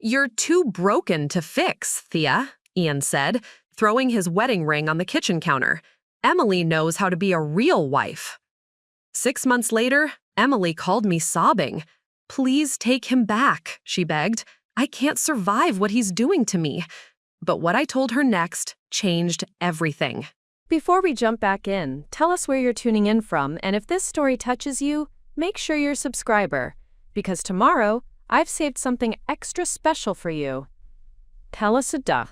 "You're too broken to fix, Thea," Ian said, throwing his wedding ring on the kitchen counter. "Emily knows how to be a real wife." 6 months later, Emily called me sobbing. "Please take him back," she begged. "I can't survive what he's doing to me." But what I told her next changed everything. Before we jump back in, tell us where you're tuning in from, and if this story touches you, make sure you're a subscriber, because tomorrow, I've saved something extra special for you. Tell us a duh.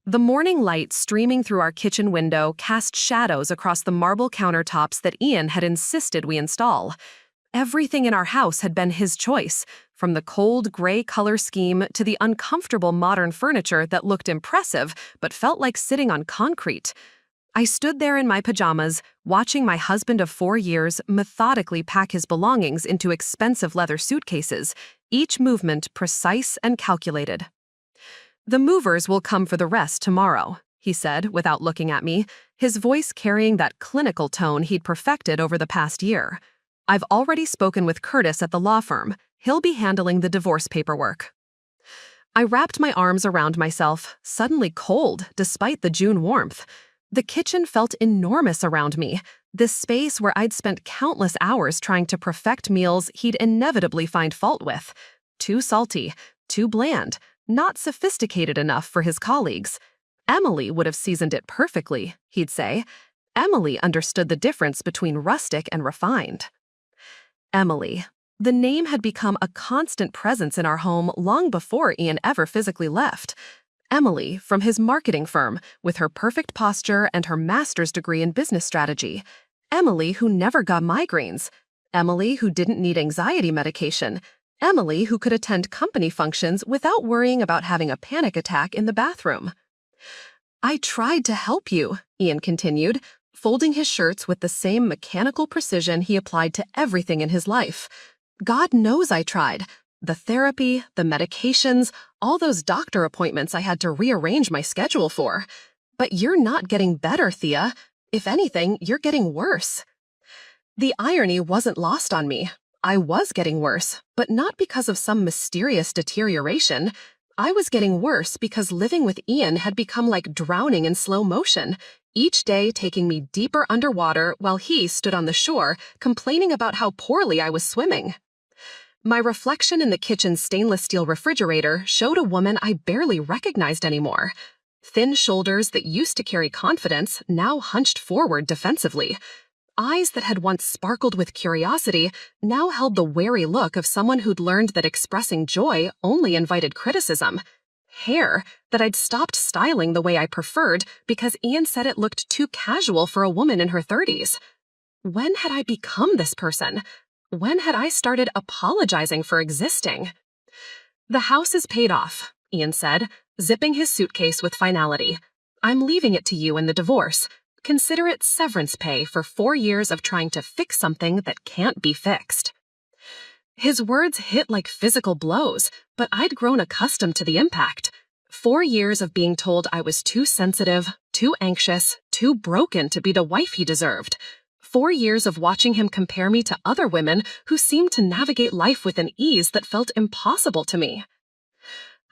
The morning light streaming through our kitchen window cast shadows across the marble countertops that Ian had insisted we install. Everything in our house had been his choice, from the cold gray color scheme to the uncomfortable modern furniture that looked impressive but felt like sitting on concrete. I stood there in my pajamas, watching my husband of 4 years methodically pack his belongings into expensive leather suitcases, each movement precise and calculated. "The movers will come for the rest tomorrow," he said without looking at me, his voice carrying that clinical tone he'd perfected over the past year. "I've already spoken with Curtis at the law firm. He'll be handling the divorce paperwork." I wrapped my arms around myself, suddenly cold despite the June warmth. The kitchen felt enormous around me, this space where I'd spent countless hours trying to perfect meals he'd inevitably find fault with. Too salty, too bland, not sophisticated enough for his colleagues. Emily would have seasoned it perfectly, he'd say. Emily understood the difference between rustic and refined. Emily. The name had become a constant presence in our home long before Ian ever physically left. Emily, from his marketing firm, with her perfect posture and her master's degree in business strategy. Emily who never got migraines. Emily who didn't need anxiety medication. Emily who could attend company functions without worrying about having a panic attack in the bathroom. "I tried to help you," Ian continued, folding his shirts with the same mechanical precision he applied to everything in his life. "God knows I tried. The therapy, the medications, all those doctor appointments I had to rearrange my schedule for. But you're not getting better, Thea. If anything, you're getting worse." The irony wasn't lost on me. I was getting worse, but not because of some mysterious deterioration. I was getting worse because living with Ian had become like drowning in slow motion, each day taking me deeper underwater while he stood on the shore, complaining about how poorly I was swimming. My reflection in the kitchen's stainless steel refrigerator showed a woman I barely recognized anymore. Thin shoulders that used to carry confidence now hunched forward defensively. Eyes that had once sparkled with curiosity now held the wary look of someone who'd learned that expressing joy only invited criticism. Hair that I'd stopped styling the way I preferred because Ian said it looked too casual for a woman in her 30s. When had I become this person? When had I started apologizing for existing? "The house is paid off," Ian said, zipping his suitcase with finality. "I'm leaving it to you in the divorce. Consider it severance pay for 4 years of trying to fix something that can't be fixed." His words hit like physical blows, but I'd grown accustomed to the impact. 4 years of being told I was too sensitive, too anxious, too broken to be the wife he deserved. 4 years of watching him compare me to other women who seemed to navigate life with an ease that felt impossible to me.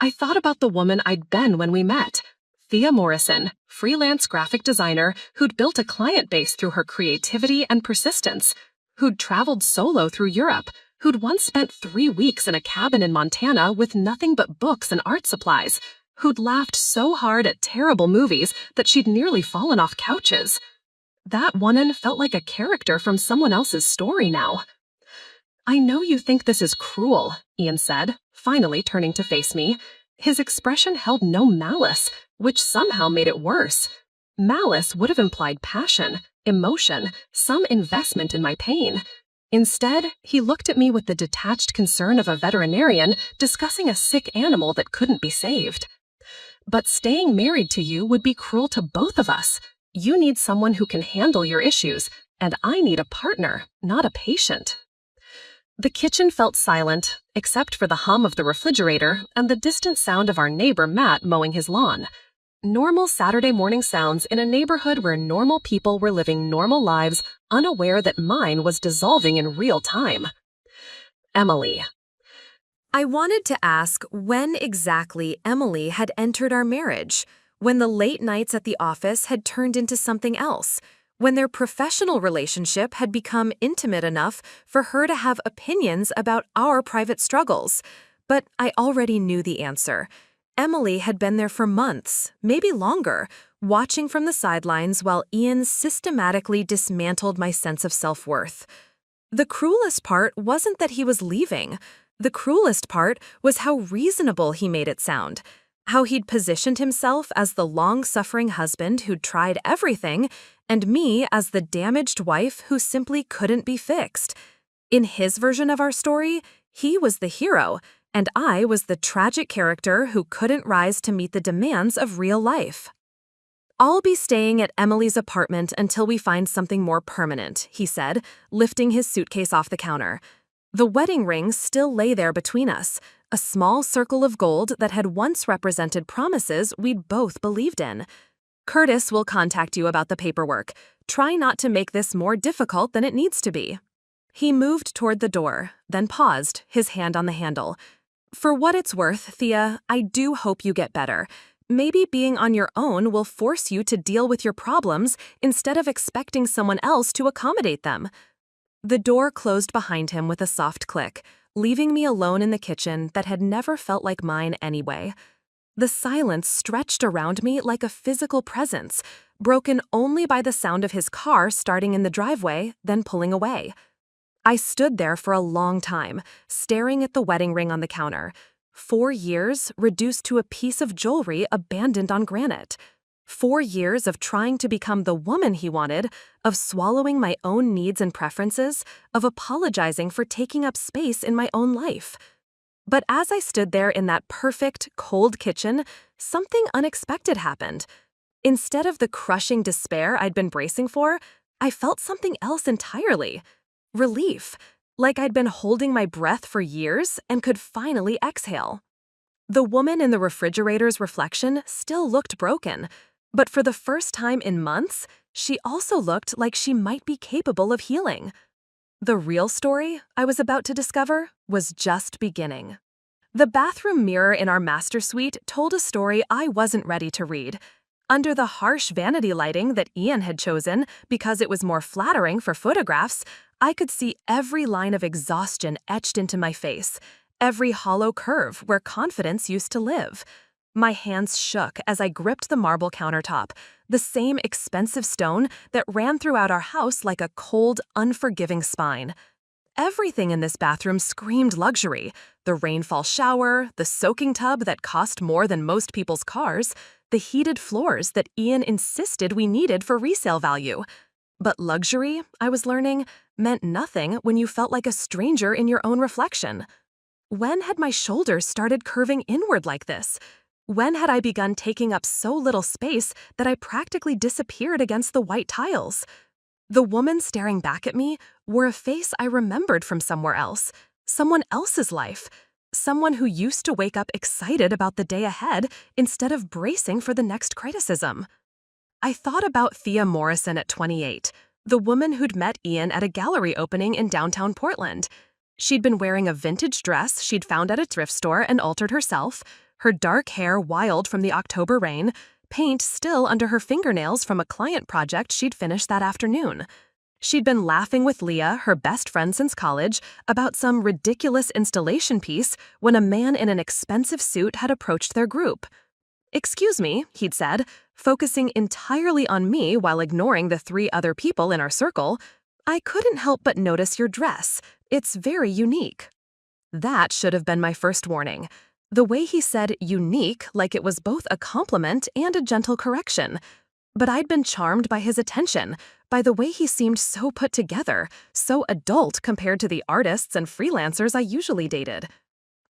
I thought about the woman I'd been when we met. Thea Morrison, freelance graphic designer who'd built a client base through her creativity and persistence, who'd traveled solo through Europe, who'd once spent 3 weeks in a cabin in Montana with nothing but books and art supplies, who'd laughed so hard at terrible movies that she'd nearly fallen off couches. That woman felt like a character from someone else's story now. "I know you think this is cruel," Ian said, finally turning to face me. His expression held no malice, which somehow made it worse. Malice would have implied passion, emotion, some investment in my pain. Instead, he looked at me with the detached concern of a veterinarian discussing a sick animal that couldn't be saved. "But staying married to you would be cruel to both of us. You need someone who can handle your issues, and I need a partner, not a patient." The kitchen felt silent, except for the hum of the refrigerator and the distant sound of our neighbor Matt mowing his lawn. Normal Saturday morning sounds in a neighborhood where normal people were living normal lives, unaware that mine was dissolving in real time. Emily. I wanted to ask when exactly Emily had entered our marriage, when the late nights at the office had turned into something else, when their professional relationship had become intimate enough for her to have opinions about our private struggles. But I already knew the answer. Emily had been there for months, maybe longer, watching from the sidelines while Ian systematically dismantled my sense of self-worth. The cruelest part wasn't that he was leaving. The cruelest part was how reasonable he made it sound, how he'd positioned himself as the long-suffering husband who'd tried everything, and me as the damaged wife who simply couldn't be fixed. In his version of our story, he was the hero, and I was the tragic character who couldn't rise to meet the demands of real life. "I'll be staying at Emily's apartment until we find something more permanent," he said, lifting his suitcase off the counter. The wedding ring still lay there between us, a small circle of gold that had once represented promises we'd both believed in. "Curtis will contact you about the paperwork. Try not to make this more difficult than it needs to be." He moved toward the door, then paused, his hand on the handle. "For what it's worth, Thea, I do hope you get better. Maybe being on your own will force you to deal with your problems instead of expecting someone else to accommodate them." The door closed behind him with a soft click, leaving me alone in the kitchen that had never felt like mine anyway. The silence stretched around me like a physical presence, broken only by the sound of his car starting in the driveway, then pulling away. I stood there for a long time, staring at the wedding ring on the counter. 4 years reduced to a piece of jewelry abandoned on granite. 4 years of trying to become the woman he wanted, of swallowing my own needs and preferences, of apologizing for taking up space in my own life. But as I stood there in that perfect, cold kitchen, something unexpected happened. Instead of the crushing despair I'd been bracing for, I felt something else entirely. Relief, like I'd been holding my breath for years and could finally exhale. The woman in the refrigerator's reflection still looked broken, but for the first time in months, she also looked like she might be capable of healing. The real story I was about to discover was just beginning. The bathroom mirror in our master suite told a story I wasn't ready to read. Under the harsh vanity lighting that Ian had chosen because it was more flattering for photographs, I could see every line of exhaustion etched into my face, every hollow curve where confidence used to live. My hands shook as I gripped the marble countertop, the same expensive stone that ran throughout our house like a cold, unforgiving spine. Everything in this bathroom screamed luxury: the rainfall shower, the soaking tub that cost more than most people's cars, the heated floors that Ian insisted we needed for resale value. But luxury, I was learning, meant nothing when you felt like a stranger in your own reflection. When had my shoulders started curving inward like this? When had I begun taking up so little space that I practically disappeared against the white tiles? The woman staring back at me wore a face I remembered from somewhere else, someone else's life, someone who used to wake up excited about the day ahead instead of bracing for the next criticism. I thought about Thea Morrison at 28, the woman who'd met Ian at a gallery opening in downtown Portland. She'd been wearing a vintage dress she'd found at a thrift store and altered herself, her dark hair wild from the October rain, paint still under her fingernails from a client project she'd finished that afternoon. She'd been laughing with Leah, her best friend since college, about some ridiculous installation piece when a man in an expensive suit had approached their group. "Excuse me," he'd said, focusing entirely on me while ignoring the 3 other people in our circle, "I couldn't help but notice your dress. It's very unique." That should have been my first warning. The way he said unique like it was both a compliment and a gentle correction. But I'd been charmed by his attention, by the way he seemed so put together, so adult compared to the artists and freelancers I usually dated.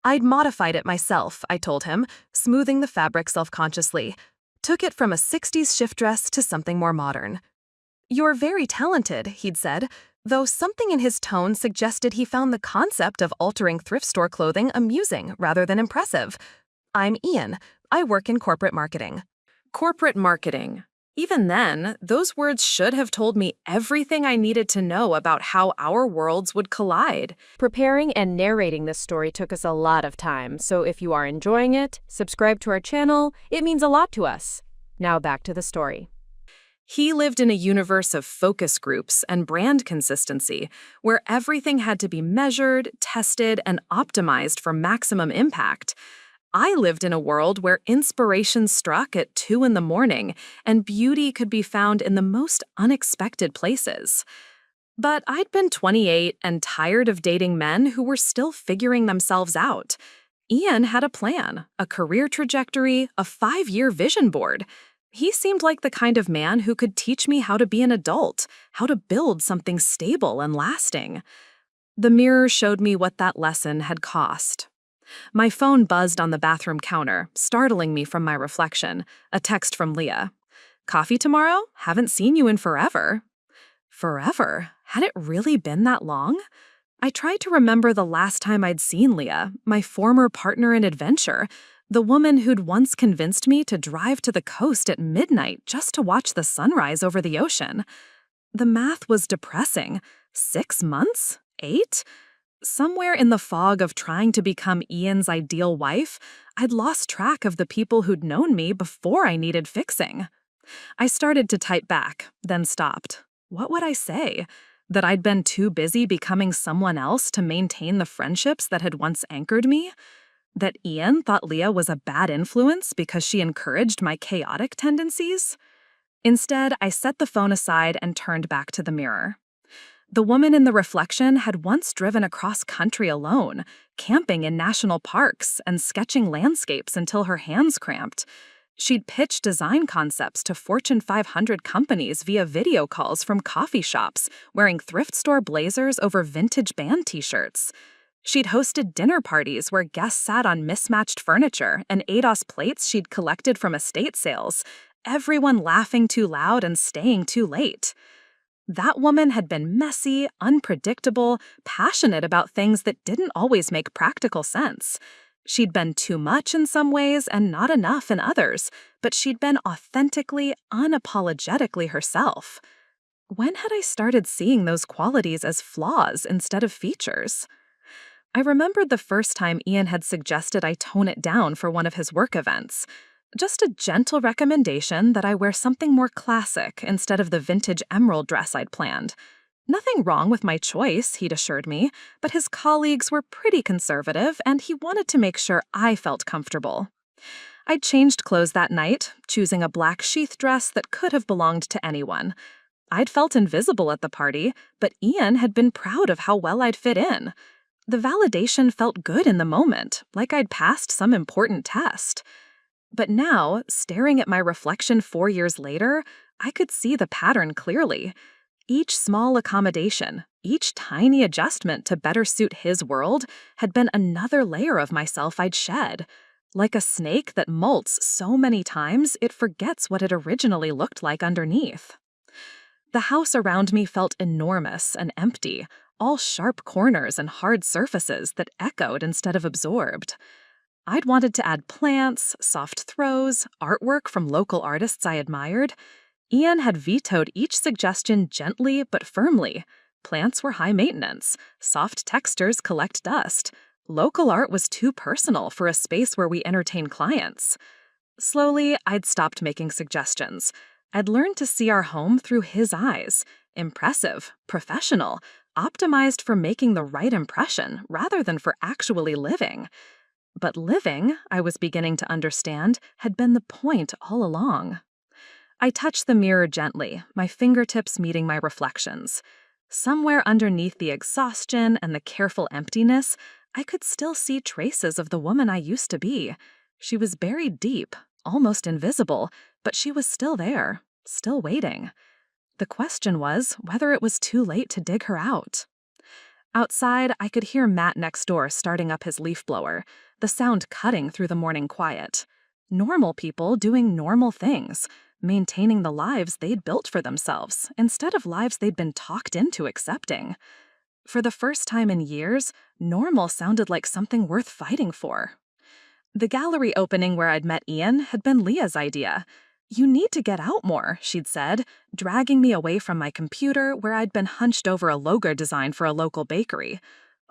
I'd modified it myself, I told him, smoothing the fabric self-consciously. Took it from a 60s shift dress to something more modern. "You're very talented," he'd said, though something in his tone suggested he found the concept of altering thrift store clothing amusing rather than impressive. "I'm Ian. I work in corporate marketing." Corporate marketing. Even then, those words should have told me everything I needed to know about how our worlds would collide. Preparing and narrating this story took us a lot of time, so if you are enjoying it, subscribe to our channel. It means a lot to us. Now back to the story. He lived in a universe of focus groups and brand consistency, where everything had to be measured, tested, and optimized for maximum impact. I lived in a world where inspiration struck at 2 in the morning and beauty could be found in the most unexpected places. But I'd been 28 and tired of dating men who were still figuring themselves out. Ian had a plan, a career trajectory, a 5-year vision board. He seemed like the kind of man who could teach me how to be an adult, how to build something stable and lasting. The mirror showed me what that lesson had cost. My phone buzzed on the bathroom counter, startling me from my reflection. A text from Leah. "Coffee tomorrow? Haven't seen you in forever." Forever? Had it really been that long? I tried to remember the last time I'd seen Leah, my former partner in adventure, the woman who'd once convinced me to drive to the coast at midnight just to watch the sunrise over the ocean. The math was depressing. 6 months? 8? Somewhere in the fog of trying to become Ian's ideal wife, I'd lost track of the people who'd known me before I needed fixing. I started to type back, then stopped. What would I say? That I'd been too busy becoming someone else to maintain the friendships that had once anchored me? That Ian thought Leah was a bad influence because she encouraged my chaotic tendencies? Instead, I set the phone aside and turned back to the mirror. The woman in the reflection had once driven across country alone, camping in national parks and sketching landscapes until her hands cramped. She'd pitched design concepts to Fortune 500 companies via video calls from coffee shops, wearing thrift store blazers over vintage band t-shirts. She'd hosted dinner parties where guests sat on mismatched furniture and ADOS plates she'd collected from estate sales, everyone laughing too loud and staying too late. That woman had been messy, unpredictable, passionate about things that didn't always make practical sense. She'd been too much in some ways and not enough in others, but she'd been authentically, unapologetically herself. When had I started seeing those qualities as flaws instead of features? I remembered the first time Ian had suggested I tone it down for one of his work events. Just a gentle recommendation that I wear something more classic instead of the vintage emerald dress I'd planned. Nothing wrong with my choice, he'd assured me, but his colleagues were pretty conservative and he wanted to make sure I felt comfortable. I'd changed clothes that night, choosing a black sheath dress that could have belonged to anyone. I'd felt invisible at the party, but Ian had been proud of how well I'd fit in. The validation felt good in the moment, like I'd passed some important test. But now, staring at my reflection 4 years later, I could see the pattern clearly. Each small accommodation, each tiny adjustment to better suit his world had been another layer of myself I'd shed. Like a snake that molts so many times it forgets what it originally looked like underneath. The house around me felt enormous and empty, all sharp corners and hard surfaces that echoed instead of absorbed. I'd wanted to add plants, soft throws, artwork from local artists I admired. Ian had vetoed each suggestion gently but firmly. Plants were high maintenance. Soft textures collect dust. Local art was too personal for a space where we entertain clients. Slowly, I'd stopped making suggestions. I'd learned to see our home through his eyes. Impressive, professional, optimized for making the right impression rather than for actually living. But living, I was beginning to understand, had been the point all along. I touched the mirror gently, my fingertips meeting my reflections. Somewhere underneath the exhaustion and the careful emptiness, I could still see traces of the woman I used to be. She was buried deep, almost invisible, but she was still there, still waiting. The question was whether it was too late to dig her out. Outside, I could hear Matt next door starting up his leaf blower, the sound cutting through the morning quiet. Normal people doing normal things, maintaining the lives they'd built for themselves instead of lives they'd been talked into accepting. For the first time in years, normal sounded like something worth fighting for. The gallery opening where I'd met Ian had been Leah's idea. "You need to get out more," she'd said, dragging me away from my computer where I'd been hunched over a logo design for a local bakery.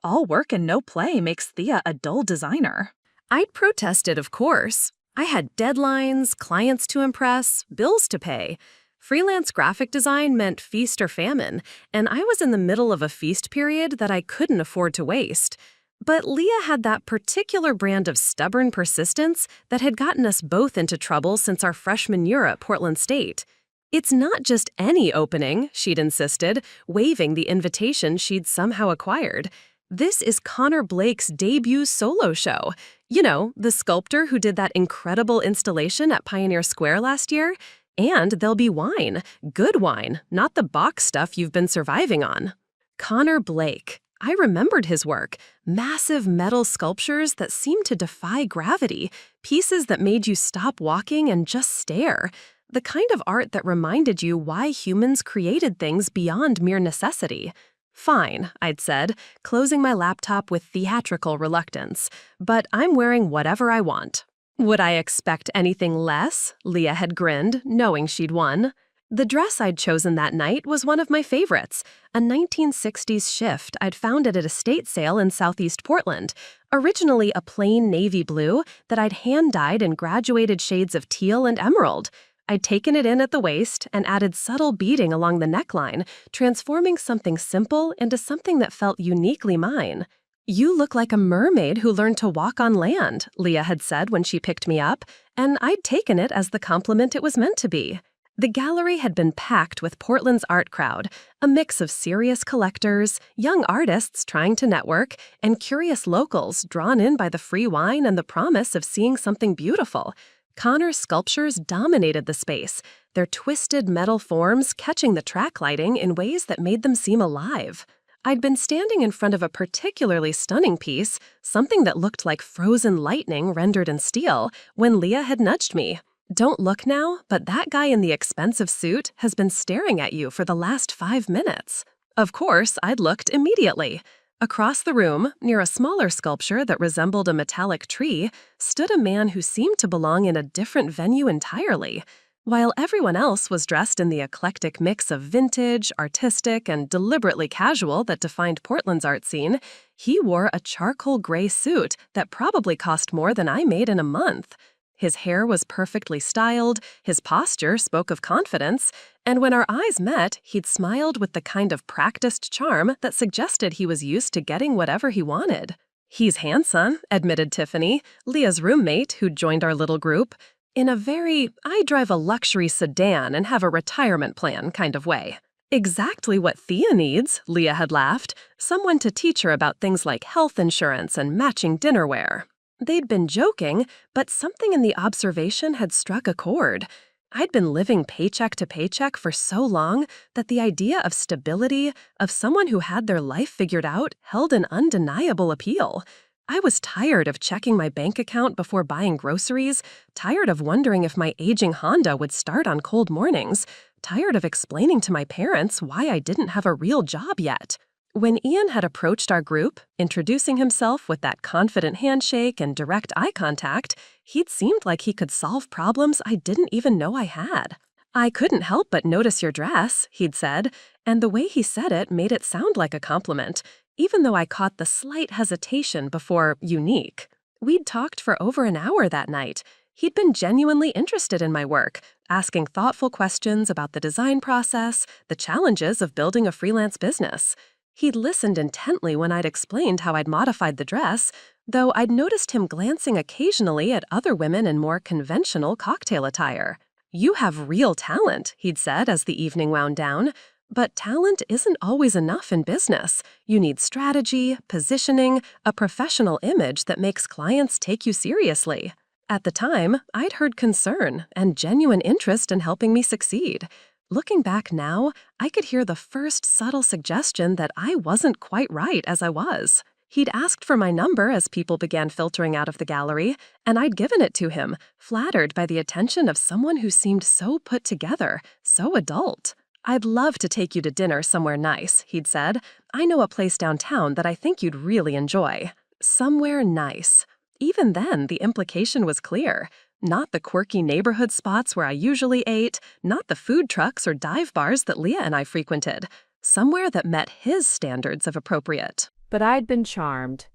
All work and no play makes Thea a dull designer. I'd protested, of course. I had deadlines, clients to impress, bills to pay. Freelance graphic design meant feast or famine, and I was in the middle of a feast period that I couldn't afford to waste. But Leah had that particular brand of stubborn persistence that had gotten us both into trouble since our freshman year at Portland State. "It's not just any opening," she'd insisted, waving the invitation she'd somehow acquired. "This is Connor Blake's debut solo show. You know, the sculptor who did that incredible installation at Pioneer Square last year. And there'll be wine, good wine, not the box stuff you've been surviving on." Connor Blake. I remembered his work. Massive metal sculptures that seemed to defy gravity, pieces that made you stop walking and just stare. The kind of art that reminded you why humans created things beyond mere necessity. "Fine," I'd said, closing my laptop with theatrical reluctance. "But I'm wearing whatever I want." "Would I expect anything less?" Leah had grinned, knowing she'd won. The dress I'd chosen that night was one of my favorites, a 1960s shift I'd found at an estate sale in Southeast Portland, originally a plain navy blue that I'd hand-dyed in graduated shades of teal and emerald. I'd taken it in at the waist and added subtle beading along the neckline, transforming something simple into something that felt uniquely mine. "You look like a mermaid who learned to walk on land," Leah had said when she picked me up, and I'd taken it as the compliment it was meant to be. The gallery had been packed with Portland's art crowd, a mix of serious collectors, young artists trying to network, and curious locals drawn in by the free wine and the promise of seeing something beautiful. Connor's sculptures dominated the space, their twisted metal forms catching the track lighting in ways that made them seem alive. I'd been standing in front of a particularly stunning piece, something that looked like frozen lightning rendered in steel, when Leah had nudged me. "Don't look now, but that guy in the expensive suit has been staring at you for the last 5 minutes." Of course, I'd looked immediately. Across the room, near a smaller sculpture that resembled a metallic tree, stood a man who seemed to belong in a different venue entirely. While everyone else was dressed in the eclectic mix of vintage, artistic, and deliberately casual that defined Portland's art scene, he wore a charcoal gray suit that probably cost more than I made in a month. His hair was perfectly styled, his posture spoke of confidence, and when our eyes met, he'd smiled with the kind of practiced charm that suggested he was used to getting whatever he wanted. "He's handsome," admitted Tiffany, Leah's roommate who'd joined our little group, in a very, "I drive a luxury sedan and have a retirement plan" kind of way. "Exactly what Thea needs," Leah had laughed, "someone to teach her about things like health insurance and matching dinnerware." They'd been joking, but something in the observation had struck a chord. I'd been living paycheck to paycheck for so long that the idea of stability, of someone who had their life figured out, held an undeniable appeal. I was tired of checking my bank account before buying groceries, tired of wondering if my aging Honda would start on cold mornings, tired of explaining to my parents why I didn't have a real job yet. When Ian had approached our group, introducing himself with that confident handshake and direct eye contact, he'd seemed like he could solve problems I didn't even know I had. "I couldn't help but notice your dress," he'd said, and the way he said it made it sound like a compliment, even though I caught the slight hesitation before unique. We'd talked for over an hour that night. He'd been genuinely interested in my work, asking thoughtful questions about the design process, the challenges of building a freelance business. He'd listened intently when I'd explained how I'd modified the dress, though I'd noticed him glancing occasionally at other women in more conventional cocktail attire. "You have real talent," he'd said as the evening wound down. "But talent isn't always enough in business. You need strategy, positioning, a professional image that makes clients take you seriously." At the time, I'd heard concern and genuine interest in helping me succeed. Looking back now, I could hear the first subtle suggestion that I wasn't quite right as I was. He'd asked for my number as people began filtering out of the gallery, and I'd given it to him, flattered by the attention of someone who seemed so put together, so adult. "I'd love to take you to dinner somewhere nice," he'd said. "I know a place downtown that I think you'd really enjoy." Somewhere nice. Even then, the implication was clear. Not the quirky neighborhood spots where I usually ate, not the food trucks or dive bars that Leah and I frequented. Somewhere that met his standards of appropriate. But I'd been charmed.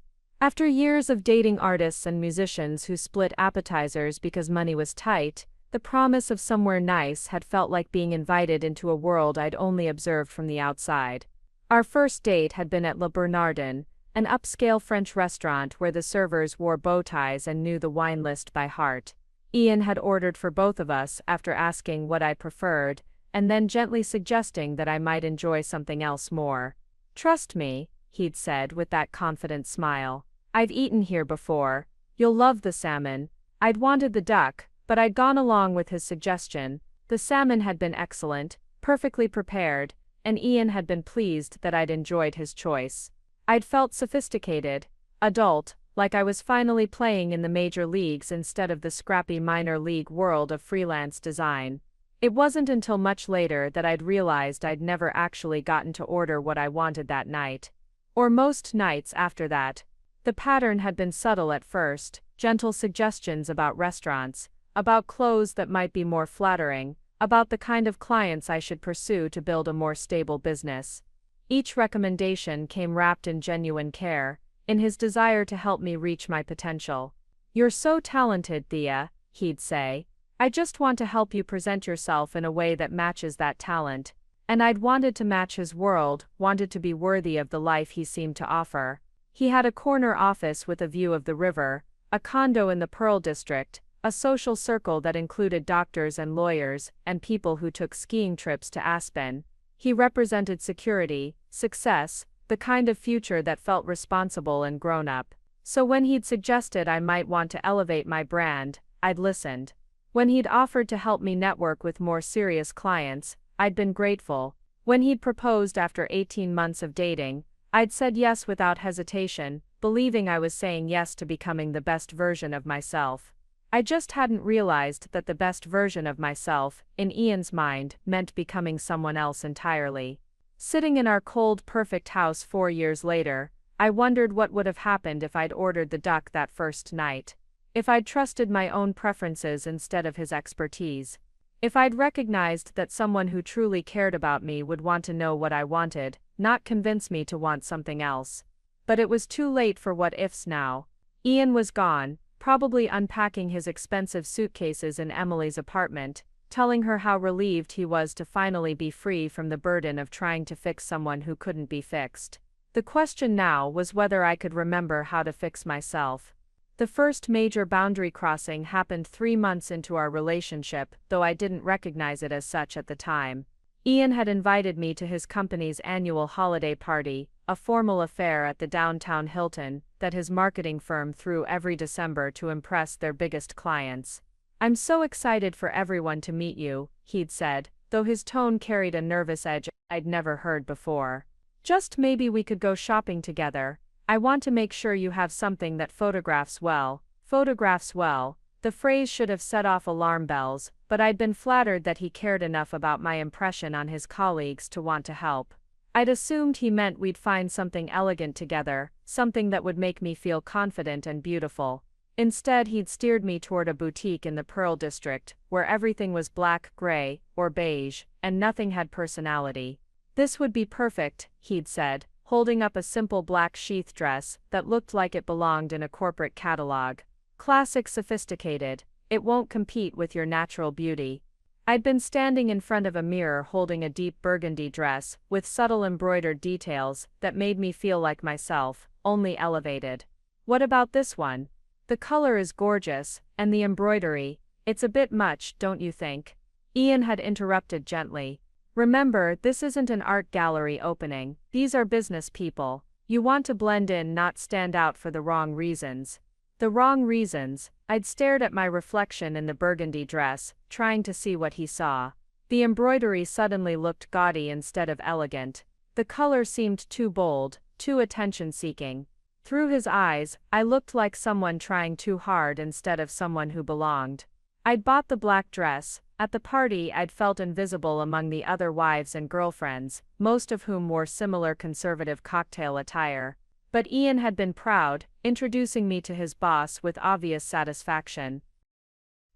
After years of dating artists and musicians who split appetizers because money was tight, the promise of somewhere nice had felt like being invited into a world I'd only observed from the outside. Our first date had been at Le Bernardin, an upscale French restaurant where the servers wore bow ties and knew the wine list by heart. Ian had ordered for both of us after asking what I preferred, and then gently suggesting that I might enjoy something else more. "Trust me," he'd said with that confident smile. "I've eaten here before. You'll love the salmon." I'd wanted the duck, but I'd gone along with his suggestion. The salmon had been excellent, perfectly prepared, and Ian had been pleased that I'd enjoyed his choice. I'd felt sophisticated, adult, like I was finally playing in the major leagues instead of the scrappy minor league world of freelance design. It wasn't until much later that I'd realized I'd never actually gotten to order what I wanted that night. Or most nights after that. The pattern had been subtle at first, gentle suggestions about restaurants, about clothes that might be more flattering, about the kind of clients I should pursue to build a more stable business. Each recommendation came wrapped in genuine care, in his desire to help me reach my potential. "You're so talented, Thea," he'd say. "I just want to help you present yourself in a way that matches that talent." And I'd wanted to match his world, wanted to be worthy of the life he seemed to offer. He had a corner office with a view of the river, a condo in the Pearl District, a social circle that included doctors and lawyers, and people who took skiing trips to Aspen. He represented security, success, the kind of future that felt responsible and grown-up. So when he'd suggested I might want to elevate my brand, I'd listened. When he'd offered to help me network with more serious clients, I'd been grateful. When he'd proposed after 18 months of dating, I'd said yes without hesitation, believing I was saying yes to becoming the best version of myself. I just hadn't realized that the best version of myself, in Ian's mind, meant becoming someone else entirely. Sitting in our cold, perfect house 4 years later, I wondered what would have happened if I'd ordered the duck that first night. If I'd trusted my own preferences instead of his expertise. If I'd recognized that someone who truly cared about me would want to know what I wanted, not convince me to want something else. But it was too late for what-ifs now. Ian was gone, probably unpacking his expensive suitcases in Emily's apartment, telling her how relieved he was to finally be free from the burden of trying to fix someone who couldn't be fixed. The question now was whether I could remember how to fix myself. The first major boundary crossing happened 3 months into our relationship, though I didn't recognize it as such at the time. Ian had invited me to his company's annual holiday party, a formal affair at the downtown Hilton that his marketing firm threw every December to impress their biggest clients. "I'm so excited for everyone to meet you," he'd said, though his tone carried a nervous edge I'd never heard before. "Just maybe we could go shopping together. I want to make sure you have something that photographs well." Photographs well. The phrase should have set off alarm bells, but I'd been flattered that he cared enough about my impression on his colleagues to want to help. I'd assumed he meant we'd find something elegant together, something that would make me feel confident and beautiful. Instead, he'd steered me toward a boutique in the Pearl District, where everything was black, gray, or beige, and nothing had personality. "This would be perfect," he'd said, holding up a simple black sheath dress that looked like it belonged in a corporate catalog. "Classic, sophisticated. It won't compete with your natural beauty." I'd been standing in front of a mirror holding a deep burgundy dress, with subtle embroidered details that made me feel like myself, only elevated. "What about this one? The color is gorgeous, and the embroidery, it's a bit much, don't you think?" Ian had interrupted gently. "Remember, this isn't an art gallery opening. These are business people. You want to blend in, not stand out for the wrong reasons." The wrong reasons. I'd stared at my reflection in the burgundy dress, trying to see what he saw. The embroidery suddenly looked gaudy instead of elegant. The color seemed too bold, too attention-seeking. Through his eyes, I looked like someone trying too hard instead of someone who belonged. I'd bought the black dress. At the party, I'd felt invisible among the other wives and girlfriends, most of whom wore similar conservative cocktail attire. But Ian had been proud, introducing me to his boss with obvious satisfaction.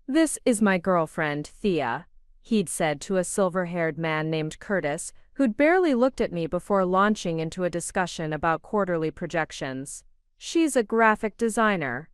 "This is my girlfriend, Thea," he'd said to a silver-haired man named Curtis, who'd barely looked at me before launching into a discussion about quarterly projections. "She's a graphic designer."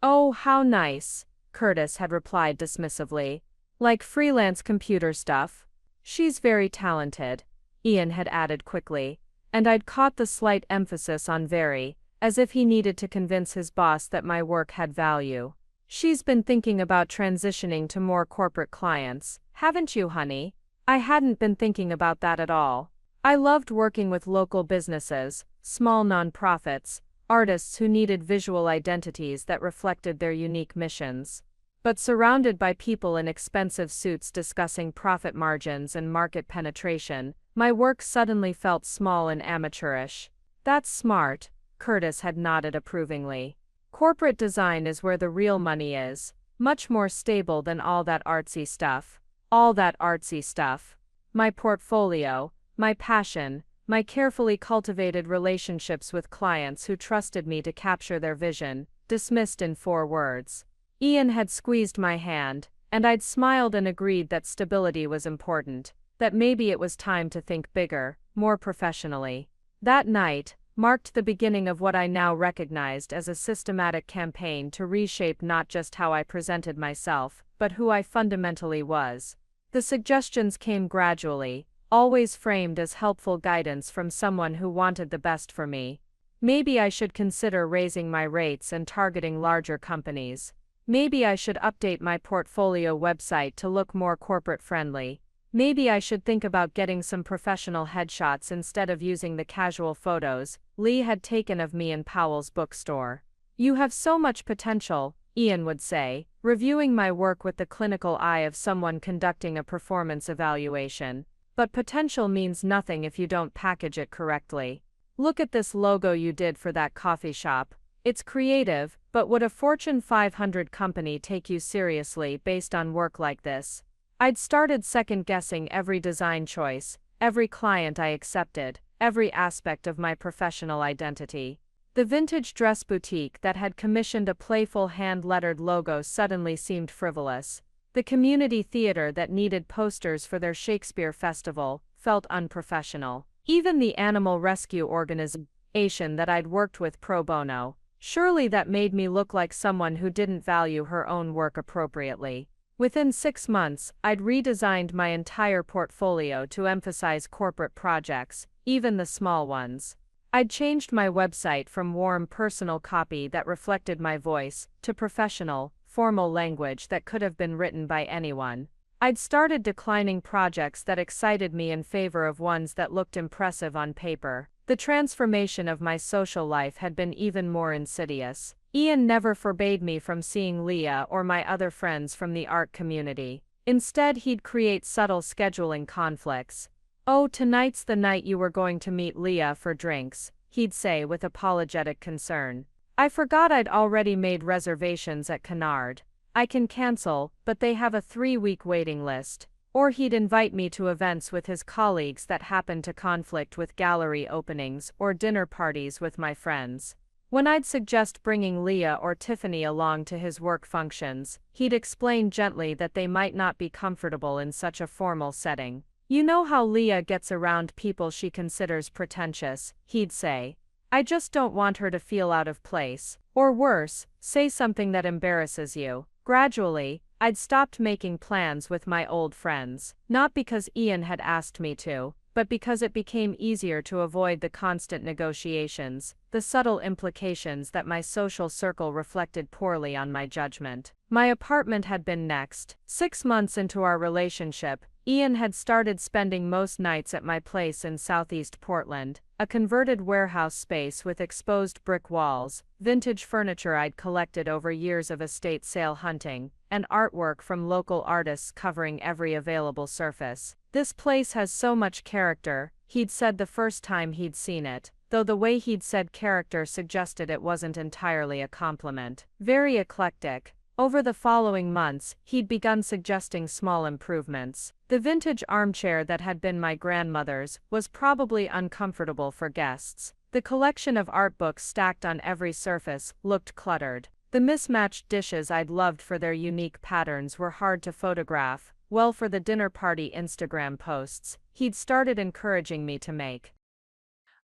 "Oh, how nice," Curtis had replied dismissively. "Like freelance computer stuff?" "She's very talented," Ian had added quickly, and I'd caught the slight emphasis on very, as if he needed to convince his boss that my work had value. "She's been thinking about transitioning to more corporate clients, haven't you, honey?" I hadn't been thinking about that at all. I loved working with local businesses, small nonprofits, artists who needed visual identities that reflected their unique missions. But surrounded by people in expensive suits discussing profit margins and market penetration, my work suddenly felt small and amateurish. "That's smart," Curtis had nodded approvingly. "Corporate design is where the real money is, much more stable than all that artsy stuff." All that artsy stuff. My portfolio, my passion, my carefully cultivated relationships with clients who trusted me to capture their vision, dismissed in 4 words. Ian had squeezed my hand, and I'd smiled and agreed that stability was important, that maybe it was time to think bigger, more professionally. That night marked the beginning of what I now recognized as a systematic campaign to reshape not just how I presented myself, but who I fundamentally was. The suggestions came gradually, always framed as helpful guidance from someone who wanted the best for me. Maybe I should consider raising my rates and targeting larger companies. Maybe I should update my portfolio website to look more corporate-friendly. Maybe I should think about getting some professional headshots instead of using the casual photos Lee had taken of me in Powell's bookstore. "You have so much potential," Ian would say, reviewing my work with the clinical eye of someone conducting a performance evaluation. "But potential means nothing if you don't package it correctly. Look at this logo you did for that coffee shop. It's creative, but would a Fortune 500 company take you seriously based on work like this?" I'd started second-guessing every design choice, every client I accepted, every aspect of my professional identity. The vintage dress boutique that had commissioned a playful hand-lettered logo suddenly seemed frivolous. The community theater that needed posters for their Shakespeare festival felt unprofessional. Even the animal rescue organization that I'd worked with pro bono, surely that made me look like someone who didn't value her own work appropriately. Within 6 months, I'd redesigned my entire portfolio to emphasize corporate projects, even the small ones. I'd changed my website from warm personal copy that reflected my voice to professional, formal language that could have been written by anyone. I'd started declining projects that excited me in favor of ones that looked impressive on paper. The transformation of my social life had been even more insidious. Ian never forbade me from seeing Leah or my other friends from the art community. Instead, he'd create subtle scheduling conflicts. "Oh, tonight's the night you were going to meet Leah for drinks," he'd say with apologetic concern. "I forgot I'd already made reservations at Kennard. I can cancel, but they have a 3-week waiting list." Or he'd invite me to events with his colleagues that happened to conflict with gallery openings or dinner parties with my friends. When I'd suggest bringing Leah or Tiffany along to his work functions, he'd explain gently that they might not be comfortable in such a formal setting. "You know how Leah gets around people she considers pretentious," he'd say. "I just don't want her to feel out of place. Or worse, say something that embarrasses you." Gradually, I'd stopped making plans with my old friends, not because Ian had asked me to, but because it became easier to avoid the constant negotiations, the subtle implications that my social circle reflected poorly on my judgment. My apartment had been next. 6 months into our relationship, Ian had started spending most nights at my place in southeast Portland, a converted warehouse space with exposed brick walls, vintage furniture I'd collected over years of estate sale hunting, and artwork from local artists covering every available surface. "This place has so much character," he'd said the first time he'd seen it, though the way he'd said character suggested it wasn't entirely a compliment. "Very eclectic." Over the following months, he'd begun suggesting small improvements. The vintage armchair that had been my grandmother's was probably uncomfortable for guests. The collection of art books stacked on every surface looked cluttered. The mismatched dishes I'd loved for their unique patterns were hard to photograph. Well, for the dinner party Instagram posts, he'd started encouraging me to make.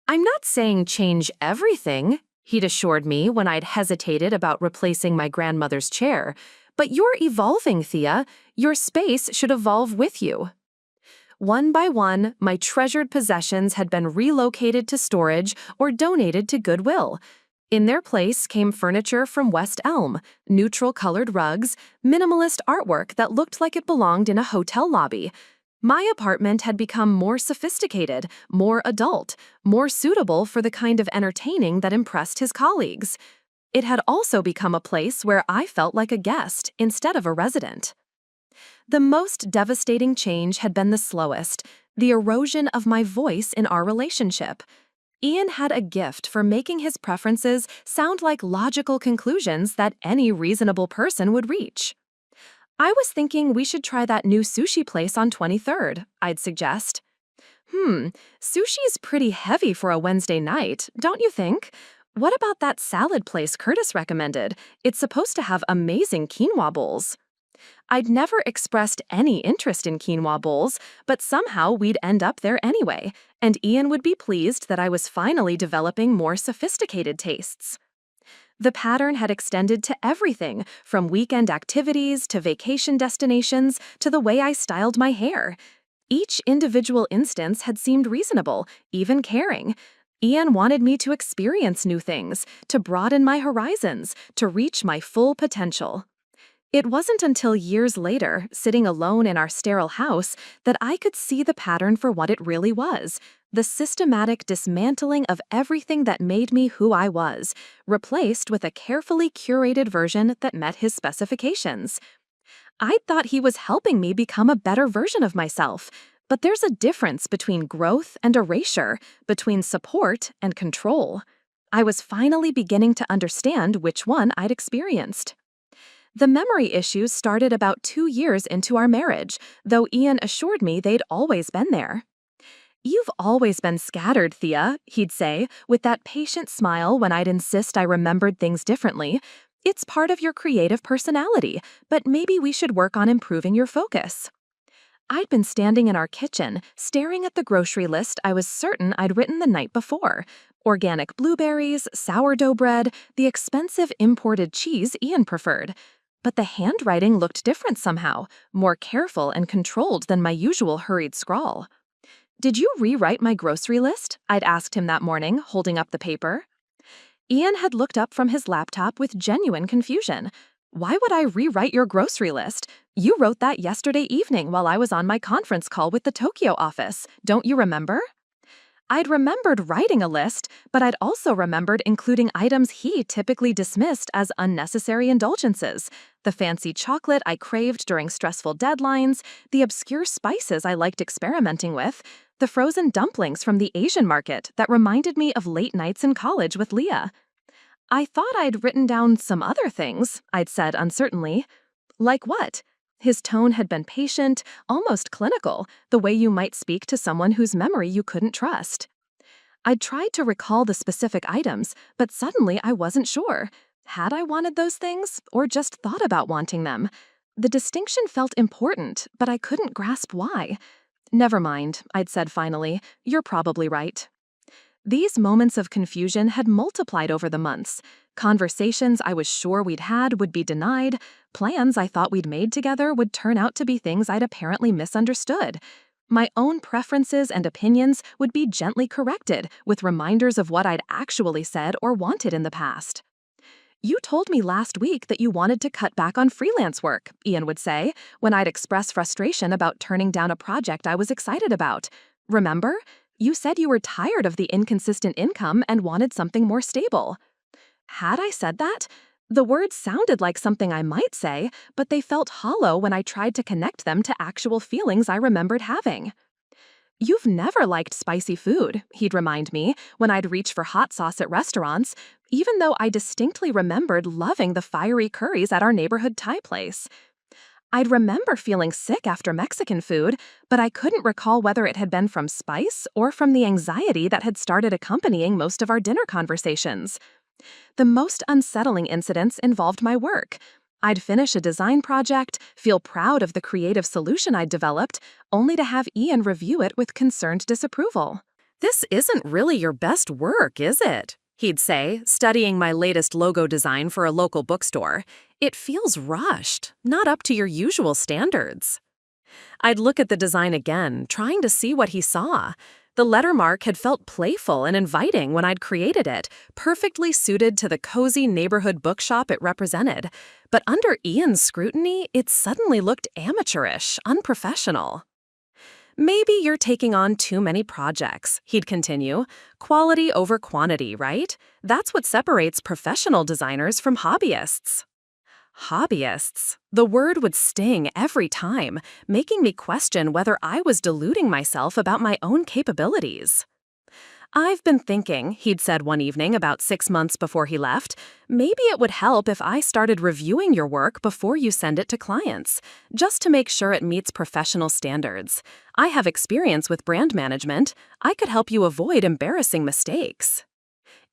I'm not saying change everything, he'd assured me when I'd hesitated about replacing my grandmother's chair. But you're evolving, Thea. Your space should evolve with you. One by one, my treasured possessions had been relocated to storage or donated to Goodwill. In their place came furniture from West Elm, neutral-colored rugs, minimalist artwork that looked like it belonged in a hotel lobby. My apartment had become more sophisticated, more adult, more suitable for the kind of entertaining that impressed his colleagues. It had also become a place where I felt like a guest instead of a resident. The most devastating change had been the slowest, the erosion of my voice in our relationship. Ian had a gift for making his preferences sound like logical conclusions that any reasonable person would reach. I was thinking we should try that new sushi place on 23rd, I'd suggest. Sushi's pretty heavy for a Wednesday night, don't you think? What about that salad place Curtis recommended? It's supposed to have amazing quinoa bowls. I'd never expressed any interest in quinoa bowls, but somehow we'd end up there anyway, and Ian would be pleased that I was finally developing more sophisticated tastes. The pattern had extended to everything, from weekend activities to vacation destinations to the way I styled my hair. Each individual instance had seemed reasonable, even caring. Ian wanted me to experience new things, to broaden my horizons, to reach my full potential. It wasn't until years later, sitting alone in our sterile house, that I could see the pattern for what it really was, the systematic dismantling of everything that made me who I was, replaced with a carefully curated version that met his specifications. I thought he was helping me become a better version of myself, but there's a difference between growth and erasure, between support and control. I was finally beginning to understand which one I'd experienced. The memory issues started about 2 years into our marriage, though Ian assured me they'd always been there. "You've always been scattered, Thea," he'd say, with that patient smile when I'd insist I remembered things differently. "It's part of your creative personality, but maybe we should work on improving your focus." I'd been standing in our kitchen, staring at the grocery list I was certain I'd written the night before. Organic blueberries, sourdough bread, the expensive imported cheese Ian preferred. But the handwriting looked different somehow, more careful and controlled than my usual hurried scrawl. "Did you rewrite my grocery list?" I'd asked him that morning, holding up the paper. Ian had looked up from his laptop with genuine confusion. "Why would I rewrite your grocery list? You wrote that yesterday evening while I was on my conference call with the Tokyo office. Don't you remember?" I'd remembered writing a list, but I'd also remembered including items he typically dismissed as unnecessary indulgences. The fancy chocolate I craved during stressful deadlines, the obscure spices I liked experimenting with, the frozen dumplings from the Asian market that reminded me of late nights in college with Leah. "I thought I'd written down some other things," I'd said uncertainly. "Like what?" His tone had been patient, almost clinical, the way you might speak to someone whose memory you couldn't trust. I'd tried to recall the specific items, but suddenly I wasn't sure. Had I wanted those things, or just thought about wanting them? The distinction felt important, but I couldn't grasp why. "Never mind," I'd said finally. "You're probably right." These moments of confusion had multiplied over the months. Conversations I was sure we'd had would be denied. Plans I thought we'd made together would turn out to be things I'd apparently misunderstood. My own preferences and opinions would be gently corrected with reminders of what I'd actually said or wanted in the past. "You told me last week that you wanted to cut back on freelance work," Ian would say, when I'd express frustration about turning down a project I was excited about. "Remember? You said you were tired of the inconsistent income and wanted something more stable." Had I said that? The words sounded like something I might say, but they felt hollow when I tried to connect them to actual feelings I remembered having. "You've never liked spicy food," he'd remind me when I'd reach for hot sauce at restaurants, even though I distinctly remembered loving the fiery curries at our neighborhood Thai place. I'd remember feeling sick after Mexican food, but I couldn't recall whether it had been from spice or from the anxiety that had started accompanying most of our dinner conversations. The most unsettling incidents involved my work. I'd finish a design project, feel proud of the creative solution I'd developed, only to have Ian review it with concerned disapproval. "This isn't really your best work, is it?" he'd say, studying my latest logo design for a local bookstore. "It feels rushed, not up to your usual standards." I'd look at the design again, trying to see what he saw. The lettermark had felt playful and inviting when I'd created it, perfectly suited to the cozy neighborhood bookshop it represented. But under Ian's scrutiny, it suddenly looked amateurish, unprofessional. "Maybe you're taking on too many projects," he'd continue. "Quality over quantity, right? That's what separates professional designers from hobbyists." Hobbyists. The word would sting every time, making me question whether I was deluding myself about my own capabilities. "I've been thinking," he'd said one evening about 6 months before he left, "maybe it would help if I started reviewing your work before you send it to clients, just to make sure it meets professional standards. I have experience with brand management. I could help you avoid embarrassing mistakes."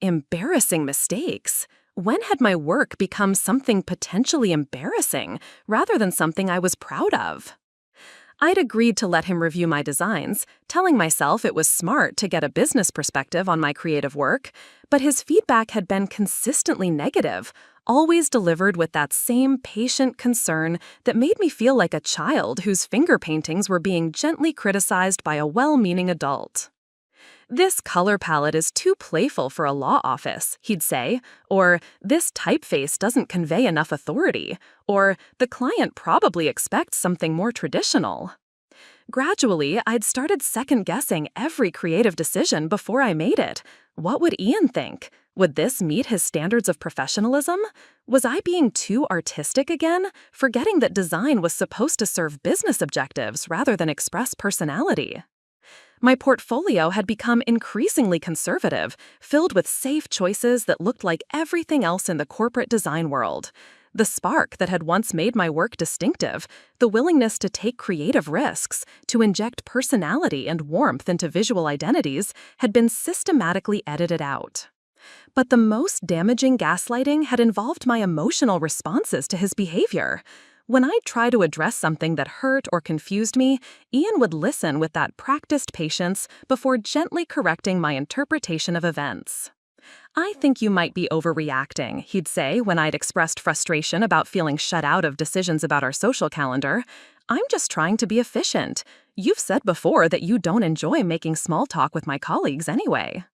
Embarrassing mistakes? When had my work become something potentially embarrassing, rather than something I was proud of? I'd agreed to let him review my designs, telling myself it was smart to get a business perspective on my creative work, but his feedback had been consistently negative, always delivered with that same patient concern that made me feel like a child whose finger paintings were being gently criticized by a well-meaning adult. "This color palette is too playful for a law office," he'd say, or "this typeface doesn't convey enough authority," or "the client probably expects something more traditional." Gradually, I'd started second-guessing every creative decision before I made it. What would Ian think? Would this meet his standards of professionalism? Was I being too artistic again, forgetting that design was supposed to serve business objectives rather than express personality? My portfolio had become increasingly conservative, filled with safe choices that looked like everything else in the corporate design world. The spark that had once made my work distinctive, the willingness to take creative risks, to inject personality and warmth into visual identities, had been systematically edited out. But the most damaging gaslighting had involved my emotional responses to his behavior. When I'd try to address something that hurt or confused me, Ian would listen with that practiced patience before gently correcting my interpretation of events. "I think you might be overreacting," he'd say when I'd expressed frustration about feeling shut out of decisions about our social calendar. "I'm just trying to be efficient. You've said before that you don't enjoy making small talk with my colleagues anyway."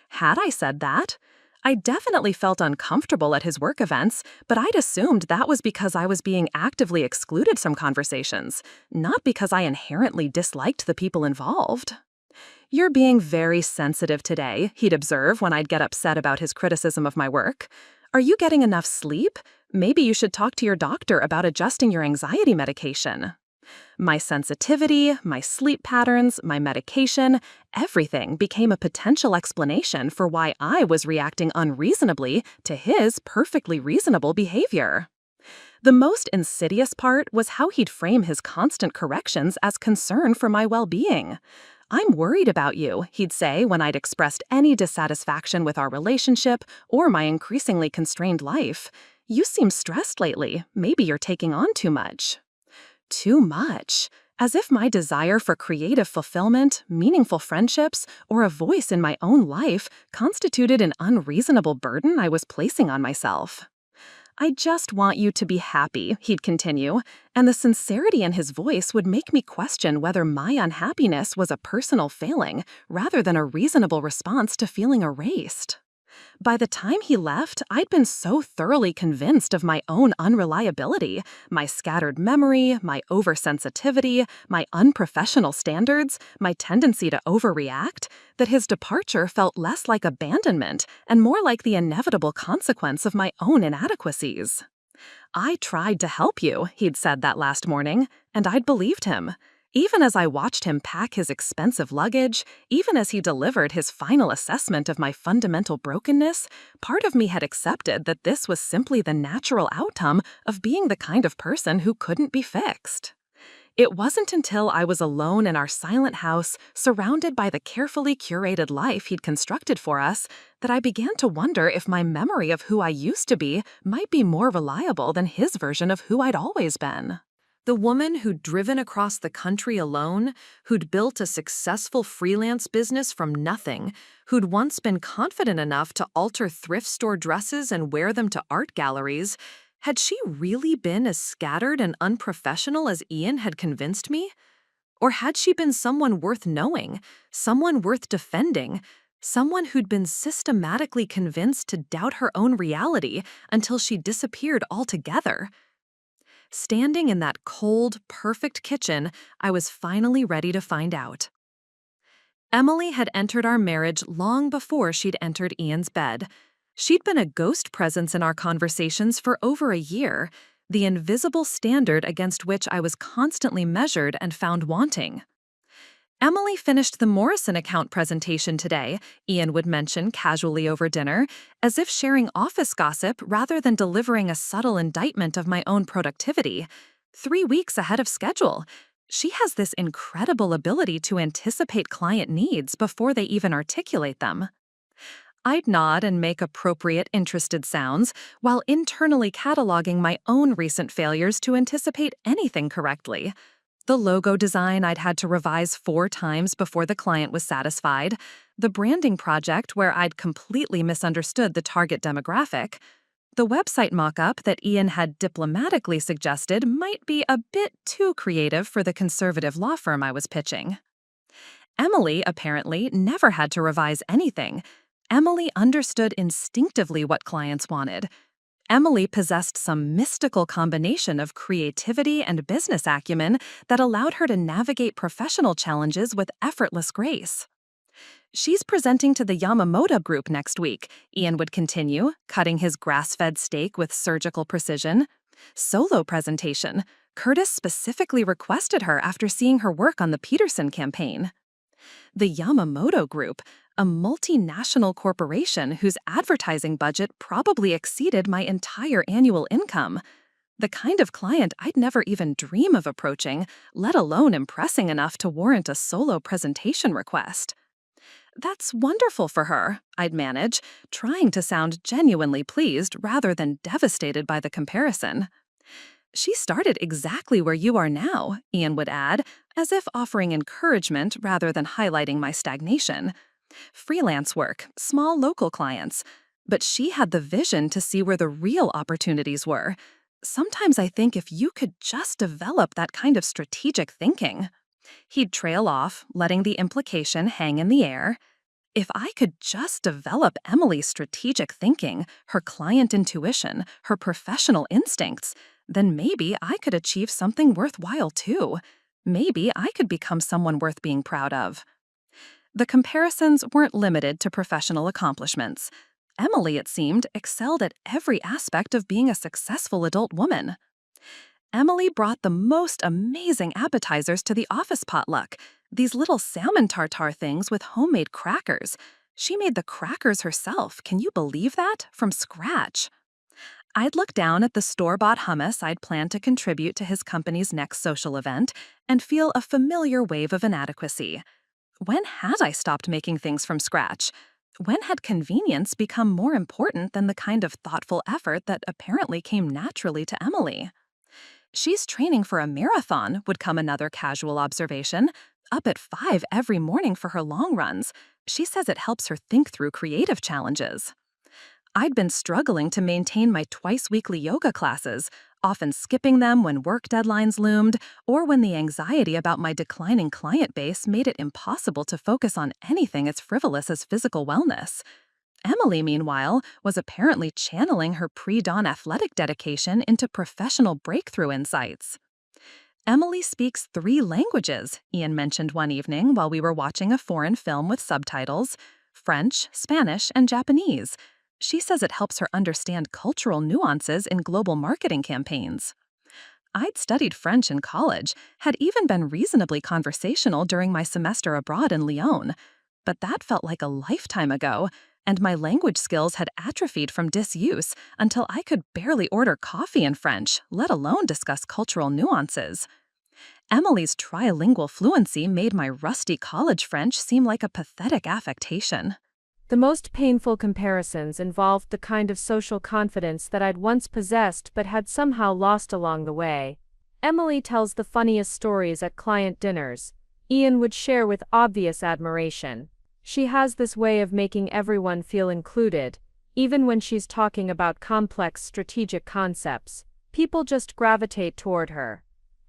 Had I said that? I definitely felt uncomfortable at his work events, but I'd assumed that was because I was being actively excluded from conversations, not because I inherently disliked the people involved. "You're being very sensitive today," he'd observe when I'd get upset about his criticism of my work. "Are you getting enough sleep? Maybe you should talk to your doctor about adjusting your anxiety medication." My sensitivity, my sleep patterns, my medication, everything became a potential explanation for why I was reacting unreasonably to his perfectly reasonable behavior. The most insidious part was how he'd frame his constant corrections as concern for my well-being. "I'm worried about you," he'd say when I'd expressed any dissatisfaction with our relationship or my increasingly constrained life. "You seem stressed lately. Maybe you're taking on too much." Too much. As if my desire for creative fulfillment, meaningful friendships, or a voice in my own life constituted an unreasonable burden I was placing on myself. "I just want you to be happy," he'd continue, and the sincerity in his voice would make me question whether my unhappiness was a personal failing rather than a reasonable response to feeling erased. By the time he left, I'd been so thoroughly convinced of my own unreliability, my scattered memory, my oversensitivity, my unprofessional standards, my tendency to overreact, that his departure felt less like abandonment and more like the inevitable consequence of my own inadequacies. "I tried to help you," he'd said that last morning, and I'd believed him. Even as I watched him pack his expensive luggage, even as he delivered his final assessment of my fundamental brokenness, part of me had accepted that this was simply the natural outcome of being the kind of person who couldn't be fixed. It wasn't until I was alone in our silent house, surrounded by the carefully curated life he'd constructed for us, that I began to wonder if my memory of who I used to be might be more reliable than his version of who I'd always been. The woman who'd driven across the country alone, who'd built a successful freelance business from nothing, who'd once been confident enough to alter thrift store dresses and wear them to art galleries, had she really been as scattered and unprofessional as Ian had convinced me? Or had she been someone worth knowing, someone worth defending, someone who'd been systematically convinced to doubt her own reality until she disappeared altogether? Standing in that cold, perfect kitchen, I was finally ready to find out. Emily had entered our marriage long before she'd entered Ian's bed. She'd been a ghost presence in our conversations for over a year, the invisible standard against which I was constantly measured and found wanting. Emily finished the Morrison account presentation today, Ian would mention casually over dinner, as if sharing office gossip rather than delivering a subtle indictment of my own productivity. 3 weeks ahead of schedule. She has this incredible ability to anticipate client needs before they even articulate them. I'd nod and make appropriate interested sounds while internally cataloging my own recent failures to anticipate anything correctly. The logo design I'd had to revise 4 times before the client was satisfied, the branding project where I'd completely misunderstood the target demographic, the website mock-up that Ian had diplomatically suggested might be a bit too creative for the conservative law firm I was pitching. Emily, apparently, never had to revise anything. Emily understood instinctively what clients wanted. Emily possessed some mystical combination of creativity and business acumen that allowed her to navigate professional challenges with effortless grace. She's presenting to the Yamamoto Group next week, Ian would continue, cutting his grass-fed steak with surgical precision. Solo presentation. Curtis specifically requested her after seeing her work on the Peterson campaign. The Yamamoto Group, a multinational corporation whose advertising budget probably exceeded my entire annual income. The kind of client I'd never even dream of approaching, let alone impressing enough to warrant a solo presentation request. That's wonderful for her, I'd manage, trying to sound genuinely pleased rather than devastated by the comparison. She started exactly where you are now, Ian would add, as if offering encouragement rather than highlighting my stagnation. Freelance work, small local clients. But she had the vision to see where the real opportunities were. Sometimes I think if you could just develop that kind of strategic thinking. He'd trail off, letting the implication hang in the air. If I could just develop Emily's strategic thinking, her client intuition, her professional instincts, then maybe I could achieve something worthwhile too. Maybe I could become someone worth being proud of. The comparisons weren't limited to professional accomplishments. Emily, it seemed, excelled at every aspect of being a successful adult woman. Emily brought the most amazing appetizers to the office potluck, these little salmon tartare things with homemade crackers. She made the crackers herself, can you believe that? From scratch. I'd look down at the store-bought hummus I'd planned to contribute to his company's next social event and feel a familiar wave of inadequacy. When had I stopped making things from scratch? When had convenience become more important than the kind of thoughtful effort that apparently came naturally to Emily? She's training for a marathon, would come another casual observation. Up at 5 every morning for her long runs. She says it helps her think through creative challenges. I'd been struggling to maintain my twice-weekly yoga classes, often skipping them when work deadlines loomed or when the anxiety about my declining client base made it impossible to focus on anything as frivolous as physical wellness. Emily, meanwhile, was apparently channeling her pre-dawn athletic dedication into professional breakthrough insights. Emily speaks 3 languages, Ian mentioned one evening while we were watching a foreign film with subtitles: French, Spanish, and Japanese. She says it helps her understand cultural nuances in global marketing campaigns. I'd studied French in college, had even been reasonably conversational during my semester abroad in Lyon, but that felt like a lifetime ago, and my language skills had atrophied from disuse until I could barely order coffee in French, let alone discuss cultural nuances. Emily's trilingual fluency made my rusty college French seem like a pathetic affectation. The most painful comparisons involved the kind of social confidence that I'd once possessed but had somehow lost along the way. Emily tells the funniest stories at client dinners. Ian would share with obvious admiration. She has this way of making everyone feel included, even when she's talking about complex strategic concepts. People just gravitate toward her.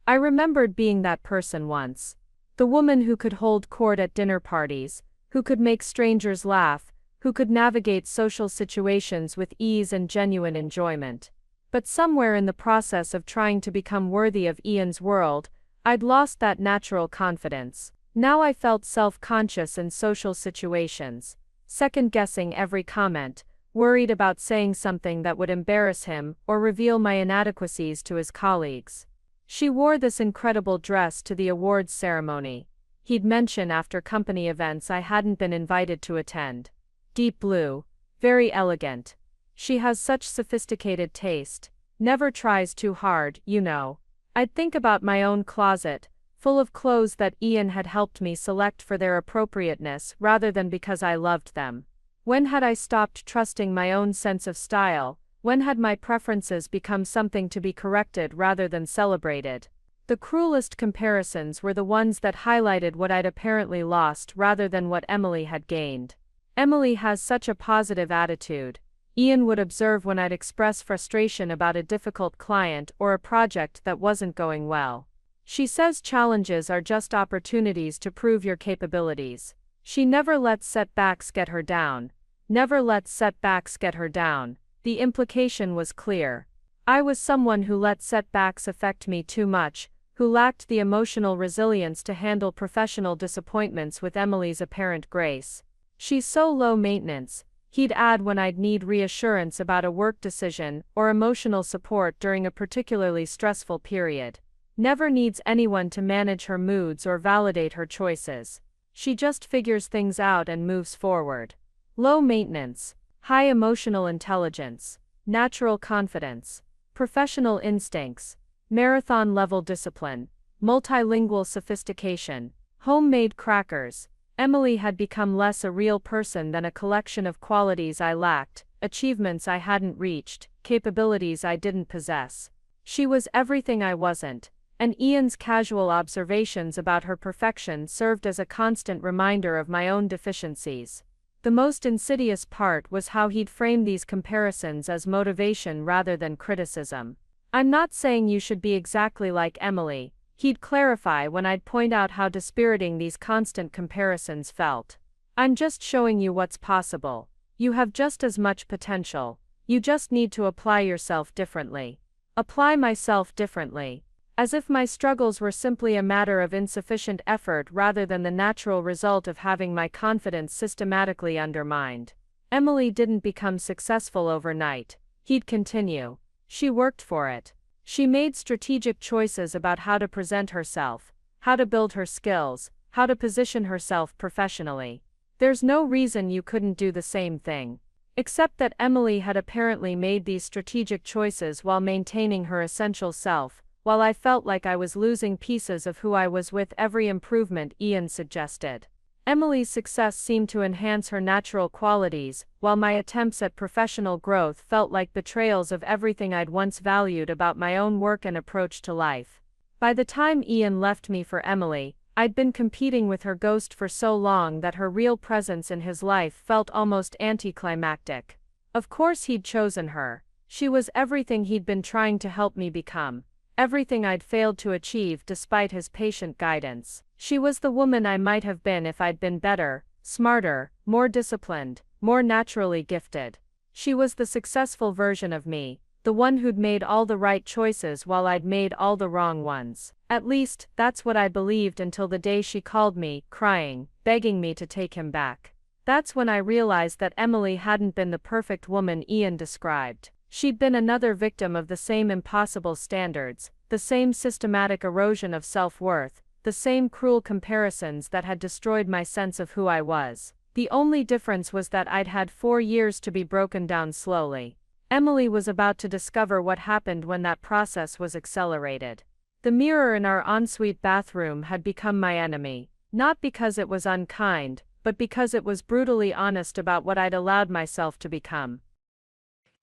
I remembered being that person once. The woman who could hold court at dinner parties, who could make strangers laugh, who could navigate social situations with ease and genuine enjoyment. But somewhere in the process of trying to become worthy of Ian's world, I'd lost that natural confidence. Now I felt self-conscious in social situations, second-guessing every comment, worried about saying something that would embarrass him or reveal my inadequacies to his colleagues. She wore this incredible dress to the awards ceremony. He'd mention after company events I hadn't been invited to attend. Deep blue, very elegant. She has such sophisticated taste, never tries too hard, you know. I'd think about my own closet, full of clothes that Ian had helped me select for their appropriateness rather than because I loved them. When had I stopped trusting my own sense of style? When had my preferences become something to be corrected rather than celebrated? The cruelest comparisons were the ones that highlighted what I'd apparently lost rather than what Emily had gained. Emily has such a positive attitude. Ian would observe when I'd express frustration about a difficult client or a project that wasn't going well. She says challenges are just opportunities to prove your capabilities. She never lets setbacks get her down. Never lets setbacks get her down. The implication was clear. I was someone who let setbacks affect me too much, who lacked the emotional resilience to handle professional disappointments with Emily's apparent grace. She's so low maintenance, he'd add when I'd need reassurance about a work decision or emotional support during a particularly stressful period. Never needs anyone to manage her moods or validate her choices. She just figures things out and moves forward. Low maintenance. High emotional intelligence, natural confidence, professional instincts, marathon-level discipline, multilingual sophistication, homemade crackers. Emily had become less a real person than a collection of qualities I lacked, achievements I hadn't reached, capabilities I didn't possess. She was everything I wasn't, and Ian's casual observations about her perfection served as a constant reminder of my own deficiencies. The most insidious part was how he'd frame these comparisons as motivation rather than criticism. I'm not saying you should be exactly like Emily, he'd clarify when I'd point out how dispiriting these constant comparisons felt. I'm just showing you what's possible. You have just as much potential. You just need to apply yourself differently. Apply myself differently. As if my struggles were simply a matter of insufficient effort rather than the natural result of having my confidence systematically undermined. Emily didn't become successful overnight, he'd continue. She worked for it. She made strategic choices about how to present herself, how to build her skills, how to position herself professionally. There's no reason you couldn't do the same thing. Except that Emily had apparently made these strategic choices while maintaining her essential self, while I felt like I was losing pieces of who I was with every improvement Ian suggested. Emily's success seemed to enhance her natural qualities, while my attempts at professional growth felt like betrayals of everything I'd once valued about my own work and approach to life. By the time Ian left me for Emily, I'd been competing with her ghost for so long that her real presence in his life felt almost anticlimactic. Of course he'd chosen her. She was everything he'd been trying to help me become. Everything I'd failed to achieve despite his patient guidance. She was the woman I might have been if I'd been better, smarter, more disciplined, more naturally gifted. She was the successful version of me, the one who'd made all the right choices while I'd made all the wrong ones. At least, that's what I believed until the day she called me, crying, begging me to take him back. That's when I realized that Emily hadn't been the perfect woman Ian described. She'd been another victim of the same impossible standards, the same systematic erosion of self-worth, the same cruel comparisons that had destroyed my sense of who I was. The only difference was that I'd had 4 years to be broken down slowly. Emily was about to discover what happened when that process was accelerated. The mirror in our ensuite bathroom had become my enemy, not because it was unkind, but because it was brutally honest about what I'd allowed myself to become.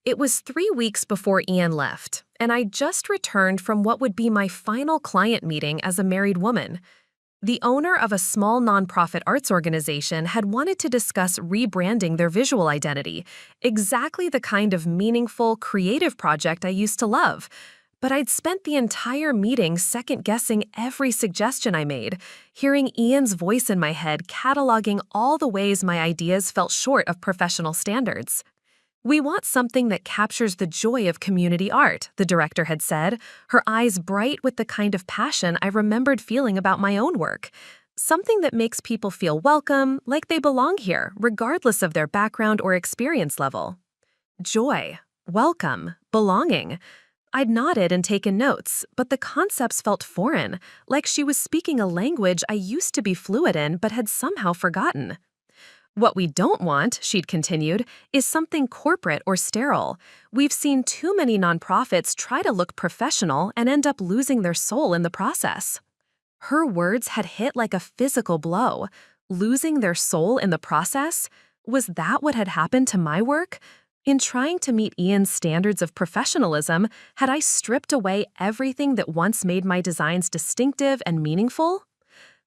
It was 3 weeks before Ian left, and I just returned from what would be my final client meeting as a married woman. The owner of a small nonprofit arts organization had wanted to discuss rebranding their visual identity, exactly the kind of meaningful, creative project I used to love. But I'd spent the entire meeting second-guessing every suggestion I made, hearing Ian's voice in my head cataloging all the ways my ideas fell short of professional standards. "We want something that captures the joy of community art," the director had said, her eyes bright with the kind of passion I remembered feeling about my own work. "Something that makes people feel welcome, like they belong here, regardless of their background or experience level." Joy, welcome, belonging. I'd nodded and taken notes, but the concepts felt foreign, like she was speaking a language I used to be fluent in but had somehow forgotten. "What we don't want," she'd continued, "is something corporate or sterile. We've seen too many nonprofits try to look professional and end up losing their soul in the process." Her words had hit like a physical blow. Losing their soul in the process? Was that what had happened to my work? In trying to meet Ian's standards of professionalism, had I stripped away everything that once made my designs distinctive and meaningful?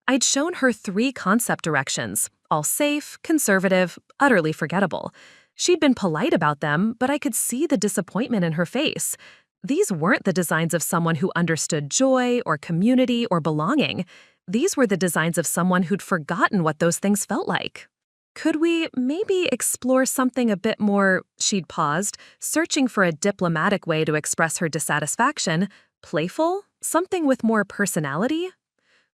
I'd shown her 3 concept directions, all safe, conservative, utterly forgettable. She'd been polite about them, but I could see the disappointment in her face. These weren't the designs of someone who understood joy or community or belonging. These were the designs of someone who'd forgotten what those things felt like. "Could we maybe explore something a bit more," she'd paused, searching for a diplomatic way to express her dissatisfaction, "playful? Something with more personality?"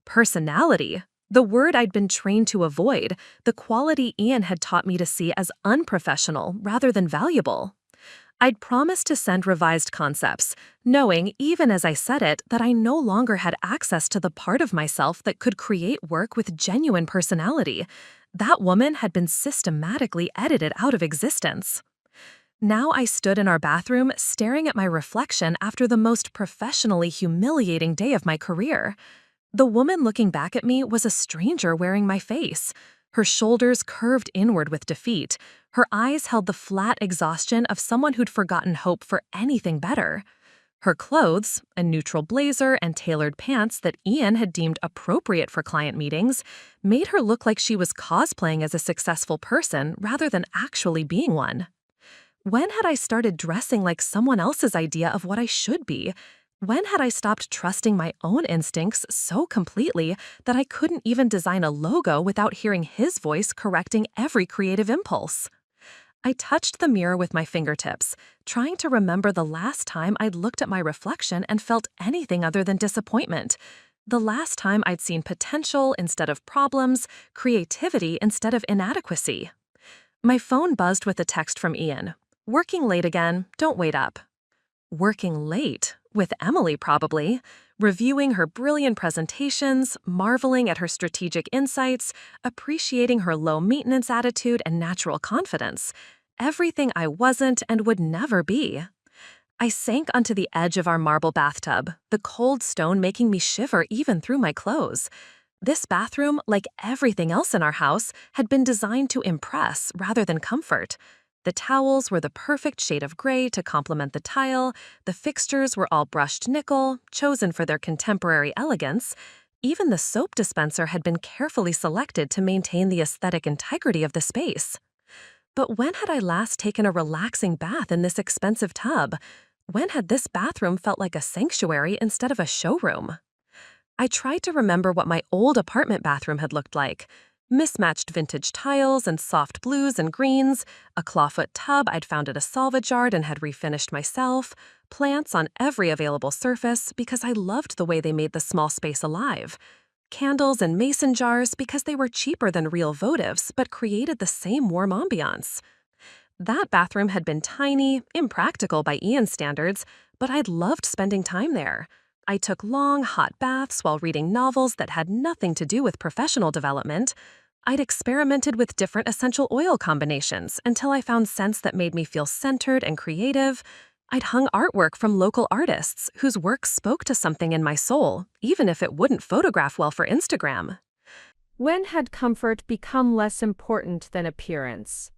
Personality, the word I'd been trained to avoid, the quality Ian had taught me to see as unprofessional rather than valuable. I'd promised to send revised concepts, knowing, even as I said it, that I no longer had access to the part of myself that could create work with genuine personality. That woman had been systematically edited out of existence. Now I stood in our bathroom staring at my reflection after the most professionally humiliating day of my career. The woman looking back at me was a stranger wearing my face. Her shoulders curved inward with defeat. Her eyes held the flat exhaustion of someone who'd forgotten hope for anything better. Her clothes, a neutral blazer and tailored pants that Ian had deemed appropriate for client meetings, made her look like she was cosplaying as a successful person rather than actually being one. When had I started dressing like someone else's idea of what I should be? When had I stopped trusting my own instincts so completely that I couldn't even design a logo without hearing his voice correcting every creative impulse? I touched the mirror with my fingertips, trying to remember the last time I'd looked at my reflection and felt anything other than disappointment. The last time I'd seen potential instead of problems, creativity instead of inadequacy. My phone buzzed with a text from Ian. "Working late again, don't wait up." Working late? With Emily, probably. Reviewing her brilliant presentations, marveling at her strategic insights, appreciating her low-maintenance attitude and natural confidence. Everything I wasn't and would never be. I sank onto the edge of our marble bathtub, the cold stone making me shiver even through my clothes. This bathroom, like everything else in our house, had been designed to impress rather than comfort. The towels were the perfect shade of gray to complement the tile, the fixtures were all brushed nickel, chosen for their contemporary elegance. Even the soap dispenser had been carefully selected to maintain the aesthetic integrity of the space. But when had I last taken a relaxing bath in this expensive tub? When had this bathroom felt like a sanctuary instead of a showroom? I tried to remember what my old apartment bathroom had looked like. Mismatched vintage tiles and soft blues and greens, a clawfoot tub I'd found at a salvage yard and had refinished myself, plants on every available surface because I loved the way they made the small space alive, candles and mason jars because they were cheaper than real votives but created the same warm ambiance. That bathroom had been tiny, impractical by Ian's standards, but I'd loved spending time there. I took long, hot baths while reading novels that had nothing to do with professional development. I'd experimented with different essential oil combinations until I found scents that made me feel centered and creative. I'd hung artwork from local artists whose work spoke to something in my soul, even if it wouldn't photograph well for Instagram. When had comfort become less important than appearance?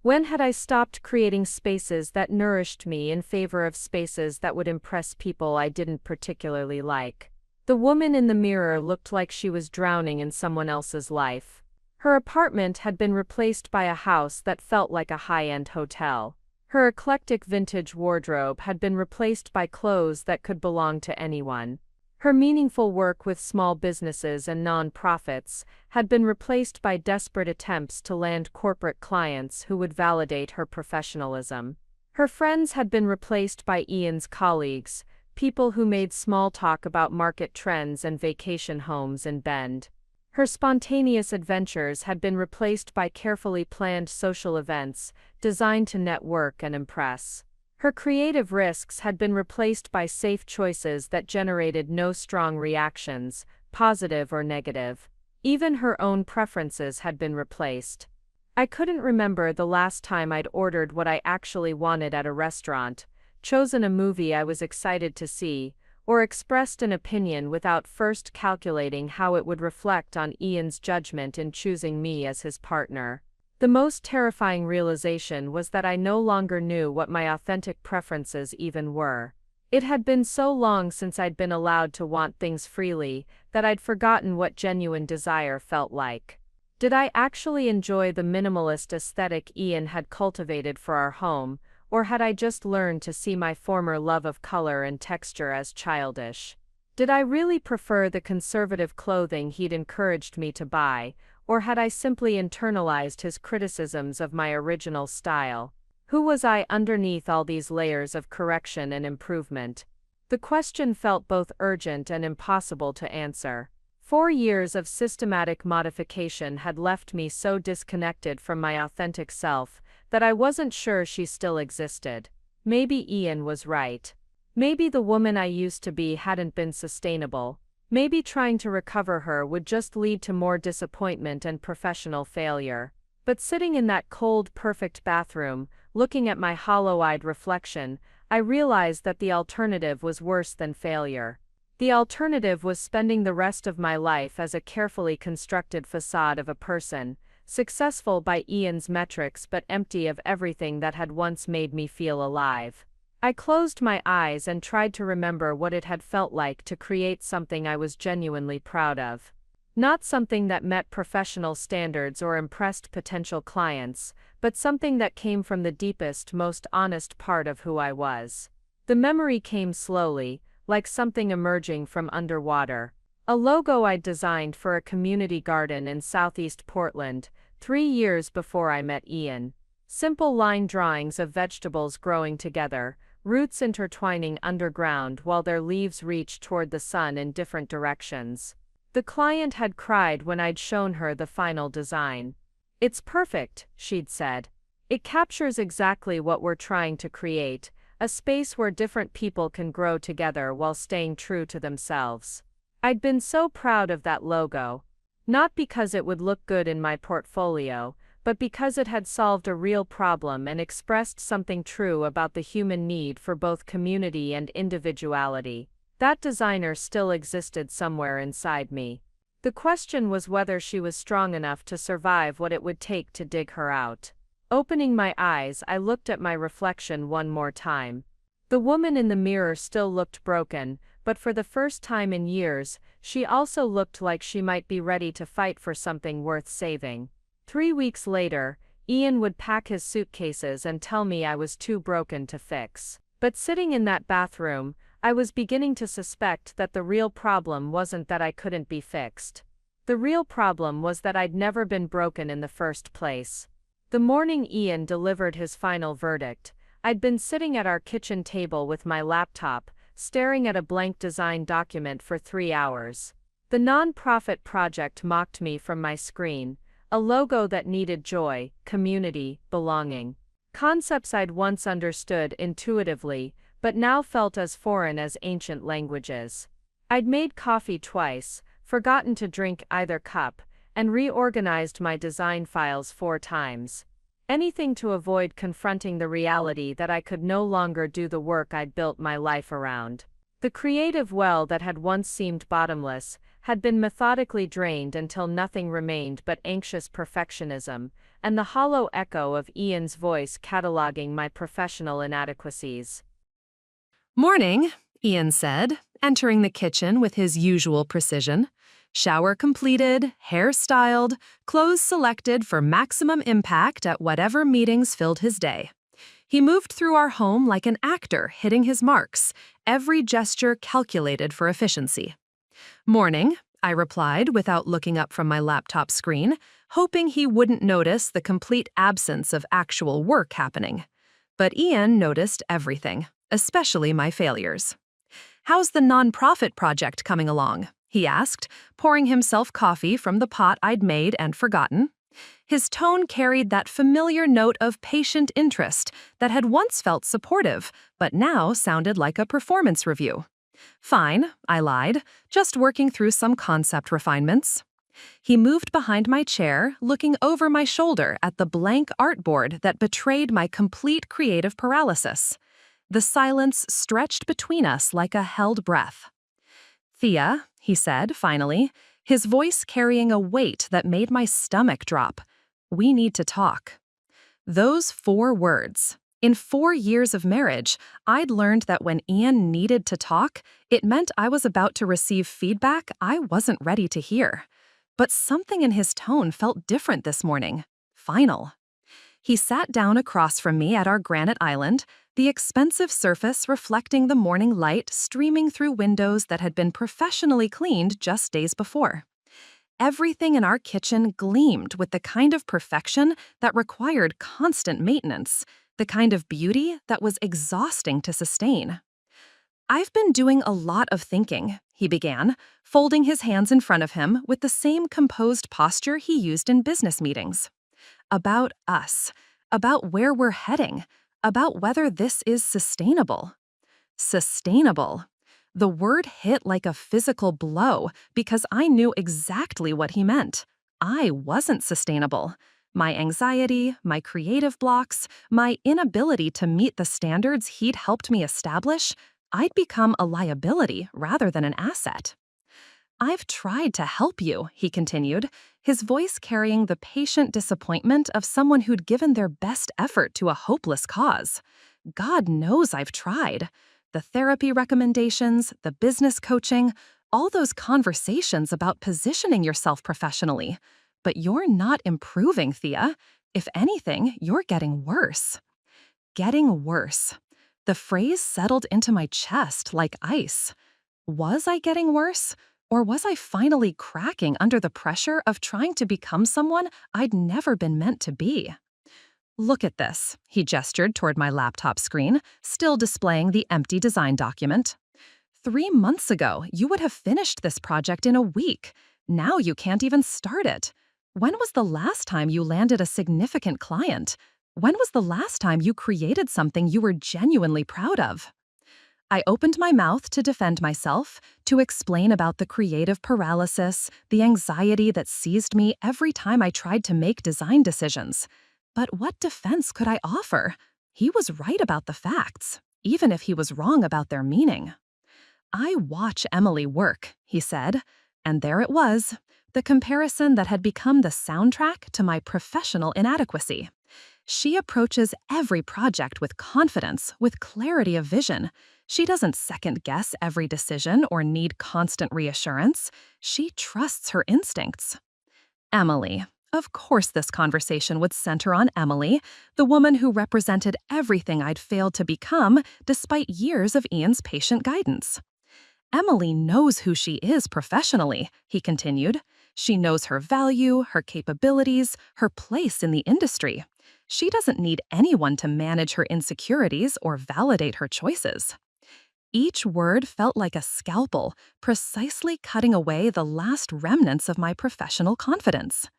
When had I stopped creating spaces that nourished me in favor of spaces that would impress people I didn't particularly like? The woman in the mirror looked like she was drowning in someone else's life. Her apartment had been replaced by a house that felt like a high-end hotel. Her eclectic vintage wardrobe had been replaced by clothes that could belong to anyone. Her meaningful work with small businesses and non-profits had been replaced by desperate attempts to land corporate clients who would validate her professionalism. Her friends had been replaced by Ian's colleagues, people who made small talk about market trends and vacation homes in Bend. Her spontaneous adventures had been replaced by carefully planned social events designed to network and impress. Her creative risks had been replaced by safe choices that generated no strong reactions, positive or negative. Even her own preferences had been replaced. I couldn't remember the last time I'd ordered what I actually wanted at a restaurant, chosen a movie I was excited to see, or expressed an opinion without first calculating how it would reflect on Ian's judgment in choosing me as his partner. The most terrifying realization was that I no longer knew what my authentic preferences even were. It had been so long since I'd been allowed to want things freely that I'd forgotten what genuine desire felt like. Did I actually enjoy the minimalist aesthetic Ian had cultivated for our home, or had I just learned to see my former love of color and texture as childish? Did I really prefer the conservative clothing he'd encouraged me to buy, or had I simply internalized his criticisms of my original style? Who was I underneath all these layers of correction and improvement? The question felt both urgent and impossible to answer. 4 years of systematic modification had left me so disconnected from my authentic self that I wasn't sure she still existed. Maybe Ian was right. Maybe the woman I used to be hadn't been sustainable. Maybe trying to recover her would just lead to more disappointment and professional failure. But sitting in that cold, perfect bathroom, looking at my hollow-eyed reflection, I realized that the alternative was worse than failure. The alternative was spending the rest of my life as a carefully constructed facade of a person, successful by Ian's metrics but empty of everything that had once made me feel alive. I closed my eyes and tried to remember what it had felt like to create something I was genuinely proud of. Not something that met professional standards or impressed potential clients, but something that came from the deepest, most honest part of who I was. The memory came slowly, like something emerging from underwater. A logo I'd designed for a community garden in southeast Portland, 3 years before I met Ian. Simple line drawings of vegetables growing together, roots intertwining underground while their leaves reached toward the sun in different directions. The client had cried when I'd shown her the final design. "It's perfect," she'd said. "It captures exactly what we're trying to create, a space where different people can grow together while staying true to themselves." I'd been so proud of that logo. Not because it would look good in my portfolio, but because it had solved a real problem and expressed something true about the human need for both community and individuality. That designer still existed somewhere inside me. The question was whether she was strong enough to survive what it would take to dig her out. Opening my eyes, I looked at my reflection one more time. The woman in the mirror still looked broken, but for the first time in years, she also looked like she might be ready to fight for something worth saving. 3 weeks later, Ian would pack his suitcases and tell me I was too broken to fix. But sitting in that bathroom, I was beginning to suspect that the real problem wasn't that I couldn't be fixed. The real problem was that I'd never been broken in the first place. The morning Ian delivered his final verdict, I'd been sitting at our kitchen table with my laptop, staring at a blank design document for 3 hours. The non-profit project mocked me from my screen, a logo that needed joy, community, belonging. Concepts I'd once understood intuitively, but now felt as foreign as ancient languages. I'd made coffee twice, forgotten to drink either cup, and reorganized my design files 4 times. Anything to avoid confronting the reality that I could no longer do the work I'd built my life around. The creative well that had once seemed bottomless had been methodically drained until nothing remained but anxious perfectionism and the hollow echo of Ian's voice cataloging my professional inadequacies. Morning, Ian said, entering the kitchen with his usual precision. Shower completed, hair styled, clothes selected for maximum impact at whatever meetings filled his day. He moved through our home like an actor hitting his marks, every gesture calculated for efficiency. Morning, I replied without looking up from my laptop screen, hoping he wouldn't notice the complete absence of actual work happening. But Ian noticed everything, especially my failures. How's the nonprofit project coming along? He asked, pouring himself coffee from the pot I'd made and forgotten. His tone carried that familiar note of patient interest that had once felt supportive, but now sounded like a performance review. Fine, I lied, just working through some concept refinements. He moved behind my chair, looking over my shoulder at the blank artboard that betrayed my complete creative paralysis. The silence stretched between us like a held breath. Thea, he said, finally, his voice carrying a weight that made my stomach drop. We need to talk. Those 4 words. In 4 years of marriage, I'd learned that when Ian needed to talk, it meant I was about to receive feedback I wasn't ready to hear. But something in his tone felt different this morning. Final. He sat down across from me at our granite island, the expensive surface reflecting the morning light streaming through windows that had been professionally cleaned just days before. Everything in our kitchen gleamed with the kind of perfection that required constant maintenance, the kind of beauty that was exhausting to sustain. I've been doing a lot of thinking, he began, folding his hands in front of him with the same composed posture he used in business meetings. About us, about where we're heading, about whether this is sustainable. Sustainable. The word hit like a physical blow because I knew exactly what he meant. I wasn't sustainable. My anxiety, my creative blocks, my inability to meet the standards he'd helped me establish, I'd become a liability rather than an asset. I've tried to help you, he continued, his voice carrying the patient disappointment of someone who'd given their best effort to a hopeless cause. God knows I've tried. The therapy recommendations, the business coaching, all those conversations about positioning yourself professionally. But you're not improving, Thea. If anything, you're getting worse. Getting worse. The phrase settled into my chest like ice. Was I getting worse? Or was I finally cracking under the pressure of trying to become someone I'd never been meant to be? Look at this, he gestured toward my laptop screen, still displaying the empty design document. 3 months ago, you would have finished this project in a week. Now you can't even start it. When was the last time you landed a significant client? When was the last time you created something you were genuinely proud of? I opened my mouth to defend myself, to explain about the creative paralysis, the anxiety that seized me every time I tried to make design decisions. But what defense could I offer? He was right about the facts, even if he was wrong about their meaning. I watch Emily work, he said, and there it was, the comparison that had become the soundtrack to my professional inadequacy. She approaches every project with confidence, with clarity of vision. She doesn't second-guess every decision or need constant reassurance. She trusts her instincts. Emily. Of course this conversation would center on Emily, the woman who represented everything I'd failed to become despite years of Ian's patient guidance. Emily knows who she is professionally, he continued. She knows her value, her capabilities, her place in the industry. She doesn't need anyone to manage her insecurities or validate her choices. Each word felt like a scalpel, precisely cutting away the last remnants of my professional confidence.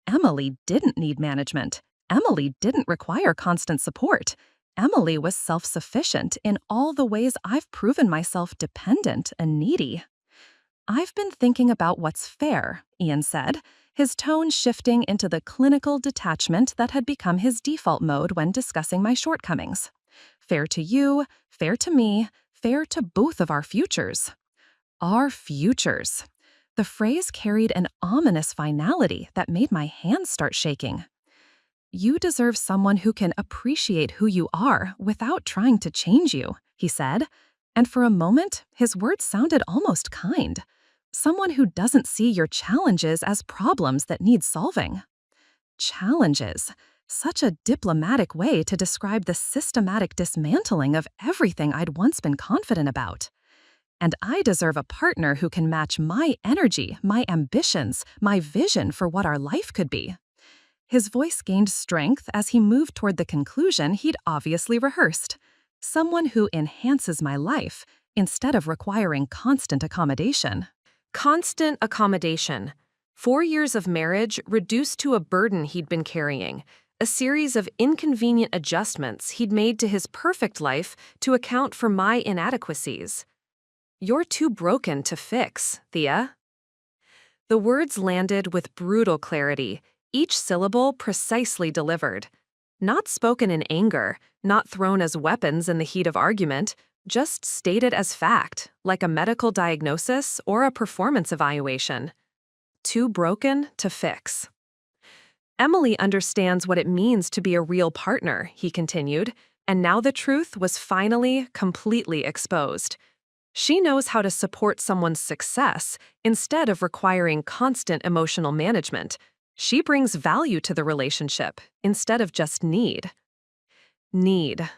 Emily didn't need management. Emily didn't require constant support. Emily was self-sufficient in all the ways I've proven myself dependent and needy. I've been thinking about what's fair, Ian said, his tone shifting into the clinical detachment that had become his default mode when discussing my shortcomings. Fair to you, fair to me, fair to both of our futures. Our futures. The phrase carried an ominous finality that made my hands start shaking. You deserve someone who can appreciate who you are without trying to change you, he said, and for a moment, his words sounded almost kind. Someone who doesn't see your challenges as problems that need solving. Challenges. Such a diplomatic way to describe the systematic dismantling of everything I'd once been confident about. And I deserve a partner who can match my energy, my ambitions, my vision for what our life could be. His voice gained strength as he moved toward the conclusion he'd obviously rehearsed. Someone who enhances my life instead of requiring constant accommodation. Constant accommodation. 4 years of marriage reduced to a burden he'd been carrying, a series of inconvenient adjustments he'd made to his perfect life to account for my inadequacies. You're too broken to fix, Thea. The words landed with brutal clarity, each syllable precisely delivered. Not spoken in anger, not thrown as weapons in the heat of argument, just stated as fact, like a medical diagnosis or a performance evaluation. Too broken to fix. Emily understands what it means to be a real partner, he continued, and now the truth was finally completely exposed. She knows how to support someone's success instead of requiring constant emotional management. She brings value to the relationship instead of just need. Need.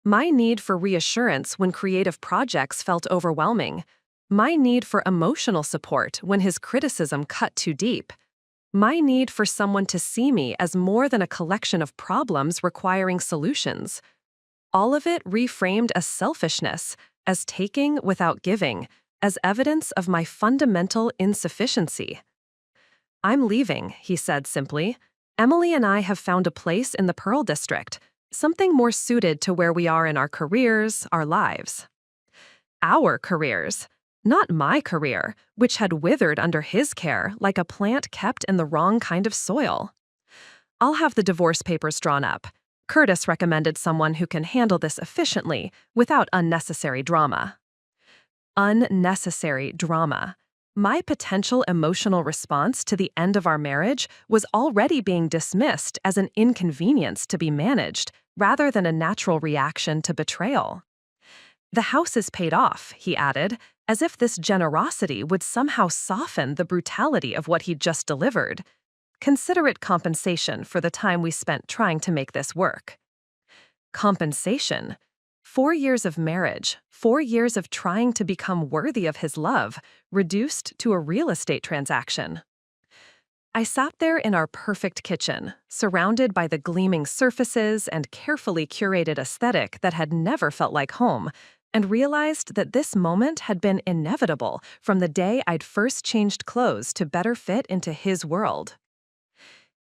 My need for reassurance when creative projects felt overwhelming. My need for emotional support when his criticism cut too deep. My need for someone to see me as more than a collection of problems requiring solutions. All of it reframed as selfishness, as taking without giving, as evidence of my fundamental insufficiency. I'm leaving, he said simply. Emily and I have found a place in the Pearl District, something more suited to where we are in our careers, our lives. Our careers, not my career, which had withered under his care like a plant kept in the wrong kind of soil. I'll have the divorce papers drawn up. Curtis recommended someone who can handle this efficiently without unnecessary drama. Unnecessary drama. My potential emotional response to the end of our marriage was already being dismissed as an inconvenience to be managed rather than a natural reaction to betrayal. The house is paid off, he added, as if this generosity would somehow soften the brutality of what he'd just delivered. Consider it compensation for the time we spent trying to make this work. Compensation. 4 years of marriage, 4 years of trying to become worthy of his love, reduced to a real estate transaction. I sat there in our perfect kitchen, surrounded by the gleaming surfaces and carefully curated aesthetic that had never felt like home, and realized that this moment had been inevitable from the day I'd first changed clothes to better fit into his world.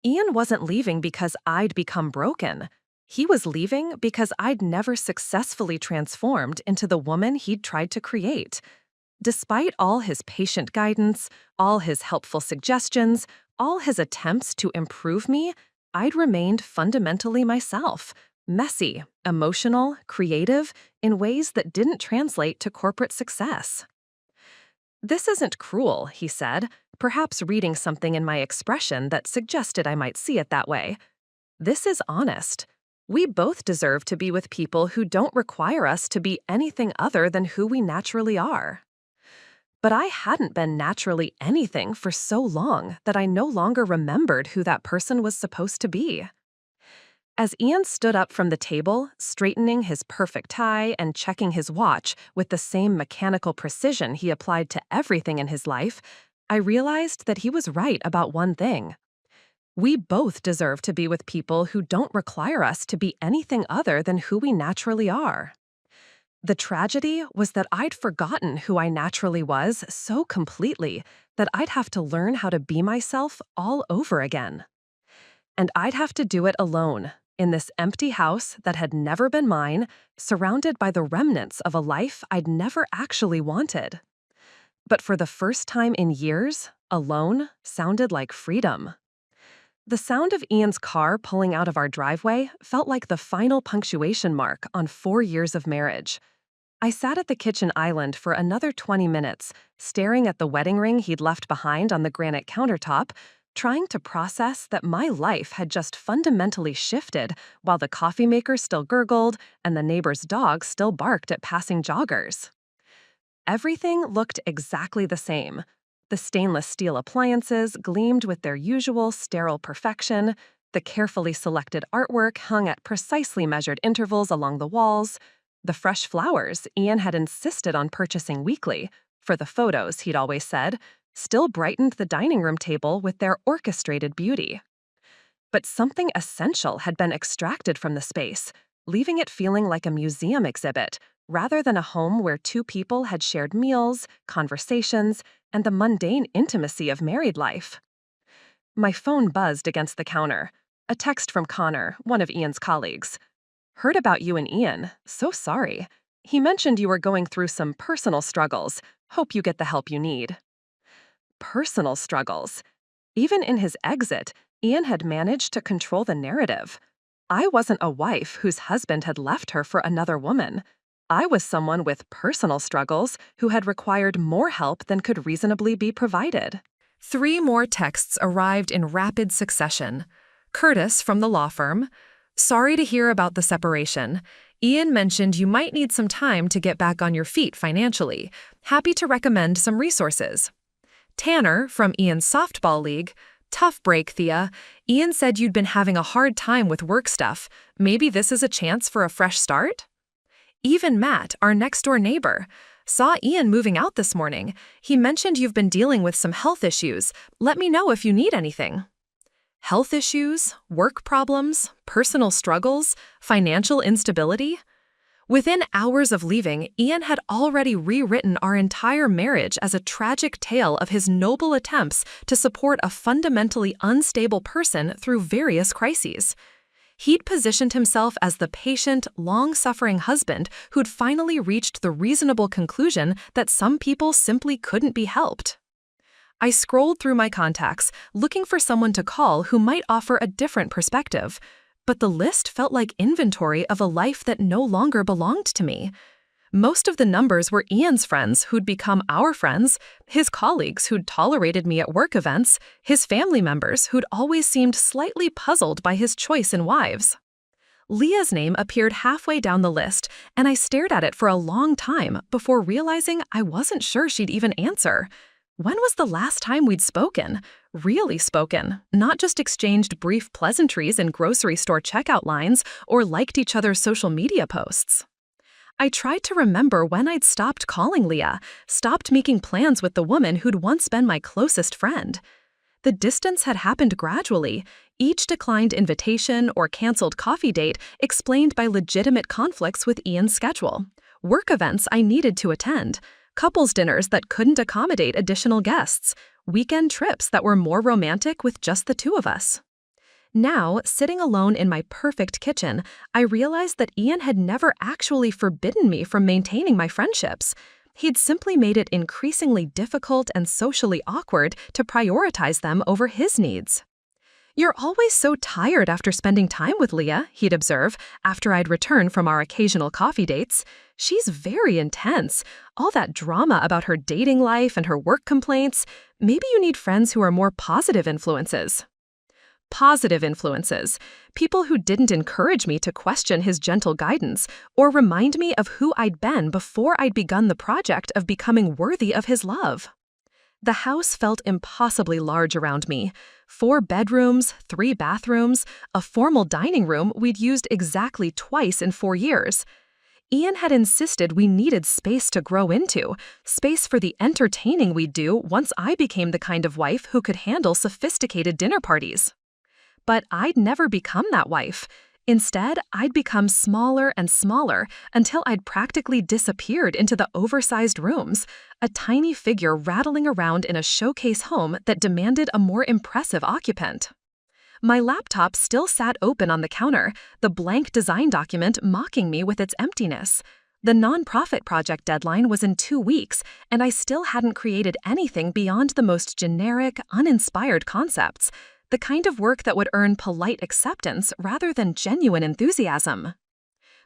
Ian wasn't leaving because I'd become broken. He was leaving because I'd never successfully transformed into the woman he'd tried to create. Despite all his patient guidance, all his helpful suggestions, all his attempts to improve me, I'd remained fundamentally myself, messy, emotional, creative, in ways that didn't translate to corporate success. This isn't cruel, he said, perhaps reading something in my expression that suggested I might see it that way. This is honest. We both deserve to be with people who don't require us to be anything other than who we naturally are. But I hadn't been naturally anything for so long that I no longer remembered who that person was supposed to be. As Ian stood up from the table, straightening his perfect tie and checking his watch with the same mechanical precision he applied to everything in his life, I realized that he was right about one thing. We both deserve to be with people who don't require us to be anything other than who we naturally are. The tragedy was that I'd forgotten who I naturally was so completely that I'd have to learn how to be myself all over again. And I'd have to do it alone, in this empty house that had never been mine, surrounded by the remnants of a life I'd never actually wanted. But for the first time in years, alone sounded like freedom. The sound of Ian's car pulling out of our driveway felt like the final punctuation mark on 4 years of marriage. I sat at the kitchen island for another 20 minutes, staring at the wedding ring he'd left behind on the granite countertop, trying to process that my life had just fundamentally shifted while the coffee maker still gurgled and the neighbor's dog still barked at passing joggers. Everything looked exactly the same. The stainless steel appliances gleamed with their usual sterile perfection, the carefully selected artwork hung at precisely measured intervals along the walls, the fresh flowers Ian had insisted on purchasing weekly, for the photos, he'd always said, still brightened the dining room table with their orchestrated beauty. But something essential had been extracted from the space, leaving it feeling like a museum exhibit, rather than a home where two people had shared meals, conversations, and the mundane intimacy of married life. My phone buzzed against the counter. A text from Connor, one of Ian's colleagues. "Heard about you and Ian. So sorry. He mentioned you were going through some personal struggles. Hope you get the help you need." Personal struggles. Even in his exit, Ian had managed to control the narrative. I wasn't a wife whose husband had left her for another woman. I was someone with personal struggles who had required more help than could reasonably be provided. 3 more texts arrived in rapid succession. Curtis from the law firm. "Sorry to hear about the separation. Ian mentioned you might need some time to get back on your feet financially. Happy to recommend some resources." Tanner from Ian's softball league. "Tough break, Thea. Ian said you'd been having a hard time with work stuff. Maybe this is a chance for a fresh start?" Even Matt, our next-door neighbor. "Saw Ian moving out this morning. He mentioned you've been dealing with some health issues. Let me know if you need anything." Health issues, work problems, personal struggles, financial instability. Within hours of leaving, Ian had already rewritten our entire marriage as a tragic tale of his noble attempts to support a fundamentally unstable person through various crises. He'd positioned himself as the patient, long-suffering husband who'd finally reached the reasonable conclusion that some people simply couldn't be helped. I scrolled through my contacts, looking for someone to call who might offer a different perspective, but the list felt like inventory of a life that no longer belonged to me. Most of the numbers were Ian's friends who'd become our friends, his colleagues who'd tolerated me at work events, his family members who'd always seemed slightly puzzled by his choice in wives. Leah's name appeared halfway down the list, and I stared at it for a long time before realizing I wasn't sure she'd even answer. When was the last time we'd spoken? Really spoken, not just exchanged brief pleasantries in grocery store checkout lines or liked each other's social media posts. I tried to remember when I'd stopped calling Leah, stopped making plans with the woman who'd once been my closest friend. The distance had happened gradually, each declined invitation or canceled coffee date explained by legitimate conflicts with Ian's schedule, work events I needed to attend, couples dinners that couldn't accommodate additional guests, weekend trips that were more romantic with just the two of us. Now, sitting alone in my perfect kitchen, I realized that Ian had never actually forbidden me from maintaining my friendships. He'd simply made it increasingly difficult and socially awkward to prioritize them over his needs. "You're always so tired after spending time with Leah," he'd observe, after I'd returned from our occasional coffee dates. "She's very intense. All that drama about her dating life and her work complaints. Maybe you need friends who are more positive influences." Positive influences, people who didn't encourage me to question his gentle guidance or remind me of who I'd been before I'd begun the project of becoming worthy of his love. The house felt impossibly large around me. 4 bedrooms, 3 bathrooms, a formal dining room we'd used exactly twice in 4 years. Ian had insisted we needed space to grow into, space for the entertaining we'd do once I became the kind of wife who could handle sophisticated dinner parties. But I'd never become that wife. Instead, I'd become smaller and smaller until I'd practically disappeared into the oversized rooms, a tiny figure rattling around in a showcase home that demanded a more impressive occupant. My laptop still sat open on the counter, the blank design document mocking me with its emptiness. The nonprofit project deadline was in 2 weeks, and I still hadn't created anything beyond the most generic, uninspired concepts, the kind of work that would earn polite acceptance rather than genuine enthusiasm.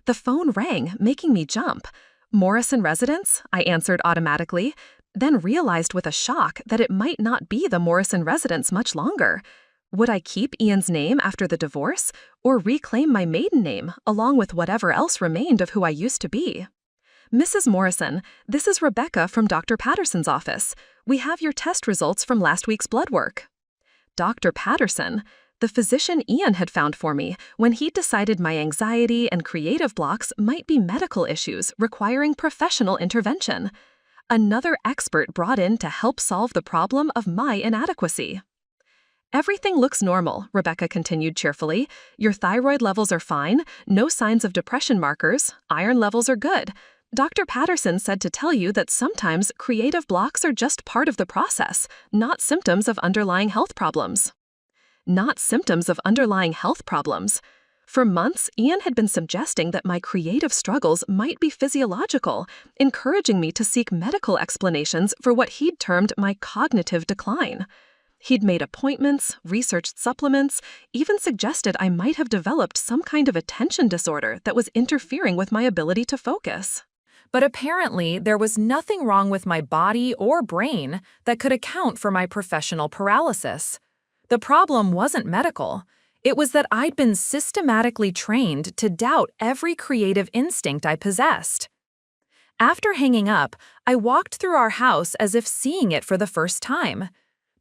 The phone rang, making me jump. Morrison Residence, I answered automatically, then realized with a shock that it might not be the Morrison Residence much longer. Would I keep Ian's name after the divorce, or reclaim my maiden name along with whatever else remained of who I used to be? Mrs. Morrison, this is Rebecca from Dr. Patterson's office. We have your test results from last week's blood work. Dr. Patterson, the physician Ian had found for me when he decided my anxiety and creative blocks might be medical issues requiring professional intervention. Another expert brought in to help solve the problem of my inadequacy. Everything looks normal, Rebecca continued cheerfully. Your thyroid levels are fine, no signs of depression markers, iron levels are good. Dr. Patterson said to tell you that sometimes creative blocks are just part of the process, not symptoms of underlying health problems. Not symptoms of underlying health problems. For months, Ian had been suggesting that my creative struggles might be physiological, encouraging me to seek medical explanations for what he'd termed my cognitive decline. He'd made appointments, researched supplements, even suggested I might have developed some kind of attention disorder that was interfering with my ability to focus. But apparently, there was nothing wrong with my body or brain that could account for my professional paralysis. The problem wasn't medical. It was that I'd been systematically trained to doubt every creative instinct I possessed. After hanging up, I walked through our house as if seeing it for the first time.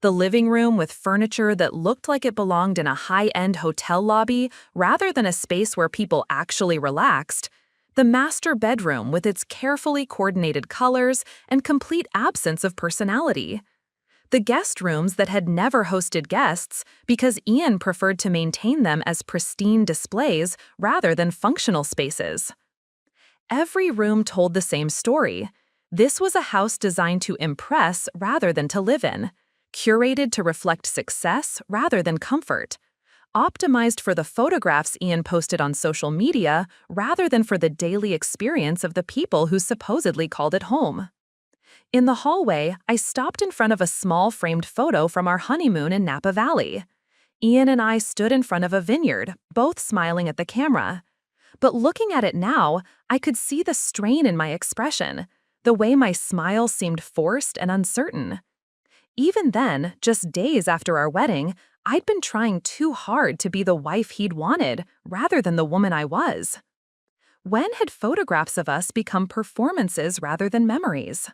The living room with furniture that looked like it belonged in a high-end hotel lobby rather than a space where people actually relaxed. The master bedroom with its carefully coordinated colors and complete absence of personality. The guest rooms that had never hosted guests because Ian preferred to maintain them as pristine displays rather than functional spaces. Every room told the same story. This was a house designed to impress rather than to live in. Curated to reflect success rather than comfort, optimized for the photographs Ian posted on social media rather than for the daily experience of the people who supposedly called it home. In the hallway, I stopped in front of a small framed photo from our honeymoon in Napa Valley. Ian and I stood in front of a vineyard, both smiling at the camera. But looking at it now, I could see the strain in my expression, the way my smile seemed forced and uncertain. Even then, just days after our wedding, I'd been trying too hard to be the wife he'd wanted rather than the woman I was. When had photographs of us become performances rather than memories?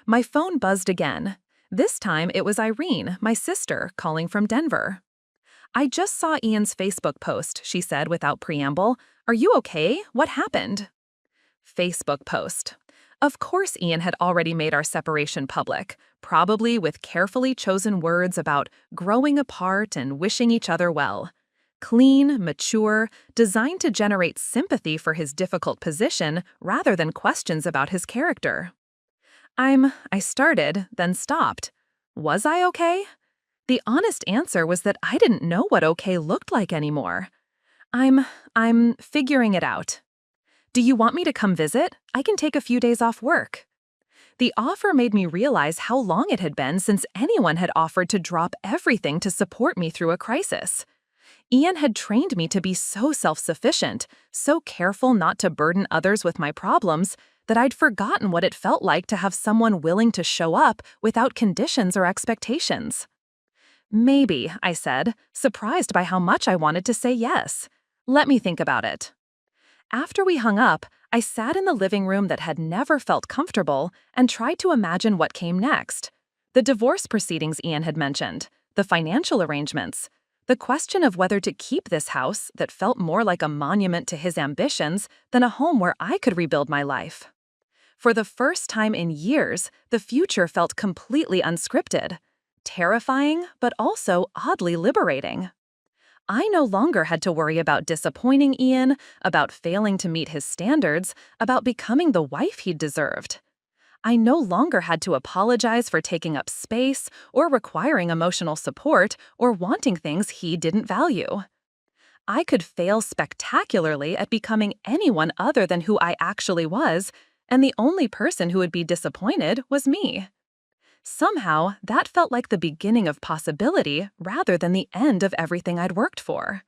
My phone buzzed again. This time it was Irene, my sister, calling from Denver. I just saw Ian's Facebook post, she said without preamble. Are you okay? What happened? Facebook post. Of course Ian had already made our separation public, probably with carefully chosen words about growing apart and wishing each other well. Clean, mature, designed to generate sympathy for his difficult position rather than questions about his character. I started, then stopped. Was I okay? The honest answer was that I didn't know what okay looked like anymore. I'm figuring it out. Do you want me to come visit? I can take a few days off work. The offer made me realize how long it had been since anyone had offered to drop everything to support me through a crisis. Ian had trained me to be so self-sufficient, so careful not to burden others with my problems, that I'd forgotten what it felt like to have someone willing to show up without conditions or expectations. Maybe, I said, surprised by how much I wanted to say yes. Let me think about it. After we hung up, I sat in the living room that had never felt comfortable and tried to imagine what came next. The divorce proceedings Ian had mentioned, the financial arrangements, the question of whether to keep this house that felt more like a monument to his ambitions than a home where I could rebuild my life. For the first time in years, the future felt completely unscripted, terrifying, but also oddly liberating. I no longer had to worry about disappointing Ian, about failing to meet his standards, about becoming the wife he'd deserved. I no longer had to apologize for taking up space or requiring emotional support or wanting things he didn't value. I could fail spectacularly at becoming anyone other than who I actually was, and the only person who would be disappointed was me. Somehow, that felt like the beginning of possibility rather than the end of everything I'd worked for.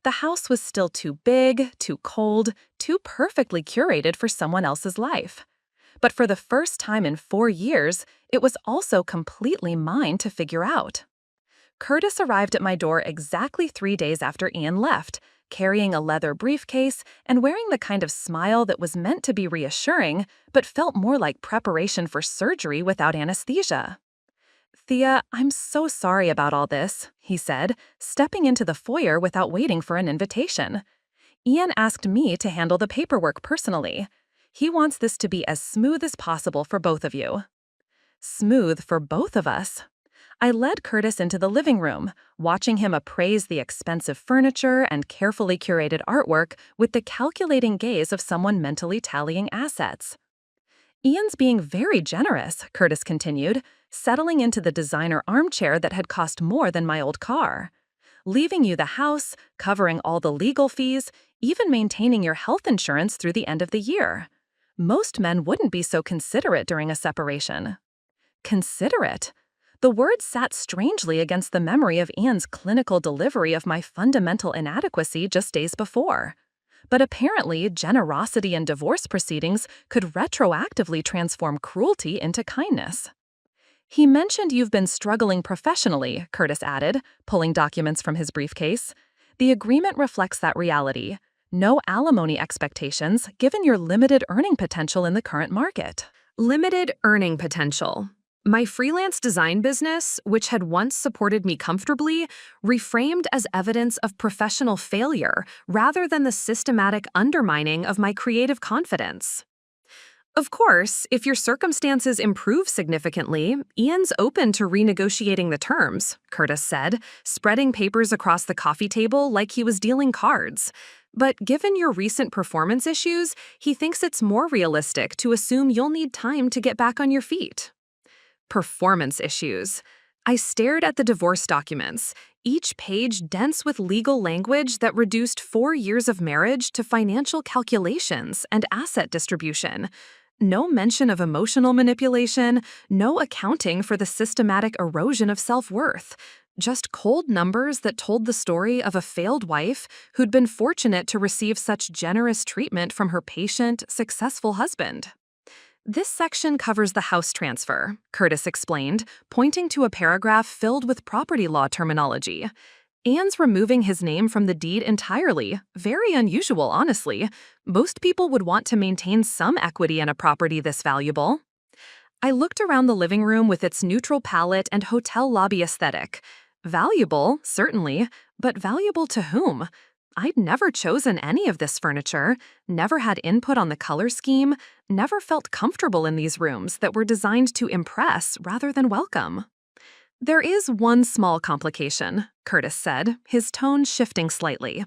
The house was still too big, too cold, too perfectly curated for someone else's life. But for the first time in 4 years, it was also completely mine to figure out. Curtis arrived at my door exactly 3 days after Ian left, carrying a leather briefcase and wearing the kind of smile that was meant to be reassuring, but felt more like preparation for surgery without anesthesia. "Thea, I'm so sorry about all this," he said, stepping into the foyer without waiting for an invitation. "Ian asked me to handle the paperwork personally. He wants this to be as smooth as possible for both of you." Smooth for both of us. I led Curtis into the living room, watching him appraise the expensive furniture and carefully curated artwork with the calculating gaze of someone mentally tallying assets. "Ian's being very generous," Curtis continued, settling into the designer armchair that had cost more than my old car. "Leaving you the house, covering all the legal fees, even maintaining your health insurance through the end of the year. Most men wouldn't be so considerate during a separation." Considerate? The word sat strangely against the memory of Ian's clinical delivery of my fundamental inadequacy just days before. But apparently, generosity in divorce proceedings could retroactively transform cruelty into kindness. "He mentioned you've been struggling professionally," Curtis added, pulling documents from his briefcase. "The agreement reflects that reality. No alimony expectations, given your limited earning potential in the current market." Limited earning potential. My freelance design business, which had once supported me comfortably, reframed as evidence of professional failure rather than the systematic undermining of my creative confidence. "Of course, if your circumstances improve significantly, Ian's open to renegotiating the terms," Curtis said, spreading papers across the coffee table like he was dealing cards. "But given your recent performance issues, he thinks it's more realistic to assume you'll need time to get back on your feet." Performance issues. I stared at the divorce documents, each page dense with legal language that reduced 4 years of marriage to financial calculations and asset distribution. No mention of emotional manipulation, no accounting for the systematic erosion of self-worth. Just cold numbers that told the story of a failed wife who'd been fortunate to receive such generous treatment from her patient, successful husband. "This section covers the house transfer," Curtis explained, pointing to a paragraph filled with property law terminology. "Ian's removing his name from the deed entirely. Very unusual, honestly. Most people would want to maintain some equity in a property this valuable." I looked around the living room with its neutral palette and hotel lobby aesthetic. Valuable, certainly, but valuable to whom? I'd never chosen any of this furniture, never had input on the color scheme, never felt comfortable in these rooms that were designed to impress rather than welcome. "There is one small complication," Curtis said, his tone shifting slightly.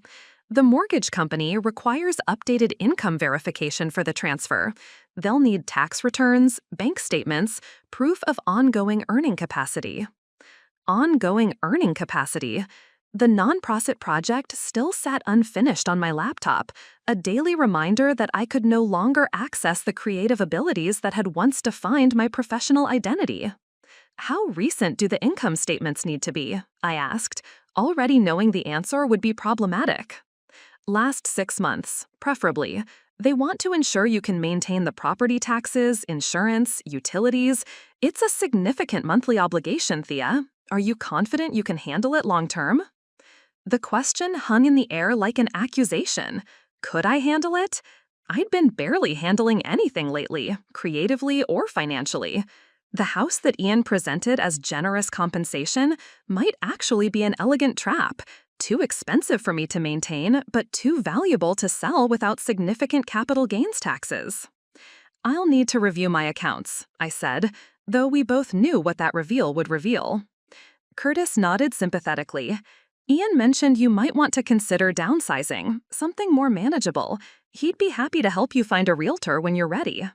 "The mortgage company requires updated income verification for the transfer. They'll need tax returns, bank statements, proof of ongoing earning capacity." Ongoing earning capacity? The non-profit project still sat unfinished on my laptop, a daily reminder that I could no longer access the creative abilities that had once defined my professional identity. "How recent do the income statements need to be?" I asked, already knowing the answer would be problematic. "Last 6 months, preferably. They want to ensure you can maintain the property taxes, insurance, utilities. It's a significant monthly obligation, Thea. Are you confident you can handle it long-term?" The question hung in the air like an accusation. Could I handle it? I'd been barely handling anything lately, creatively or financially. The house that Ian presented as generous compensation might actually be an elegant trap, too expensive for me to maintain, but too valuable to sell without significant capital gains taxes. "I'll need to review my accounts," I said, though we both knew what that reveal would reveal. Curtis nodded sympathetically. "Ian mentioned you might want to consider downsizing, something more manageable. He'd be happy to help you find a realtor when you're ready."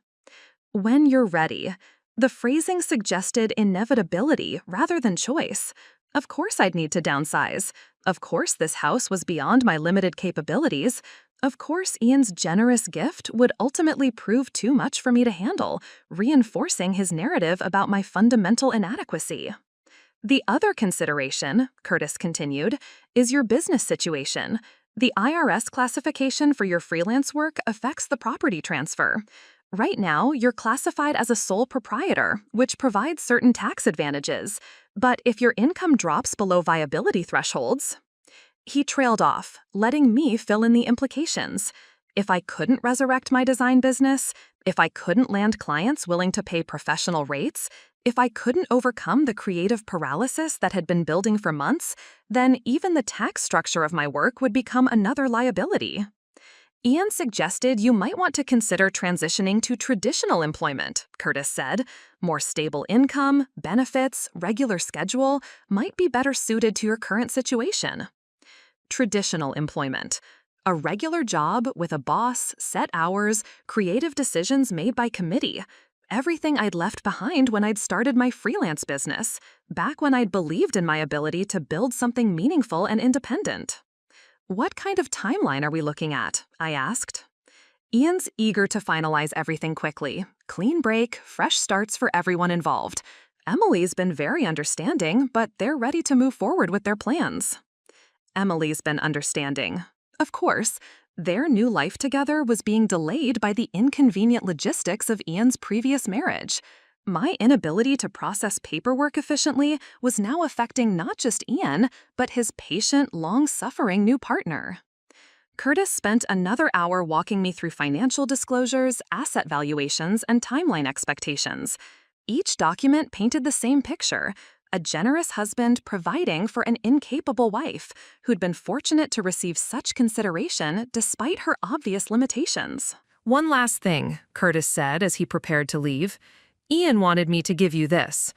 When you're ready. The phrasing suggested inevitability rather than choice. Of course I'd need to downsize. Of course this house was beyond my limited capabilities. Of course Ian's generous gift would ultimately prove too much for me to handle, reinforcing his narrative about my fundamental inadequacy. The other consideration, Curtis continued, is your business situation. The IRS classification for your freelance work affects the property transfer. Right now, you're classified as a sole proprietor, which provides certain tax advantages. But if your income drops below viability thresholds... He trailed off, letting me fill in the implications. If I couldn't resurrect my design business, if I couldn't land clients willing to pay professional rates, if I couldn't overcome the creative paralysis that had been building for months, then even the tax structure of my work would become another liability. Ian suggested you might want to consider transitioning to traditional employment, Curtis said. More stable income, benefits, regular schedule might be better suited to your current situation. Traditional employment. A regular job with a boss, set hours, creative decisions made by committee. Everything I'd left behind when I'd started my freelance business, back when I'd believed in my ability to build something meaningful and independent. What kind of timeline are we looking at? I asked. Ian's eager to finalize everything quickly. Clean break, fresh starts for everyone involved. Emily's been very understanding, but they're ready to move forward with their plans. Emily's been understanding. Of course, their new life together was being delayed by the inconvenient logistics of Ian's previous marriage. My inability to process paperwork efficiently was now affecting not just Ian, but his patient, long-suffering new partner. Curtis spent another hour walking me through financial disclosures, asset valuations, and timeline expectations. Each document painted the same picture: a generous husband providing for an incapable wife who'd been fortunate to receive such consideration despite her obvious limitations. One last thing, Curtis said as he prepared to leave. Ian wanted me to give you this.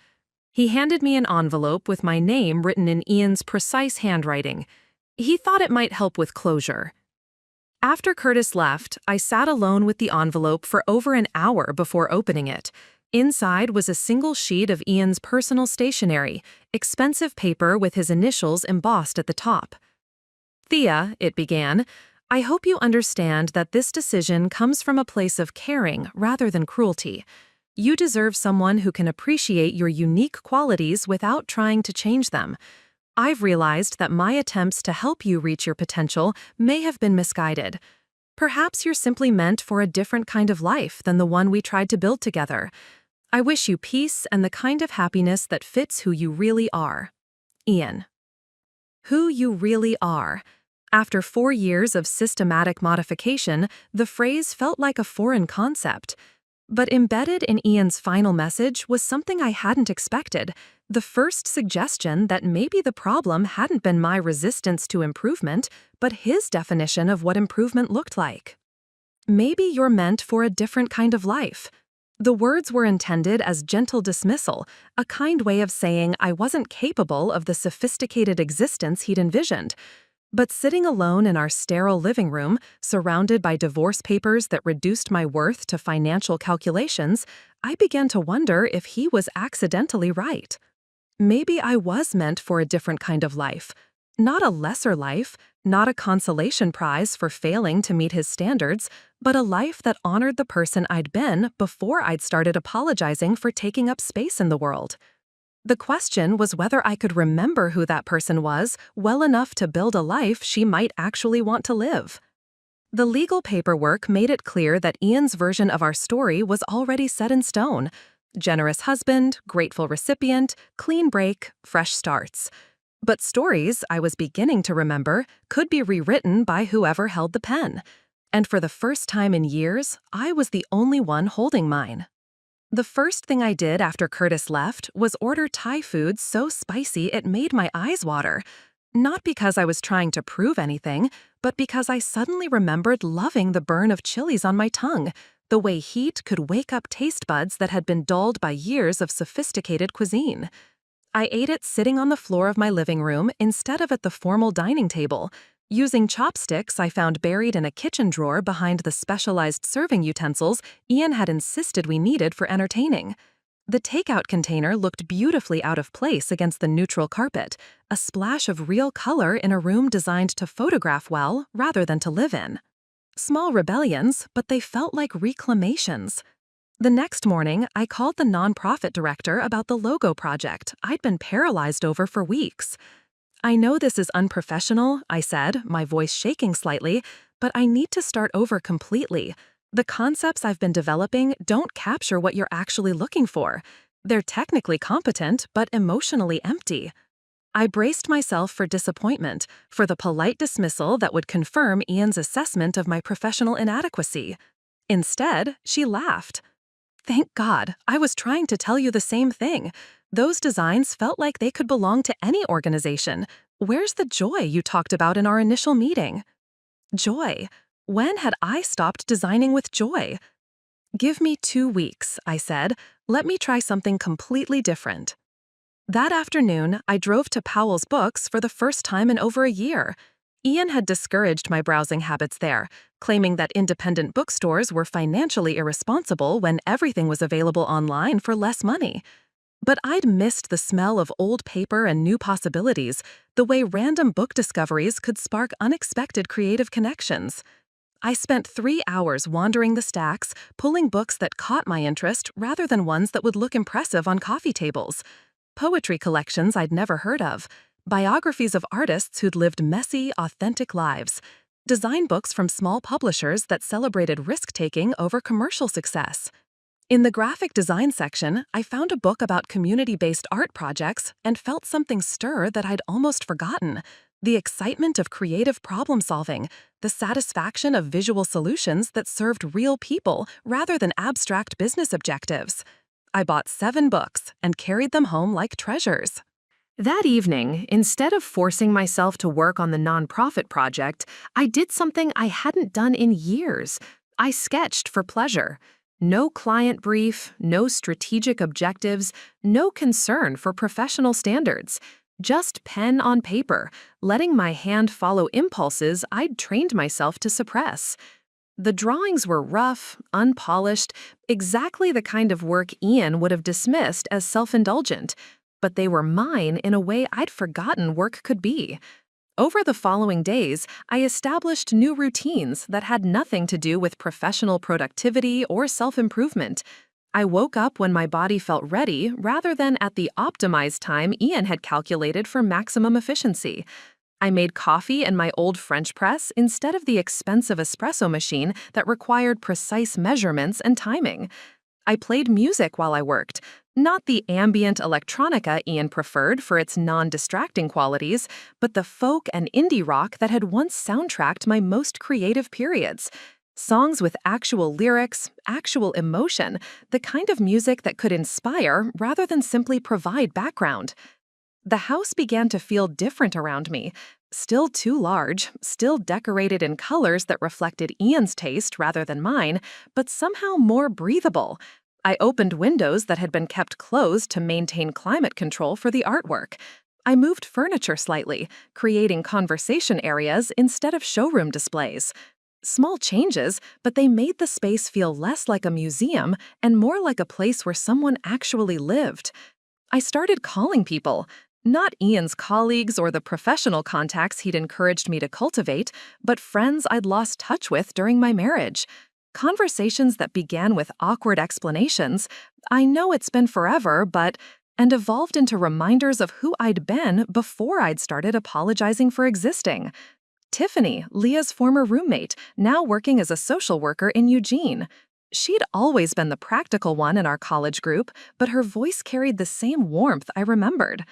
He handed me an envelope with my name written in Ian's precise handwriting. He thought it might help with closure. After Curtis left, I sat alone with the envelope for over an hour before opening it. Inside was a single sheet of Ian's personal stationery, expensive paper with his initials embossed at the top. Thea, it began, I hope you understand that this decision comes from a place of caring rather than cruelty. You deserve someone who can appreciate your unique qualities without trying to change them. I've realized that my attempts to help you reach your potential may have been misguided. Perhaps you're simply meant for a different kind of life than the one we tried to build together. I wish you peace and the kind of happiness that fits who you really are. Ian. Who you really are. After 4 years of systematic modification, the phrase felt like a foreign concept. But embedded in Ian's final message was something I hadn't expected, the first suggestion that maybe the problem hadn't been my resistance to improvement, but his definition of what improvement looked like. Maybe you're meant for a different kind of life. The words were intended as gentle dismissal, a kind way of saying I wasn't capable of the sophisticated existence he'd envisioned. But sitting alone in our sterile living room, surrounded by divorce papers that reduced my worth to financial calculations, I began to wonder if he was accidentally right. Maybe I was meant for a different kind of life. Not a lesser life, not a consolation prize for failing to meet his standards, but a life that honored the person I'd been before I'd started apologizing for taking up space in the world. The question was whether I could remember who that person was well enough to build a life she might actually want to live. The legal paperwork made it clear that Ian's version of our story was already set in stone. Generous husband, grateful recipient, clean break, fresh starts. But stories I was beginning to remember could be rewritten by whoever held the pen. And for the first time in years, I was the only one holding mine. The first thing I did after Curtis left was order Thai food so spicy it made my eyes water. Not because I was trying to prove anything, but because I suddenly remembered loving the burn of chilies on my tongue, the way heat could wake up taste buds that had been dulled by years of sophisticated cuisine. I ate it sitting on the floor of my living room instead of at the formal dining table, using chopsticks I found buried in a kitchen drawer behind the specialized serving utensils Ian had insisted we needed for entertaining. The takeout container looked beautifully out of place against the neutral carpet, a splash of real color in a room designed to photograph well rather than to live in. Small rebellions, but they felt like reclamations. The next morning, I called the nonprofit director about the logo project I'd been paralyzed over for weeks. "I know this is unprofessional," I said, my voice shaking slightly, "but I need to start over completely. The concepts I've been developing don't capture what you're actually looking for. They're technically competent, but emotionally empty." I braced myself for disappointment, for the polite dismissal that would confirm Ian's assessment of my professional inadequacy. Instead, she laughed. "Thank God, I was trying to tell you the same thing. Those designs felt like they could belong to any organization. Where's the joy you talked about in our initial meeting?" Joy? When had I stopped designing with joy? "Give me 2 weeks," I said. "Let me try something completely different." That afternoon, I drove to Powell's Books for the first time in over a year. Ian had discouraged my browsing habits there, claiming that independent bookstores were financially irresponsible when everything was available online for less money. But I'd missed the smell of old paper and new possibilities, the way random book discoveries could spark unexpected creative connections. I spent 3 hours wandering the stacks, pulling books that caught my interest rather than ones that would look impressive on coffee tables. Poetry collections I'd never heard of, biographies of artists who'd lived messy, authentic lives, design books from small publishers that celebrated risk-taking over commercial success. In the graphic design section, I found a book about community-based art projects and felt something stir that I'd almost forgotten: the excitement of creative problem-solving, the satisfaction of visual solutions that served real people rather than abstract business objectives. I bought 7 books and carried them home like treasures. That evening, instead of forcing myself to work on the nonprofit project, I did something I hadn't done in years. I sketched for pleasure. No client brief, no strategic objectives, no concern for professional standards. Just pen on paper, letting my hand follow impulses I'd trained myself to suppress. The drawings were rough, unpolished, exactly the kind of work Ian would have dismissed as self-indulgent, but they were mine in a way I'd forgotten work could be. Over the following days, I established new routines that had nothing to do with professional productivity or self-improvement. I woke up when my body felt ready rather than at the optimized time Ian had calculated for maximum efficiency. I made coffee in my old French press instead of the expensive espresso machine that required precise measurements and timing. I played music while I worked, not the ambient electronica Ian preferred for its non-distracting qualities, but the folk and indie rock that had once soundtracked my most creative periods. Songs with actual lyrics, actual emotion, the kind of music that could inspire rather than simply provide background. The house began to feel different around me. Still too large, still decorated in colors that reflected Ian's taste rather than mine, but somehow more breathable. I opened windows that had been kept closed to maintain climate control for the artwork. I moved furniture slightly, creating conversation areas instead of showroom displays. Small changes, but they made the space feel less like a museum and more like a place where someone actually lived. I started calling people. Not Ian's colleagues or the professional contacts he'd encouraged me to cultivate, but friends I'd lost touch with during my marriage. Conversations that began with awkward explanations, "I know it's been forever, but," and evolved into reminders of who I'd been before I'd started apologizing for existing. Tiffany, Leah's former roommate, now working as a social worker in Eugene. She'd always been the practical one in our college group, but her voice carried the same warmth I remembered.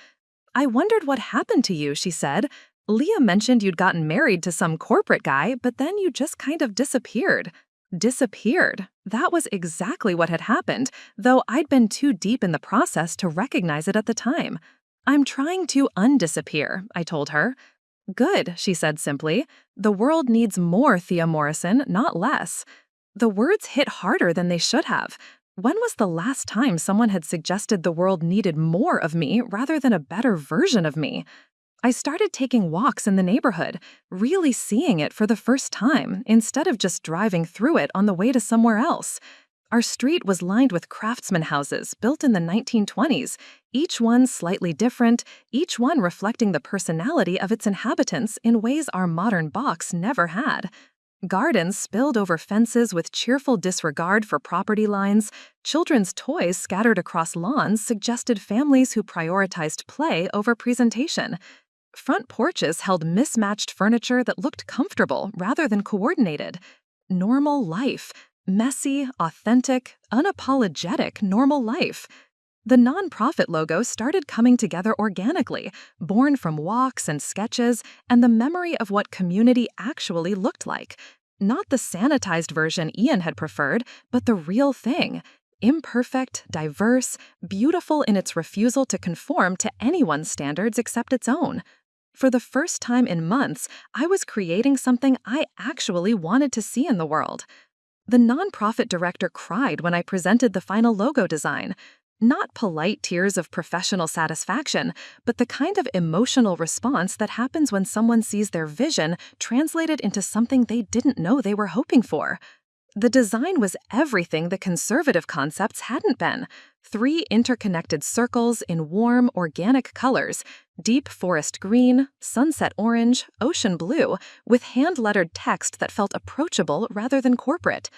"I wondered what happened to you," she said. "Leah mentioned you'd gotten married to some corporate guy, but then you just kind of disappeared." Disappeared. That was exactly what had happened, though I'd been too deep in the process to recognize it at the time. "I'm trying to undisappear," I told her. "Good," she said simply. "The world needs more Thea Morrison, not less." The words hit harder than they should have. When was the last time someone had suggested the world needed more of me rather than a better version of me? I started taking walks in the neighborhood, really seeing it for the first time, instead of just driving through it on the way to somewhere else. Our street was lined with craftsman houses built in the 1920s, each one slightly different, each one reflecting the personality of its inhabitants in ways our modern box never had. Gardens spilled over fences with cheerful disregard for property lines, children's toys scattered across lawns suggested families who prioritized play over presentation. Front porches held mismatched furniture that looked comfortable rather than coordinated. Normal life. Messy, authentic, unapologetic normal life. The nonprofit logo started coming together organically, born from walks and sketches and the memory of what community actually looked like. Not the sanitized version Ian had preferred, but the real thing. Imperfect, diverse, beautiful in its refusal to conform to anyone's standards except its own. For the first time in months, I was creating something I actually wanted to see in the world. The nonprofit director cried when I presented the final logo design. Not polite tears of professional satisfaction, but the kind of emotional response that happens when someone sees their vision translated into something they didn't know they were hoping for. The design was everything the conservative concepts hadn't been. 3 interconnected circles in warm, organic colors, deep forest green, sunset orange, ocean blue, with hand-lettered text that felt approachable rather than corporate.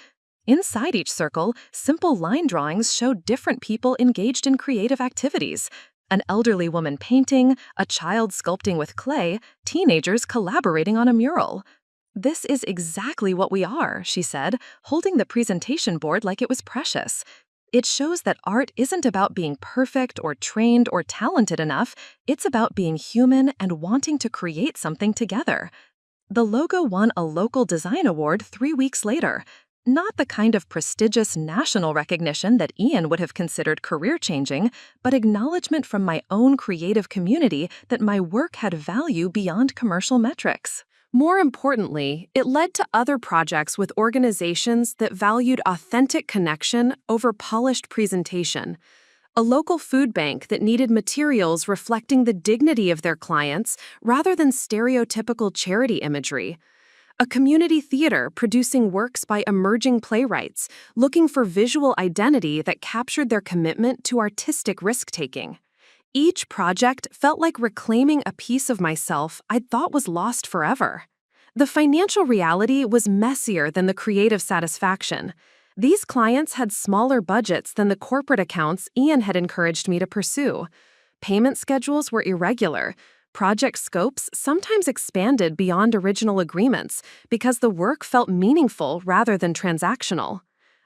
Inside each circle, simple line drawings showed different people engaged in creative activities. An elderly woman painting, a child sculpting with clay, teenagers collaborating on a mural. "This is exactly what we are," she said, holding the presentation board like it was precious. "It shows that art isn't about being perfect or trained or talented enough, it's about being human and wanting to create something together." The logo won a local design award 3 weeks later. Not the kind of prestigious national recognition that Ian would have considered career-changing, but acknowledgement from my own creative community that my work had value beyond commercial metrics. More importantly, it led to other projects with organizations that valued authentic connection over polished presentation. A local food bank that needed materials reflecting the dignity of their clients rather than stereotypical charity imagery. A community theater producing works by emerging playwrights, looking for visual identity that captured their commitment to artistic risk-taking. Each project felt like reclaiming a piece of myself I'd thought was lost forever. The financial reality was messier than the creative satisfaction. These clients had smaller budgets than the corporate accounts Ian had encouraged me to pursue. Payment schedules were irregular. Project scopes sometimes expanded beyond original agreements because the work felt meaningful rather than transactional.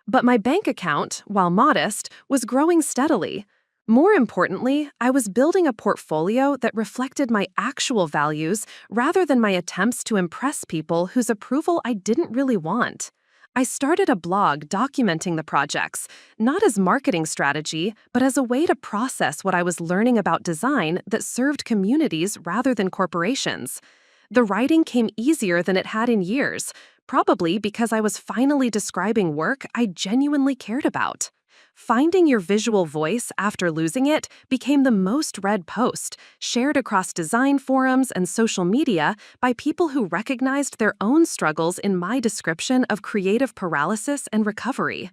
But my bank account, while modest, was growing steadily. More importantly, I was building a portfolio that reflected my actual values rather than my attempts to impress people whose approval I didn't really want. I started a blog documenting the projects, not as marketing strategy, but as a way to process what I was learning about design that served communities rather than corporations. The writing came easier than it had in years, probably because I was finally describing work I genuinely cared about. Finding your visual voice after losing it became the most read post, shared across design forums and social media by people who recognized their own struggles in my description of creative paralysis and recovery.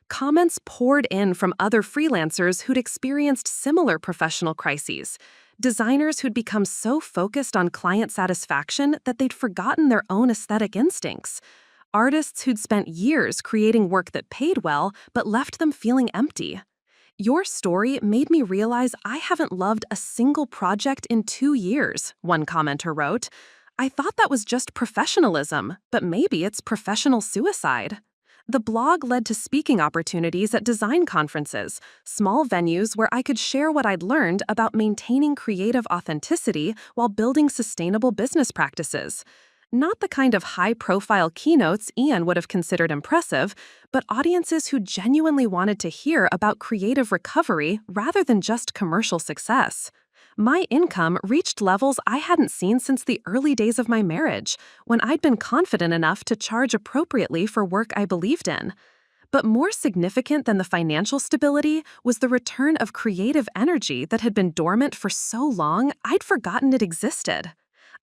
Comments poured in from other freelancers who'd experienced similar professional crises, designers who'd become so focused on client satisfaction that they'd forgotten their own aesthetic instincts. Artists who'd spent years creating work that paid well but left them feeling empty. "Your story made me realize I haven't loved a single project in 2 years," one commenter wrote. "I thought that was just professionalism, but maybe it's professional suicide." The blog led to speaking opportunities at design conferences, small venues where I could share what I'd learned about maintaining creative authenticity while building sustainable business practices. Not the kind of high-profile keynotes Ian would have considered impressive, but audiences who genuinely wanted to hear about creative recovery rather than just commercial success. My income reached levels I hadn't seen since the early days of my marriage, when I'd been confident enough to charge appropriately for work I believed in. But more significant than the financial stability was the return of creative energy that had been dormant for so long I'd forgotten it existed.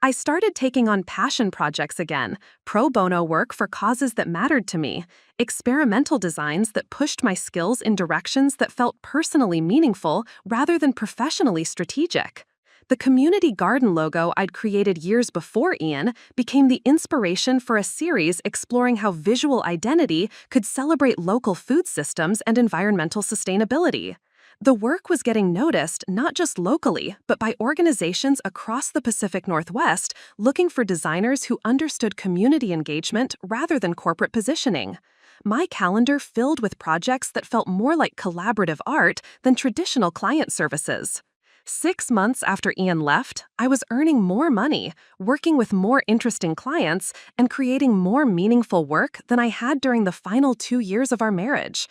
I started taking on passion projects again, pro bono work for causes that mattered to me, experimental designs that pushed my skills in directions that felt personally meaningful rather than professionally strategic. The community garden logo I'd created years before Ian became the inspiration for a series exploring how visual identity could celebrate local food systems and environmental sustainability. The work was getting noticed not just locally, but by organizations across the Pacific Northwest looking for designers who understood community engagement rather than corporate positioning. My calendar filled with projects that felt more like collaborative art than traditional client services. 6 months after Ian left, I was earning more money, working with more interesting clients, and creating more meaningful work than I had during the final 2 years of our marriage.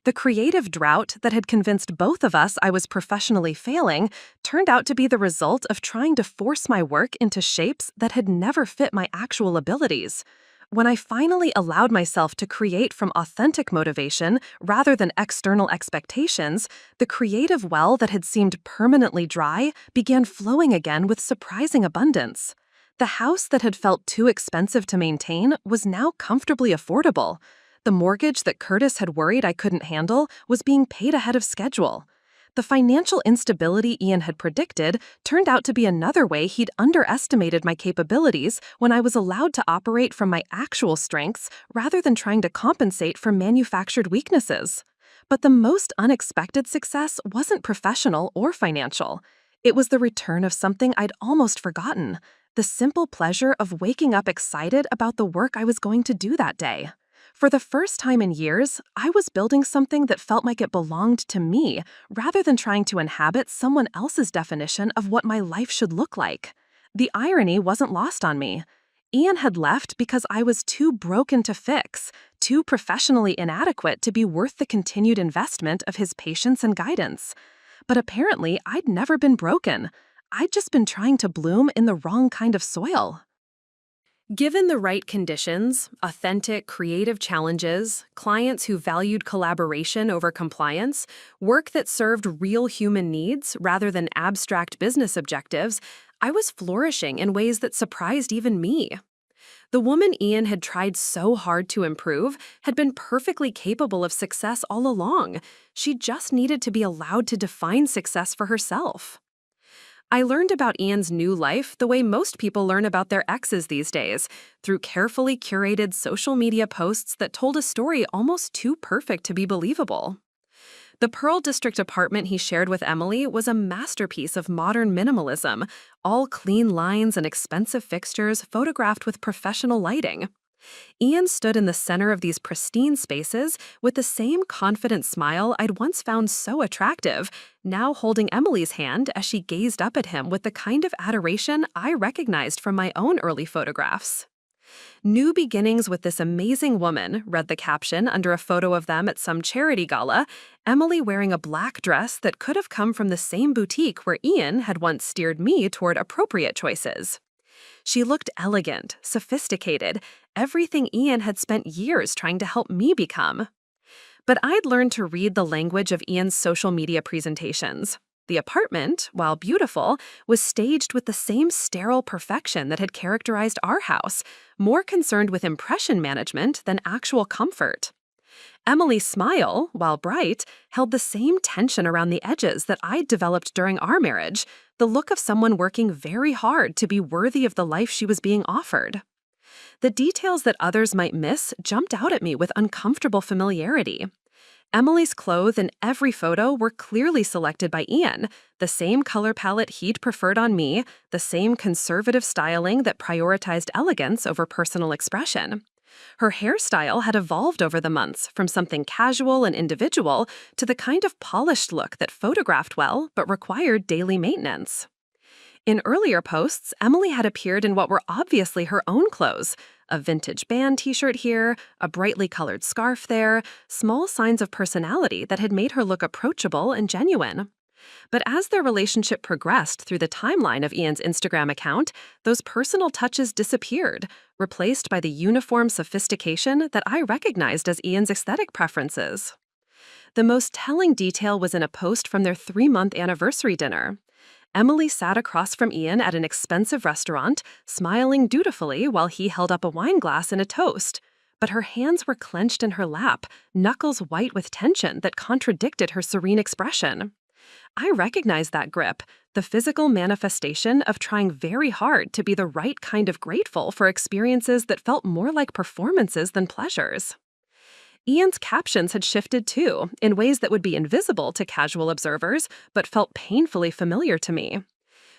The creative drought that had convinced both of us I was professionally failing turned out to be the result of trying to force my work into shapes that had never fit my actual abilities. When I finally allowed myself to create from authentic motivation rather than external expectations, the creative well that had seemed permanently dry began flowing again with surprising abundance. The house that had felt too expensive to maintain was now comfortably affordable. The mortgage that Curtis had worried I couldn't handle was being paid ahead of schedule. The financial instability Ian had predicted turned out to be another way he'd underestimated my capabilities when I was allowed to operate from my actual strengths rather than trying to compensate for manufactured weaknesses. But the most unexpected success wasn't professional or financial. It was the return of something I'd almost forgotten, the simple pleasure of waking up excited about the work I was going to do that day. For the first time in years, I was building something that felt like it belonged to me, rather than trying to inhabit someone else's definition of what my life should look like. The irony wasn't lost on me. Ian had left because I was too broken to fix, too professionally inadequate to be worth the continued investment of his patience and guidance. But apparently, I'd never been broken. I'd just been trying to bloom in the wrong kind of soil. Given the right conditions, authentic, creative challenges, clients who valued collaboration over compliance, work that served real human needs rather than abstract business objectives, I was flourishing in ways that surprised even me. The woman Ian had tried so hard to improve had been perfectly capable of success all along. She just needed to be allowed to define success for herself. I learned about Ian's new life the way most people learn about their exes these days, through carefully curated social media posts that told a story almost too perfect to be believable. The Pearl District apartment he shared with Emily was a masterpiece of modern minimalism, all clean lines and expensive fixtures photographed with professional lighting. Ian stood in the center of these pristine spaces with the same confident smile I'd once found so attractive, now holding Emily's hand as she gazed up at him with the kind of adoration I recognized from my own early photographs. "New beginnings with this amazing woman," read the caption under a photo of them at some charity gala, Emily wearing a black dress that could have come from the same boutique where Ian had once steered me toward appropriate choices. She looked elegant, sophisticated, everything Ian had spent years trying to help me become. But I'd learned to read the language of Ian's social media presentations. The apartment, while beautiful, was staged with the same sterile perfection that had characterized our house, more concerned with impression management than actual comfort. Emily's smile, while bright, held the same tension around the edges that I'd developed during our marriage, the look of someone working very hard to be worthy of the life she was being offered. The details that others might miss jumped out at me with uncomfortable familiarity. Emily's clothes in every photo were clearly selected by Ian, the same color palette he'd preferred on me, the same conservative styling that prioritized elegance over personal expression. Her hairstyle had evolved over the months from something casual and individual to the kind of polished look that photographed well but required daily maintenance. In earlier posts, Emily had appeared in what were obviously her own clothes, a vintage band t-shirt here, a brightly colored scarf there, small signs of personality that had made her look approachable and genuine. But as their relationship progressed through the timeline of Ian's Instagram account, those personal touches disappeared, replaced by the uniform sophistication that I recognized as Ian's aesthetic preferences. The most telling detail was in a post from their 3-month anniversary dinner. Emily sat across from Ian at an expensive restaurant, smiling dutifully while he held up a wine glass and a toast. But her hands were clenched in her lap, knuckles white with tension that contradicted her serene expression. I recognized that grip, the physical manifestation of trying very hard to be the right kind of grateful for experiences that felt more like performances than pleasures. Ian's captions had shifted too, in ways that would be invisible to casual observers, but felt painfully familiar to me.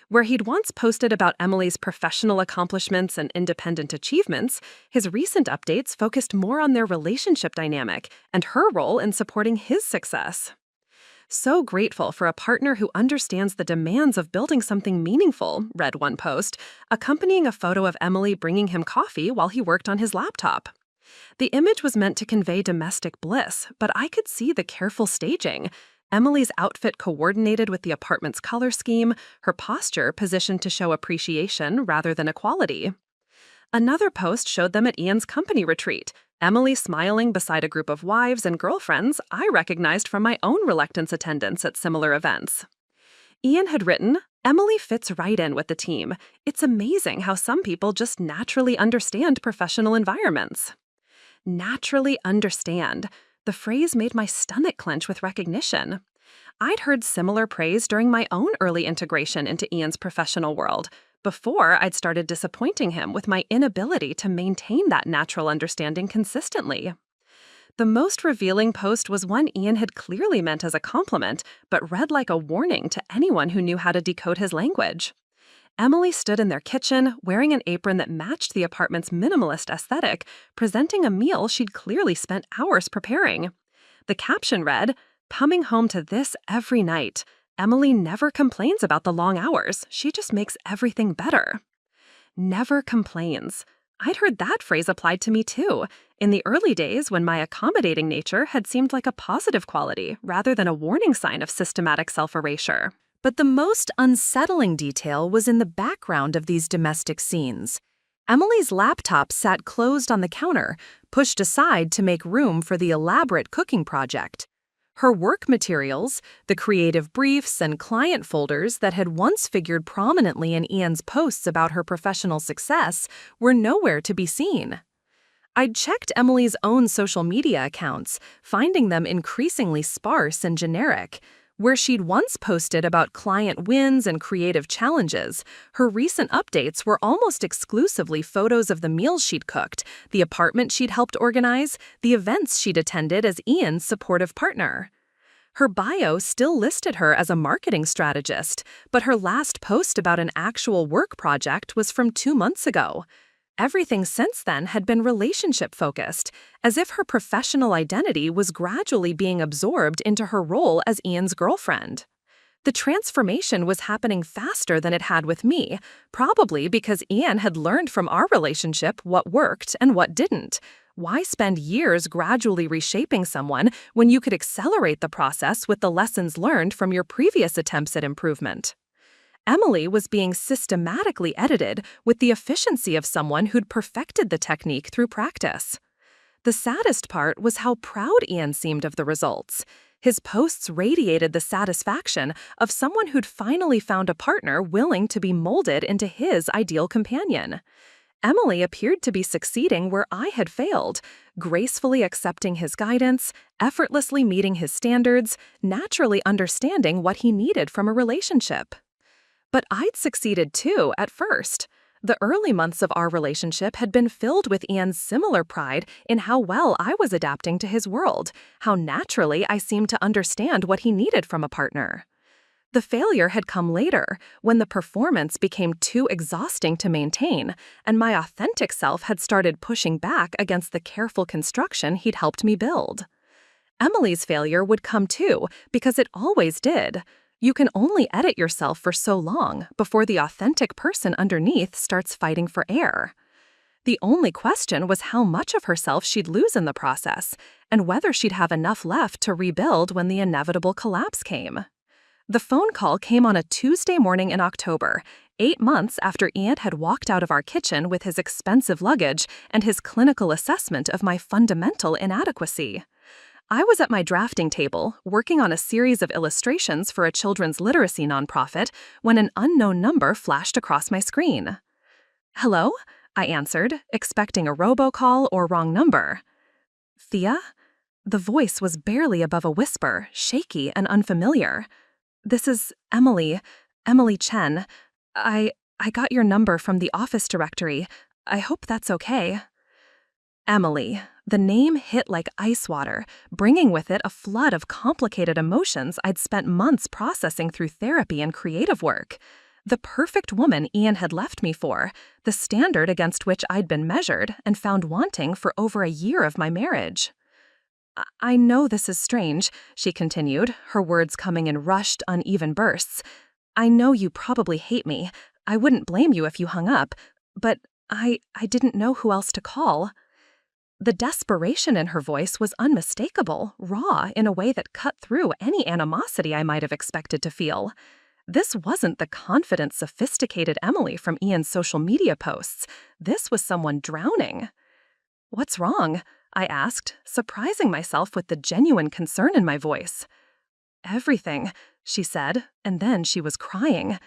Where he'd once posted about Emily's professional accomplishments and independent achievements, his recent updates focused more on their relationship dynamic and her role in supporting his success. So grateful for a partner who understands the demands of building something meaningful, read one post, accompanying a photo of Emily bringing him coffee while he worked on his laptop. The image was meant to convey domestic bliss, but I could see the careful staging. Emily's outfit coordinated with the apartment's color scheme, her posture positioned to show appreciation rather than equality. Another post showed them at Ian's company retreat, Emily smiling beside a group of wives and girlfriends I recognized from my own reluctant attendance at similar events. Ian had written, "Emily fits right in with the team. It's amazing how some people just naturally understand professional environments." Naturally understand. The phrase made my stomach clench with recognition. I'd heard similar praise during my own early integration into Ian's professional world, before I'd started disappointing him with my inability to maintain that natural understanding consistently. The most revealing post was one Ian had clearly meant as a compliment, but read like a warning to anyone who knew how to decode his language. Emily stood in their kitchen, wearing an apron that matched the apartment's minimalist aesthetic, presenting a meal she'd clearly spent hours preparing. The caption read, "Coming home to this every night. Emily never complains about the long hours. She just makes everything better." Never complains. I'd heard that phrase applied to me too, in the early days when my accommodating nature had seemed like a positive quality rather than a warning sign of systematic self-erasure. But the most unsettling detail was in the background of these domestic scenes. Emily's laptop sat closed on the counter, pushed aside to make room for the elaborate cooking project. Her work materials, the creative briefs and client folders that had once figured prominently in Ian's posts about her professional success, were nowhere to be seen. I'd checked Emily's own social media accounts, finding them increasingly sparse and generic. Where she'd once posted about client wins and creative challenges, her recent updates were almost exclusively photos of the meals she'd cooked, the apartment she'd helped organize, the events she'd attended as Ian's supportive partner. Her bio still listed her as a marketing strategist, but her last post about an actual work project was from 2 months ago. Everything since then had been relationship-focused, as if her professional identity was gradually being absorbed into her role as Ian's girlfriend. The transformation was happening faster than it had with me, probably because Ian had learned from our relationship what worked and what didn't. Why spend years gradually reshaping someone when you could accelerate the process with the lessons learned from your previous attempts at improvement? Emily was being systematically edited with the efficiency of someone who'd perfected the technique through practice. The saddest part was how proud Ian seemed of the results. His posts radiated the satisfaction of someone who'd finally found a partner willing to be molded into his ideal companion. Emily appeared to be succeeding where I had failed, gracefully accepting his guidance, effortlessly meeting his standards, naturally understanding what he needed from a relationship. But I'd succeeded too at first. The early months of our relationship had been filled with Ian's similar pride in how well I was adapting to his world, how naturally I seemed to understand what he needed from a partner. The failure had come later, when the performance became too exhausting to maintain, and my authentic self had started pushing back against the careful construction he'd helped me build. Emily's failure would come too, because it always did. You can only edit yourself for so long before the authentic person underneath starts fighting for air. The only question was how much of herself she'd lose in the process, and whether she'd have enough left to rebuild when the inevitable collapse came. The phone call came on a Tuesday morning in October, 8 months after Ian had walked out of our kitchen with his expensive luggage and his clinical assessment of my fundamental inadequacy. I was at my drafting table, working on a series of illustrations for a children's literacy nonprofit, when an unknown number flashed across my screen. Hello? I answered, expecting a robocall or wrong number. Thea? The voice was barely above a whisper, shaky and unfamiliar. This is Emily Chen. I got your number from the office directory. I hope that's okay. Emily. The name hit like ice water, bringing with it a flood of complicated emotions I'd spent months processing through therapy and creative work. The perfect woman Ian had left me for, the standard against which I'd been measured and found wanting for over a year of my marriage. I know this is strange, she continued, her words coming in rushed, uneven bursts. I know you probably hate me. I wouldn't blame you if you hung up, but I didn't know who else to call. The desperation in her voice was unmistakable, raw in a way that cut through any animosity I might have expected to feel. This wasn't the confident, sophisticated Emily from Ian's social media posts. This was someone drowning. What's wrong? I asked, surprising myself with the genuine concern in my voice. Everything, she said, and then she was crying.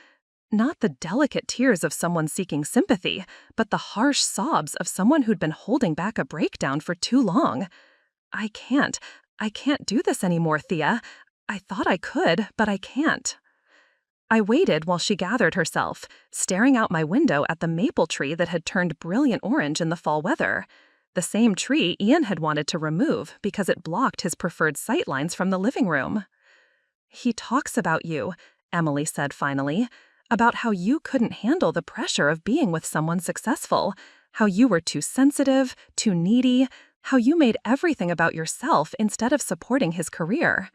Not the delicate tears of someone seeking sympathy, but the harsh sobs of someone who'd been holding back a breakdown for too long. I can't do this anymore, Thea. I thought I could, but I can't. I waited while she gathered herself, staring out my window at the maple tree that had turned brilliant orange in the fall weather. The same tree Ian had wanted to remove because it blocked his preferred sightlines from the living room. He talks about you, Emily said finally. About how you couldn't handle the pressure of being with someone successful, how you were too sensitive, too needy, how you made everything about yourself instead of supporting his career.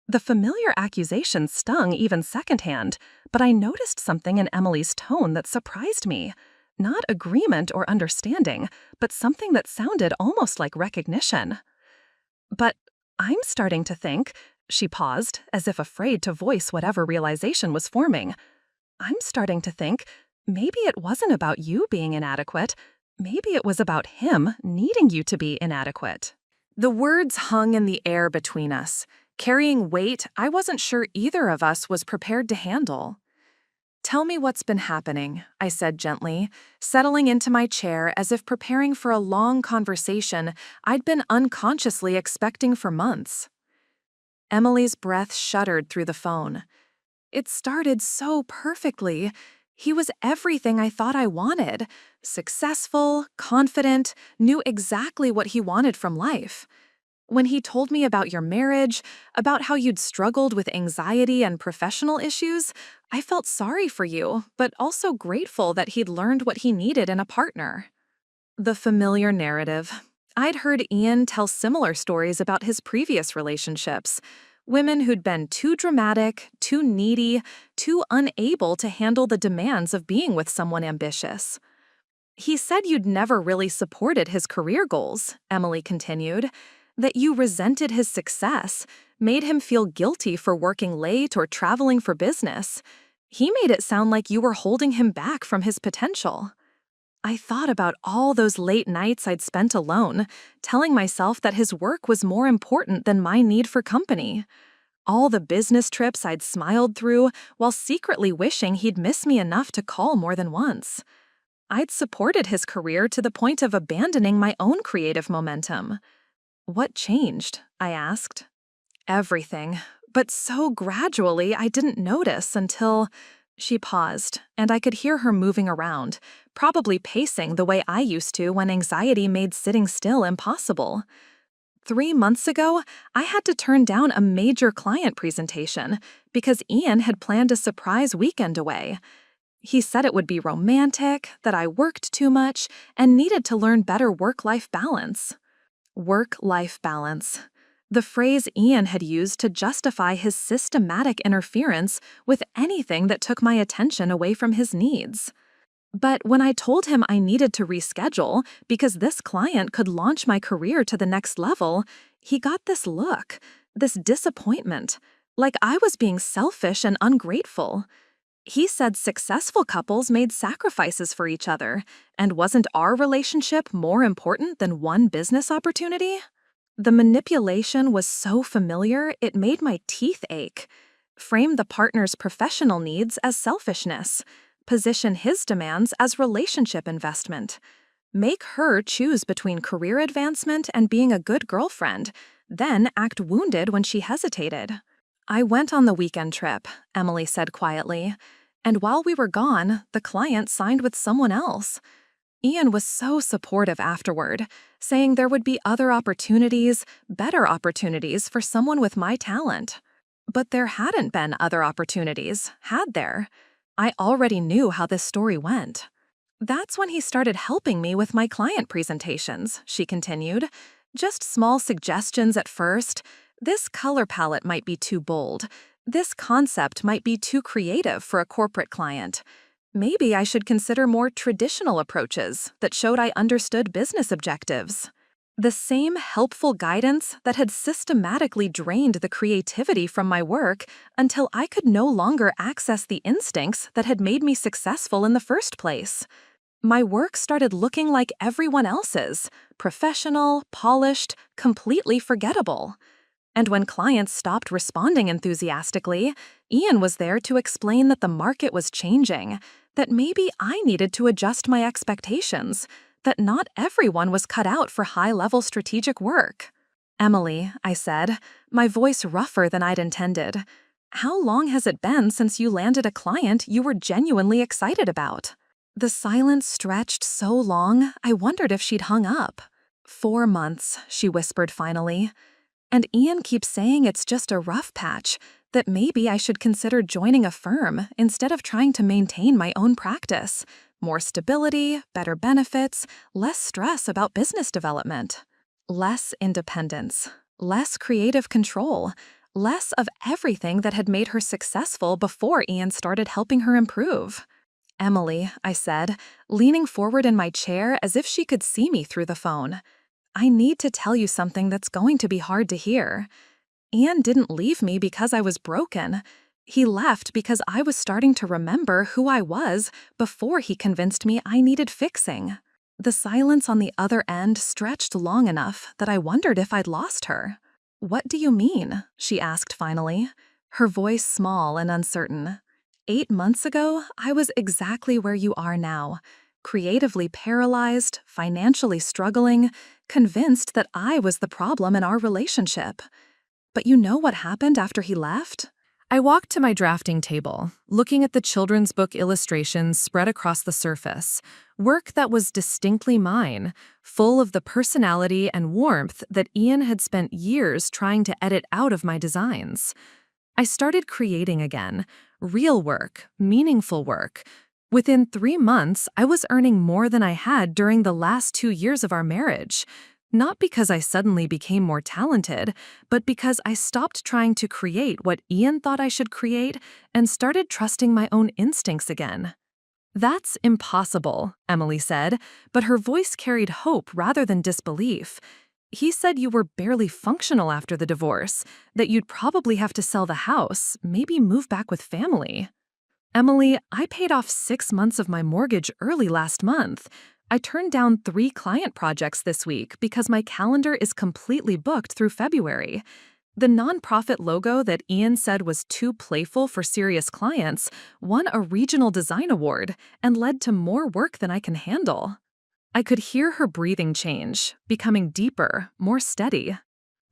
The familiar accusation stung even secondhand, but I noticed something in Emily's tone that surprised me. Not agreement or understanding, but something that sounded almost like recognition. But I'm starting to think, she paused, as if afraid to voice whatever realization was forming. I'm starting to think, maybe it wasn't about you being inadequate. Maybe it was about him needing you to be inadequate. The words hung in the air between us, carrying weight I wasn't sure either of us was prepared to handle. Tell me what's been happening, I said gently, settling into my chair as if preparing for a long conversation I'd been unconsciously expecting for months. Emily's breath shuddered through the phone. It started so perfectly. He was everything I thought I wanted. Successful, confident, knew exactly what he wanted from life. When he told me about your marriage, about how you'd struggled with anxiety and professional issues, I felt sorry for you, but also grateful that he'd learned what he needed in a partner. The familiar narrative. I'd heard Ian tell similar stories about his previous relationships. Women who'd been too dramatic, too needy, too unable to handle the demands of being with someone ambitious. He said you'd never really supported his career goals, Emily continued, that you resented his success, made him feel guilty for working late or traveling for business. He made it sound like you were holding him back from his potential. I thought about all those late nights I'd spent alone, telling myself that his work was more important than my need for company. All the business trips I'd smiled through while secretly wishing he'd miss me enough to call more than once. I'd supported his career to the point of abandoning my own creative momentum. What changed? I asked. Everything, but so gradually I didn't notice until... She paused, and I could hear her moving around, probably pacing the way I used to when anxiety made sitting still impossible. 3 months ago, I had to turn down a major client presentation because Ian had planned a surprise weekend away. He said it would be romantic, that I worked too much, and needed to learn better work-life balance. Work-life balance. The phrase Ian had used to justify his systematic interference with anything that took my attention away from his needs. But when I told him I needed to reschedule because this client could launch my career to the next level, he got this look, this disappointment, like I was being selfish and ungrateful. He said successful couples made sacrifices for each other, and wasn't our relationship more important than one business opportunity? The manipulation was so familiar, it made my teeth ache. Frame the partner's professional needs as selfishness. Position his demands as relationship investment. Make her choose between career advancement and being a good girlfriend, then act wounded when she hesitated. I went on the weekend trip, Emily said quietly, and while we were gone, the client signed with someone else. Ian was so supportive afterward, saying there would be other opportunities, better opportunities for someone with my talent. But there hadn't been other opportunities, had there? I already knew how this story went. That's when he started helping me with my client presentations, she continued. Just small suggestions at first. This color palette might be too bold. This concept might be too creative for a corporate client. Maybe I should consider more traditional approaches that showed I understood business objectives. The same helpful guidance that had systematically drained the creativity from my work until I could no longer access the instincts that had made me successful in the first place. My work started looking like everyone else's, professional, polished, completely forgettable. And when clients stopped responding enthusiastically, Ian was there to explain that the market was changing, that maybe I needed to adjust my expectations, that not everyone was cut out for high-level strategic work. Emily, I said, my voice rougher than I'd intended, how long has it been since you landed a client you were genuinely excited about? The silence stretched so long, I wondered if she'd hung up. 4 months, she whispered finally. And Ian keeps saying it's just a rough patch, that maybe I should consider joining a firm instead of trying to maintain my own practice. More stability, better benefits, less stress about business development. Less independence, less creative control, less of everything that had made her successful before Ian started helping her improve. Emily, I said, leaning forward in my chair as if she could see me through the phone. I need to tell you something that's going to be hard to hear. Ian didn't leave me because I was broken. He left because I was starting to remember who I was before he convinced me I needed fixing. The silence on the other end stretched long enough that I wondered if I'd lost her. "What do you mean?" she asked finally, her voice small and uncertain. 8 months ago, I was exactly where you are now. Creatively paralyzed, financially struggling, convinced that I was the problem in our relationship. But you know what happened after he left? I walked to my drafting table, looking at the children's book illustrations spread across the surface, work that was distinctly mine, full of the personality and warmth that Ian had spent years trying to edit out of my designs. I started creating again, real work, meaningful work. Within 3 months, I was earning more than I had during the last 2 years of our marriage. Not because I suddenly became more talented, but because I stopped trying to create what Ian thought I should create and started trusting my own instincts again. "That's impossible," Emily said, but her voice carried hope rather than disbelief. "He said you were barely functional after the divorce, that you'd probably have to sell the house, maybe move back with family." "Emily, I paid off 6 months of my mortgage early last month. I turned down 3 client projects this week because my calendar is completely booked through February. The nonprofit logo that Ian said was too playful for serious clients won a regional design award and led to more work than I can handle." I could hear her breathing change, becoming deeper, more steady.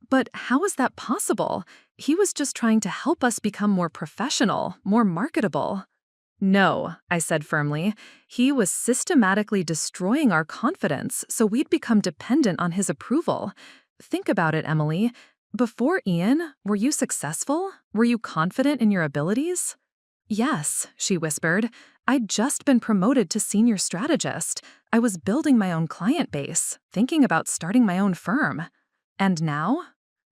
"But how is that possible? He was just trying to help us become more professional, more marketable." "No," I said firmly. "He was systematically destroying our confidence so we'd become dependent on his approval. Think about it, Emily. Before Ian, were you successful? Were you confident in your abilities?" "Yes," she whispered. "I'd just been promoted to senior strategist. I was building my own client base, thinking about starting my own firm. And now?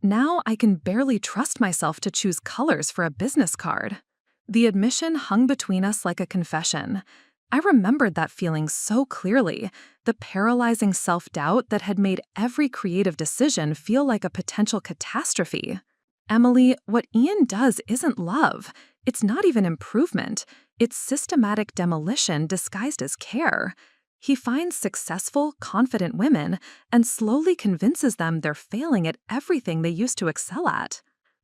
Now I can barely trust myself to choose colors for a business card." The admission hung between us like a confession. I remembered that feeling so clearly, the paralyzing self-doubt that had made every creative decision feel like a potential catastrophe. "Emily, what Ian does isn't love. It's not even improvement. It's systematic demolition disguised as care. He finds successful, confident women and slowly convinces them they're failing at everything they used to excel at.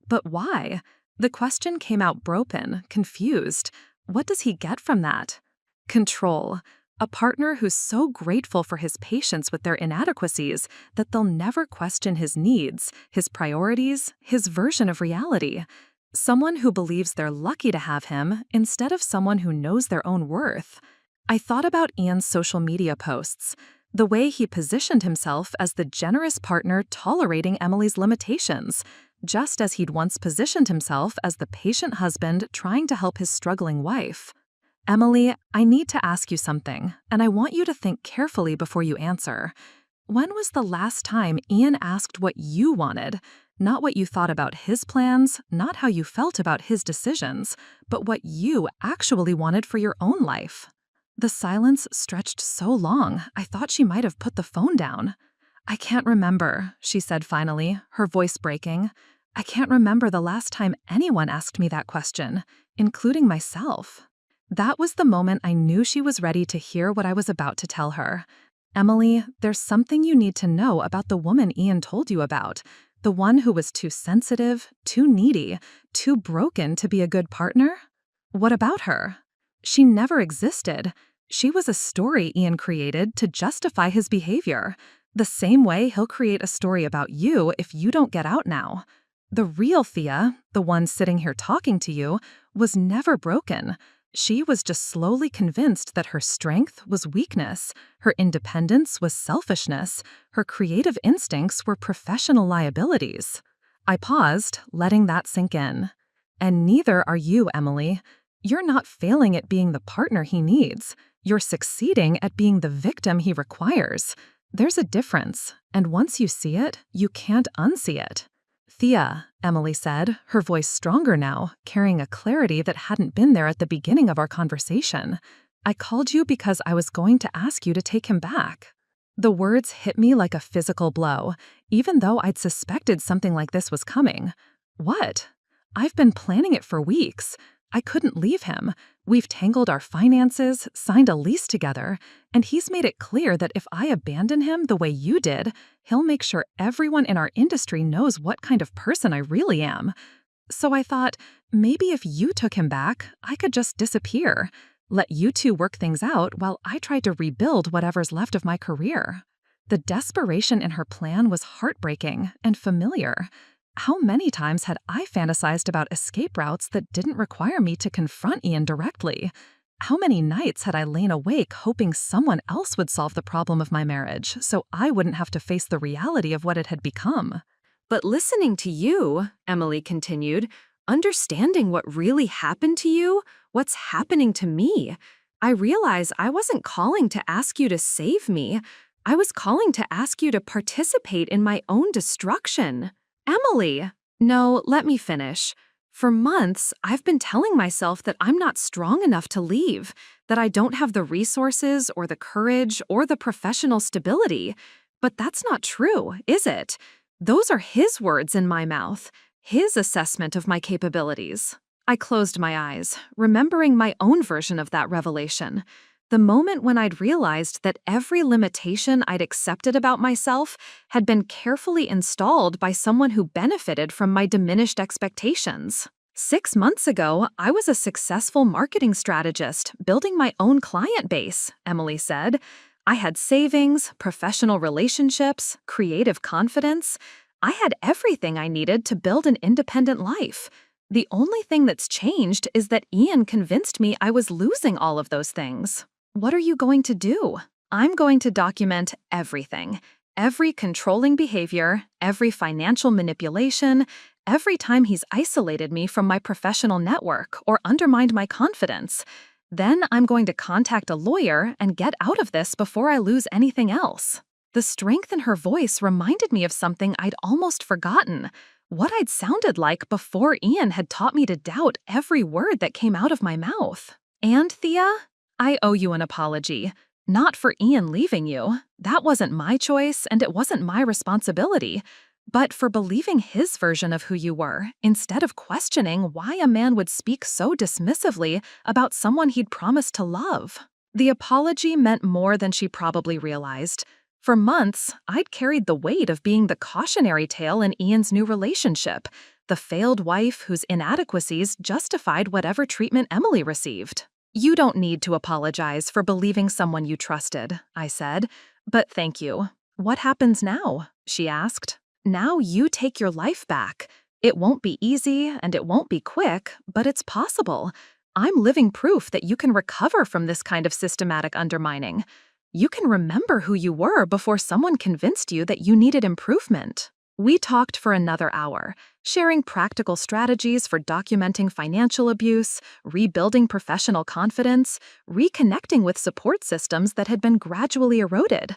But why? The question came out broken, confused. What does he get from that? Control. A partner who's so grateful for his patience with their inadequacies that they'll never question his needs, his priorities, his version of reality. Someone who believes they're lucky to have him instead of someone who knows their own worth. I thought about Ian's social media posts, the way he positioned himself as the generous partner tolerating Emily's limitations, just as he'd once positioned himself as the patient husband trying to help his struggling wife. Emily, I need to ask you something, and I want you to think carefully before you answer. When was the last time Ian asked what you wanted? Not what you thought about his plans, not how you felt about his decisions, but what you actually wanted for your own life. The silence stretched so long, I thought she might have put the phone down. I can't remember, she said finally, her voice breaking. I can't remember the last time anyone asked me that question, including myself. That was the moment I knew she was ready to hear what I was about to tell her. Emily, there's something you need to know about the woman Ian told you about. The one who was too sensitive, too needy, too broken to be a good partner? What about her? She never existed. She was a story Ian created to justify his behavior. The same way he'll create a story about you if you don't get out now. The real Thea, the one sitting here talking to you, was never broken. She was just slowly convinced that her strength was weakness, her independence was selfishness, her creative instincts were professional liabilities. I paused, letting that sink in. And neither are you, Emily. You're not failing at being the partner he needs. You're succeeding at being the victim he requires. There's a difference, and once you see it, you can't unsee it. Thea, Emily said, her voice stronger now, carrying a clarity that hadn't been there at the beginning of our conversation. I called you because I was going to ask you to take him back. The words hit me like a physical blow, even though I'd suspected something like this was coming. What? I've been planning it for weeks. I couldn't leave him. We've tangled our finances, signed a lease together, and he's made it clear that if I abandon him the way you did, he'll make sure everyone in our industry knows what kind of person I really am. So I thought, maybe if you took him back, I could just disappear. Let you two work things out while I tried to rebuild whatever's left of my career. The desperation in her plan was heartbreaking and familiar. How many times had I fantasized about escape routes that didn't require me to confront Ian directly? How many nights had I lain awake hoping someone else would solve the problem of my marriage so I wouldn't have to face the reality of what it had become? But listening to you, Emily continued, understanding what really happened to you, what's happening to me, I realize I wasn't calling to ask you to save me. I was calling to ask you to participate in my own destruction. Emily! No, let me finish. For months, I've been telling myself that I'm not strong enough to leave, that I don't have the resources or the courage or the professional stability. But that's not true, is it? Those are his words in my mouth, his assessment of my capabilities. I closed my eyes, remembering my own version of that revelation. The moment when I'd realized that every limitation I'd accepted about myself had been carefully installed by someone who benefited from my diminished expectations. 6 months ago, I was a successful marketing strategist, building my own client base, Emily said. I had savings, professional relationships, creative confidence. I had everything I needed to build an independent life. The only thing that's changed is that Ian convinced me I was losing all of those things. What are you going to do? I'm going to document everything. Every controlling behavior, every financial manipulation, every time he's isolated me from my professional network or undermined my confidence. Then I'm going to contact a lawyer and get out of this before I lose anything else. The strength in her voice reminded me of something I'd almost forgotten. What I'd sounded like before Ian had taught me to doubt every word that came out of my mouth. And Thea, I owe you an apology. Not for Ian leaving you. That wasn't my choice and it wasn't my responsibility. But for believing his version of who you were, instead of questioning why a man would speak so dismissively about someone he'd promised to love. The apology meant more than she probably realized. For months, I'd carried the weight of being the cautionary tale in Ian's new relationship, the failed wife whose inadequacies justified whatever treatment Emily received. "You don't need to apologize for believing someone you trusted," I said, "but thank you." "What happens now?" she asked. "Now you take your life back. It won't be easy and it won't be quick, but it's possible. I'm living proof that you can recover from this kind of systematic undermining. You can remember who you were before someone convinced you that you needed improvement." We talked for another hour, sharing practical strategies for documenting financial abuse, rebuilding professional confidence, reconnecting with support systems that had been gradually eroded.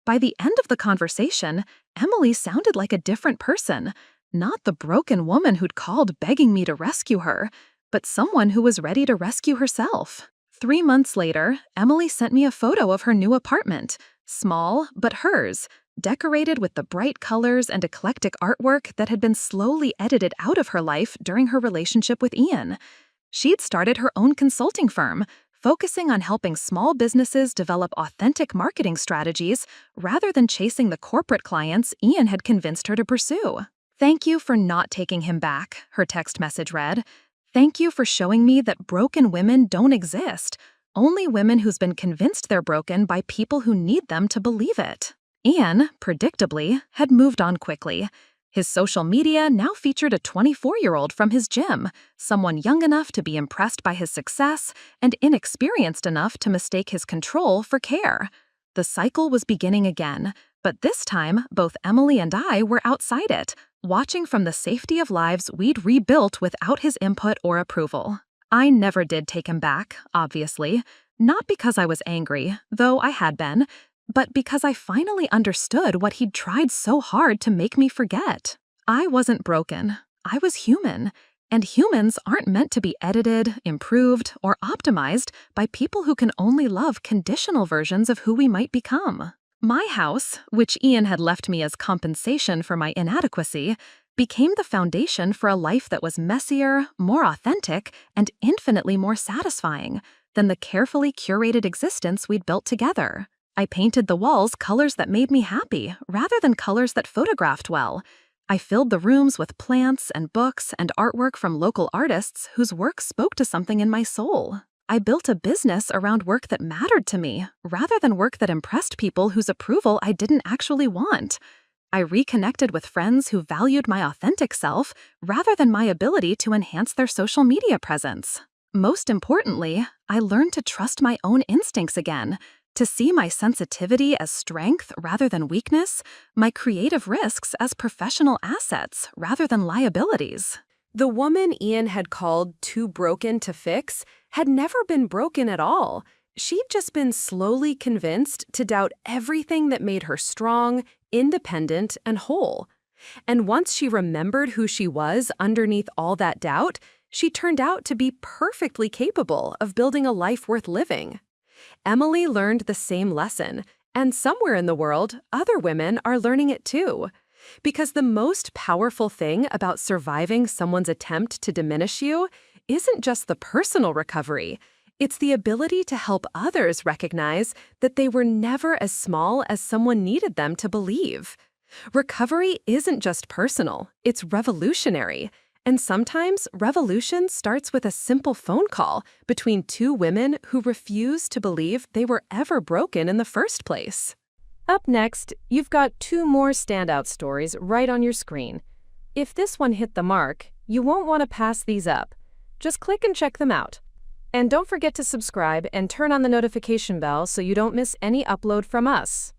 By the end of the conversation, Emily sounded like a different person, not the broken woman who'd called begging me to rescue her, but someone who was ready to rescue herself. 3 months later, Emily sent me a photo of her new apartment, small but hers, decorated with the bright colors and eclectic artwork that had been slowly edited out of her life during her relationship with Ian. She'd started her own consulting firm, focusing on helping small businesses develop authentic marketing strategies rather than chasing the corporate clients Ian had convinced her to pursue. "Thank you for not taking him back," her text message read. "Thank you for showing me that broken women don't exist, only women who's been convinced they're broken by people who need them to believe it." Ian, predictably, had moved on quickly. His social media now featured a 24-year-old from his gym, someone young enough to be impressed by his success and inexperienced enough to mistake his control for care. The cycle was beginning again, but this time both Emily and I were outside it, watching from the safety of lives we'd rebuilt without his input or approval. I never did take him back, obviously, not because I was angry, though I had been, but because I finally understood what he'd tried so hard to make me forget. I wasn't broken. I was human. And humans aren't meant to be edited, improved, or optimized by people who can only love conditional versions of who we might become. My house, which Ian had left me as compensation for my inadequacy, became the foundation for a life that was messier, more authentic, and infinitely more satisfying than the carefully curated existence we'd built together. I painted the walls colors that made me happy, rather than colors that photographed well. I filled the rooms with plants and books and artwork from local artists whose work spoke to something in my soul. I built a business around work that mattered to me, rather than work that impressed people whose approval I didn't actually want. I reconnected with friends who valued my authentic self, rather than my ability to enhance their social media presence. Most importantly, I learned to trust my own instincts again, to see my sensitivity as strength rather than weakness, my creative risks as professional assets rather than liabilities. The woman Ian had called too broken to fix had never been broken at all. She'd just been slowly convinced to doubt everything that made her strong, independent, and whole. And once she remembered who she was underneath all that doubt, she turned out to be perfectly capable of building a life worth living. Emily learned the same lesson, and somewhere in the world, other women are learning it too. Because the most powerful thing about surviving someone's attempt to diminish you isn't just the personal recovery, it's the ability to help others recognize that they were never as small as someone needed them to believe. Recovery isn't just personal, it's revolutionary. And sometimes revolution starts with a simple phone call between two women who refuse to believe they were ever broken in the first place. Up next, you've got 2 more standout stories right on your screen. If this one hit the mark, you won't want to pass these up. Just click and check them out. And don't forget to subscribe and turn on the notification bell so you don't miss any upload from us.